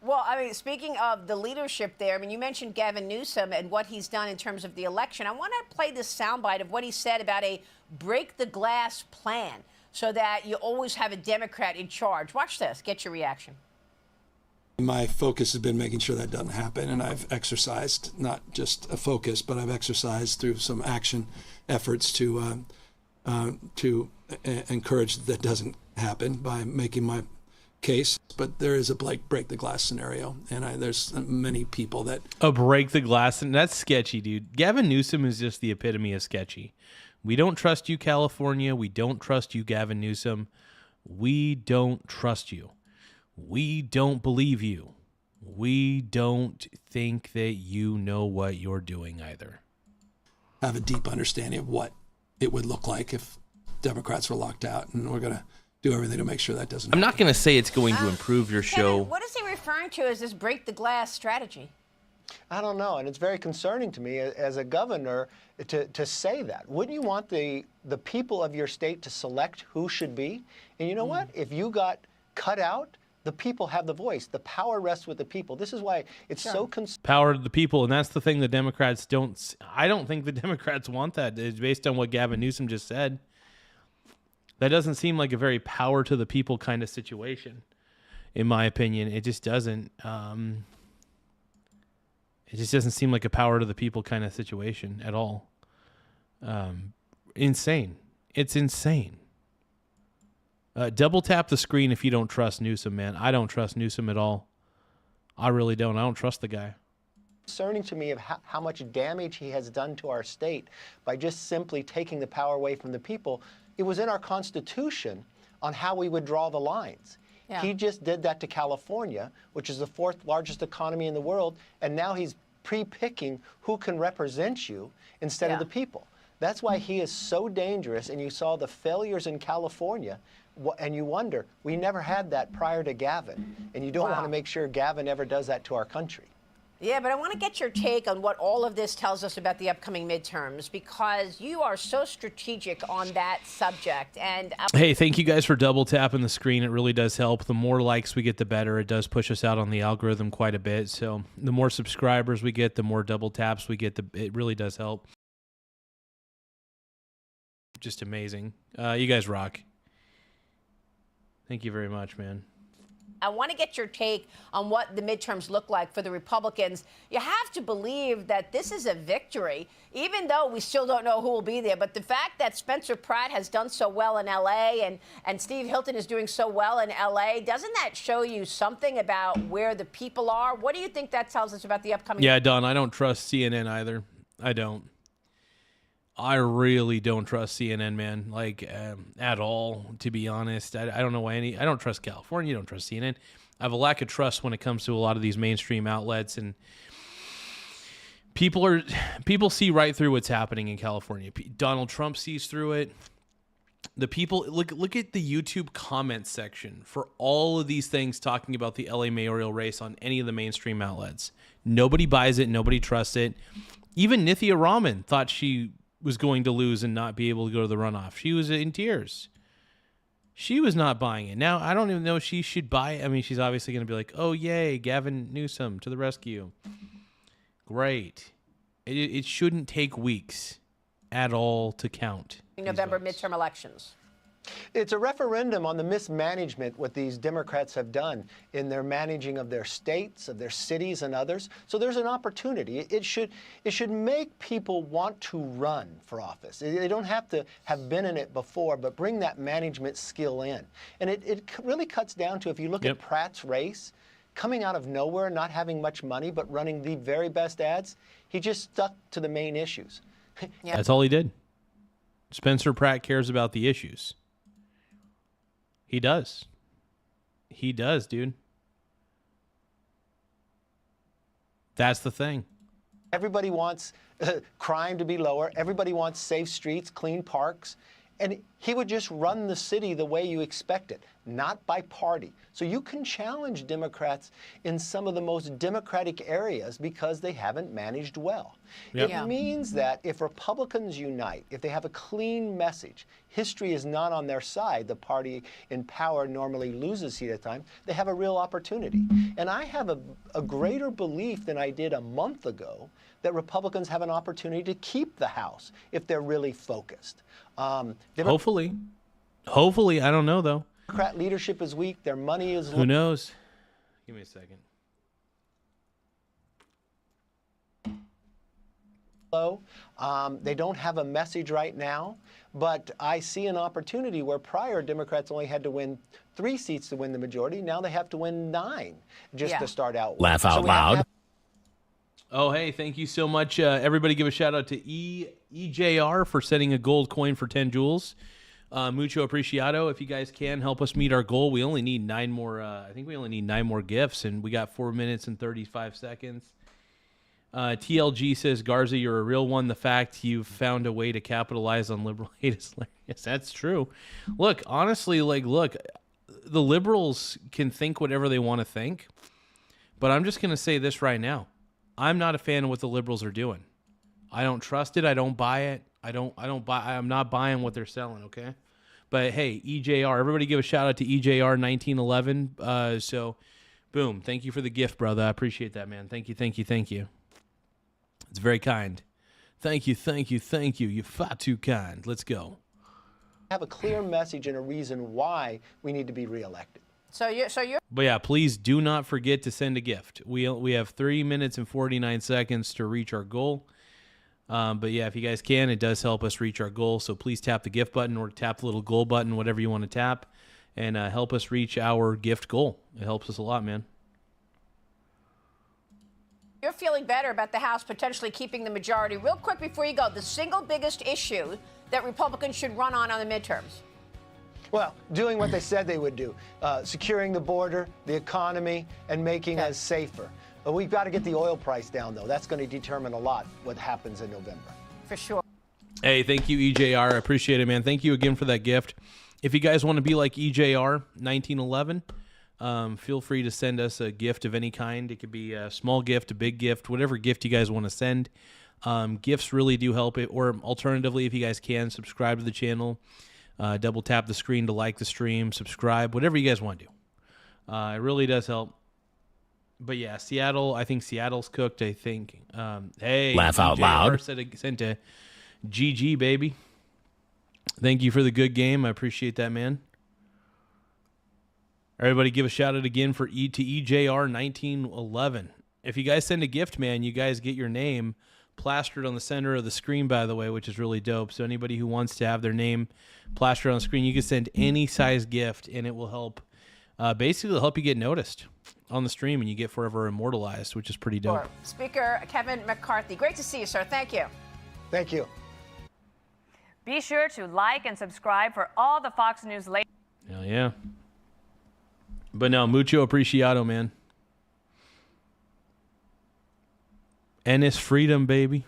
Well, I mean, speaking of the leadership there, I mean, you mentioned Gavin Newsom and what he's done in terms of the election. I want to play this soundbite of what he said about a break the glass plan so that you always have a Democrat in charge. Watch this. Get your reaction. My focus has been making sure that doesn't happen, and I've exercised not just a focus, but I've exercised through some action efforts to encourage that doesn't happen by making my case. But there is a break the glass scenario, and there's many people that break the glass, and that's sketchy, dude. Gavin Newsom is just the epitome of sketchy. We don't trust you, California. We don't trust you, Gavin Newsom. We don't trust you. We don't believe you. We don't think that you know what you're doing either. Have a deep understanding of what it would look like if Democrats were locked out, and we're going to do everything to make sure that doesn't happen. I'm not going to say it's going to improve your show. Kevin, what is he referring to as this break the glass strategy? I don't know, and it's very concerning to me as a governor to say that. Wouldn't you want the people of your state to select who should be? And you know what? If you got cut out, the people have the voice. The power rests with the people. This is why it's so power to the people, and that's the thing the Democrats don't. I don't think the Democrats want that. It's based on what Gavin Newsom just said. That doesn't seem like a very power to the people kind of situation, in my opinion. It just doesn't. It just doesn't seem like a power to the people kind of situation at all. Insane. It's insane. Double tap the screen if you don't trust Newsom, man. I don't trust Newsom at all. I really don't. I don't trust the guy. Concerning to me of how much damage he has done to our state by just simply taking the power away from the people. It was in our Constitution on how we would draw the lines. Yeah. He just did that to California, which is the 4th largest economy in the world, and now he's pre-picking who can represent you instead of the people. That's why he is so dangerous, and you saw the failures in California, and you wonder, we never had that prior to Gavin, and you don't want to make sure Gavin ever does that to our country. Yeah, but I want to get your take on what all of this tells us about the upcoming midterms, because you are so strategic on that subject. And hey, thank you guys for double tapping the screen. It really does help. The more likes we get, the better. It does push us out on the algorithm quite a bit. So the more subscribers we get, the more double taps we get. It really does help. Just amazing. You guys rock. Thank you very much, man. I want to get your take on what the midterms look like for the Republicans. You have to believe that this is a victory, even though we still don't know who will be there. But the fact that Spencer Pratt has done so well in L.A. and Steve Hilton is doing so well in L.A., doesn't that show you something about where the people are? What do you think that tells us about the upcoming? Yeah, Don, I don't trust CNN either. I don't. I really don't trust CNN, man, like at all, to be honest. I don't know why I don't trust California. I don't trust CNN. I have a lack of trust when it comes to a lot of these mainstream outlets, and people see right through what's happening in California. Donald Trump sees through it. The people, look at the YouTube comment section for all of these things talking about the LA mayoral race on any of the mainstream outlets. Nobody buys it. Nobody trusts it. Even Nithya Raman thought she was going to lose and not be able to go to the runoff. She was in tears. She was not buying it. Now, I don't even know if she should buy it. I mean, she's obviously going to be like, oh, yay, Gavin Newsom to the rescue. Great. It shouldn't take weeks at all to count. November midterm elections. It's a referendum on the mismanagement what these Democrats have done in their managing of their states, of their cities, and others. So there's an opportunity. It should make people want to run for office. They don't have to have been in it before, but bring that management skill in. And it really cuts down to, if you look at Pratt's race, coming out of nowhere, not having much money, but running the very best ads, he just stuck to the main issues. That's all he did. Spencer Pratt cares about the issues. He does. He does, dude. That's the thing. Everybody wants crime to be lower. Everybody wants safe streets, clean parks. And he would just run the city the way you expect it, not by party. So you can challenge Democrats in some of the most democratic areas because they haven't managed well. It means that if Republicans unite, if they have a clean message, history is not on their side. The party in power normally loses seat at a time. They have a real opportunity. And I have a greater belief than I did a month ago that Republicans have an opportunity to keep the House if they're really focused. Hopefully. Hopefully. I don't know, though. Democrat leadership is weak. Their money is low. Who knows? Give me a second. They don't have a message right now, but I see an opportunity where prior Democrats only had to win 3 seats to win the majority. Now they have to win 9 just to start out. Laugh out loud. Oh, hey, thank you so much. Everybody give a shout out to EJR for sending a gold coin for 10 jewels. Mucho apreciado. If you guys can help us meet our goal, we only need 9 more. I think we only need 9 more gifts, and we got 4 minutes and 35 seconds. TLG says, Garza, you're a real one. The fact you've found a way to capitalize on liberal hate is hilarious. That's true. Look, honestly, the liberals can think whatever they want to think, but I'm just going to say this right now. I'm not a fan of what the liberals are doing. I don't trust it. I don't buy it. I'm not buying what they're selling, okay? But hey, EJR, everybody give a shout out to EJR 1911. So boom, thank you for the gift, brother. I appreciate that, man. Thank you. It's very kind. Thank you. You're far too kind. Let's go. Have a clear message and a reason why we need to be reelected. So you're. But yeah, please do not forget to send a gift. We have 3 minutes and 49 seconds to reach our goal. But yeah, if you guys can, it does help us reach our goal. So please tap the gift button or tap the little goal button, whatever you want to tap, and help us reach our gift goal. It helps us a lot, man. You're feeling better about the House potentially keeping the majority. Real quick before you go, the single biggest issue that Republicans should run on the midterms. Well, doing what they said they would do, securing the border, the economy, and making us safer. But we've got to get the oil price down, though. That's going to determine a lot what happens in November. For sure. Hey, thank you, EJR. I appreciate it, man. Thank you again for that gift. If you guys want to be like EJR 1911, feel free to send us a gift of any kind. It could be a small gift, a big gift, whatever gift you guys want to send. Gifts really do help it. Or alternatively, if you guys can, subscribe to the channel. Double tap the screen to like the stream, subscribe, whatever you guys want to do. It really does help. But yeah, Seattle, I think Seattle's cooked, I think. Hey, Laugh out loud. Sent to GG, baby. Thank you for the good game. I appreciate that, man. Everybody give a shout out again for EJR 1911. If you guys send a gift, man, you guys get your name plastered on the center of the screen, by the way, which is really dope. So anybody who wants to have their name plastered on the screen, you can send any size gift, and it will help. Basically, it'll help you get noticed on the stream, and you get forever immortalized, which is pretty dope. Speaker Kevin McCarthy, great to see you, sir. Thank you. Thank you. Be sure to like and subscribe for all the Fox News latest. Hell yeah. But no, mucho apreciado, man. Ennis freedom, baby.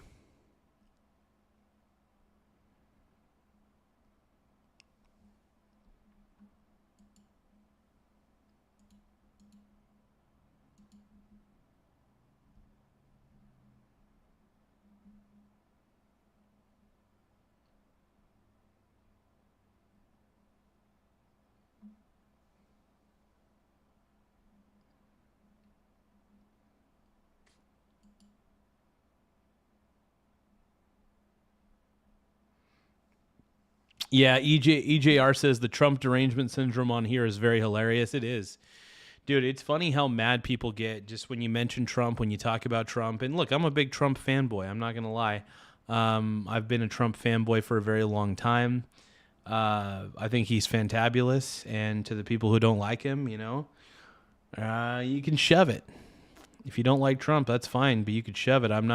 Yeah, EJR says the Trump derangement syndrome on here is very hilarious. It is. Dude, it's funny how mad people get just when you mention Trump, when you talk about Trump. And look, I'm a big Trump fanboy. I'm not going to lie. I've been a Trump fanboy for a very long time. I think he's fantabulous. And to the people who don't like him, you know, you can shove it. If you don't like Trump, that's fine, but you could shove it. I'm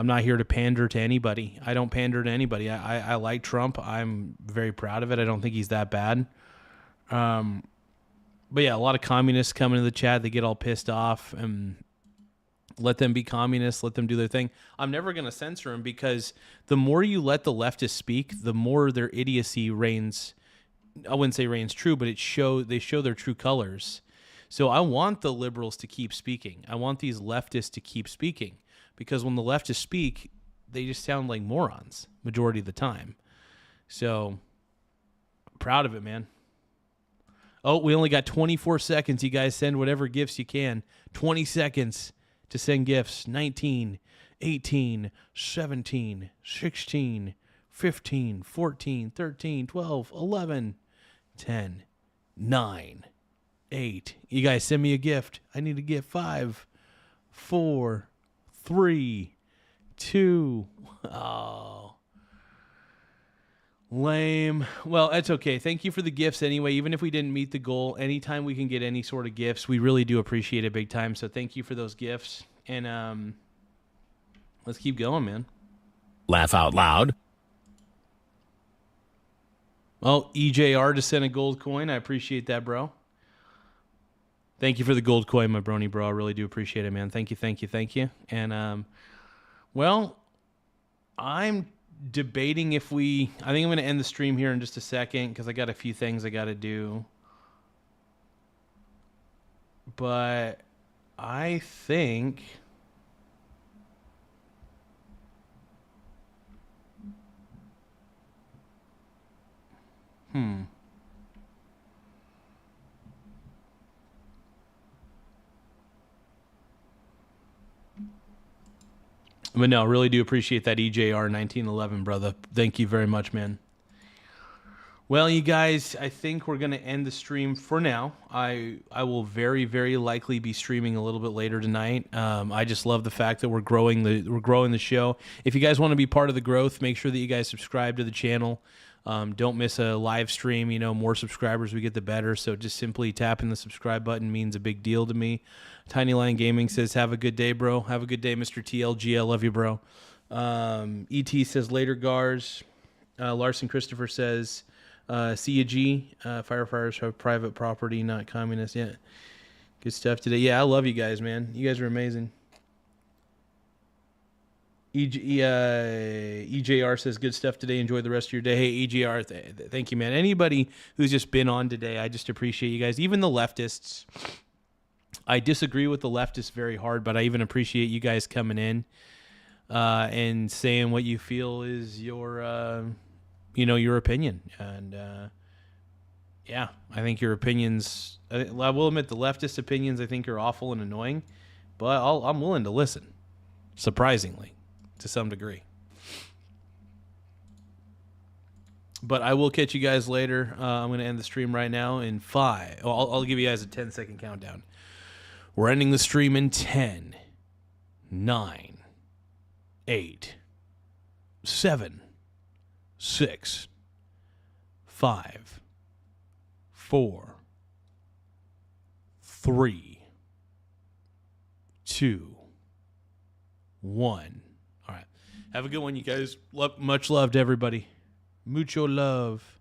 not here to pander to anybody. I don't pander to anybody. I like Trump. I'm very proud of it. I don't think he's that bad. But yeah, a lot of communists come into the chat. They get all pissed off, and let them be communists. Let them do their thing. I'm never going to censor them, because the more you let the leftists speak, the more their idiocy reigns. I wouldn't say reigns true, but they show their true colors. So I want the liberals to keep speaking. I want these leftists to keep speaking. Because when the leftists speak, they just sound like morons majority of the time. So, proud of it, man. Oh, we only got 24 seconds. You guys send whatever gifts you can. 20 seconds to send gifts. 19, 18, 17, 16, 15, 14, 13, 12, 11, 10, 9, 8. You guys send me a gift. I need to get 5, 4, 3, 2. Oh, lame. Well, that's okay. Thank you for the gifts anyway. Even if we didn't meet the goal, anytime we can get any sort of gifts, we really do appreciate it big time. So thank you for those gifts. And let's keep going, man. Laugh out loud. Well, EJR just sent a gold coin. I appreciate that, bro. Thank you for the gold coin, my brony bro. I really do appreciate it, man. Thank you, thank you, thank you. And, well, I'm debating if I think I'm going to end the stream here in just a second, because I got a few things I got to do. But I think... But no, really do appreciate that EJR 1911, brother. Thank you very much, man. Well, you guys, I think we're going to end the stream for now. I will very, very likely be streaming a little bit later tonight. I just love the fact that we're growing the show. If you guys want to be part of the growth, make sure that you guys subscribe to the channel. Don't miss a live stream. More subscribers we get, the better. So just simply tapping the subscribe button means a big deal to me. Tiny Lion Gaming says, have a good day, bro. Have a good day, Mr. TLG. I love you, bro. ET says, later, Gars. Larson Christopher says, see you, G. Firefighters have private property, not communist. Yeah. Good stuff today. Yeah, I love you guys, man. You guys are amazing. EJR says, good stuff today. Enjoy the rest of your day. Hey, EJR, thank you, man. Anybody who's just been on today, I just appreciate you guys. Even the leftists. I disagree with the leftists very hard, but I even appreciate you guys coming in and saying what you feel is your, your opinion. And, yeah, I think your opinions, I will admit the leftist opinions I think are awful and annoying, but I'm willing to listen, surprisingly, to some degree. But I will catch you guys later. I'm going to end the stream right now in 5. I'll give you guys a 10-second countdown. We're ending the stream in 10, 9, 8, 7, 6, 5, 4, 3, 2, 1. All right. Have a good one, you guys. Much love to everybody. Mucho love.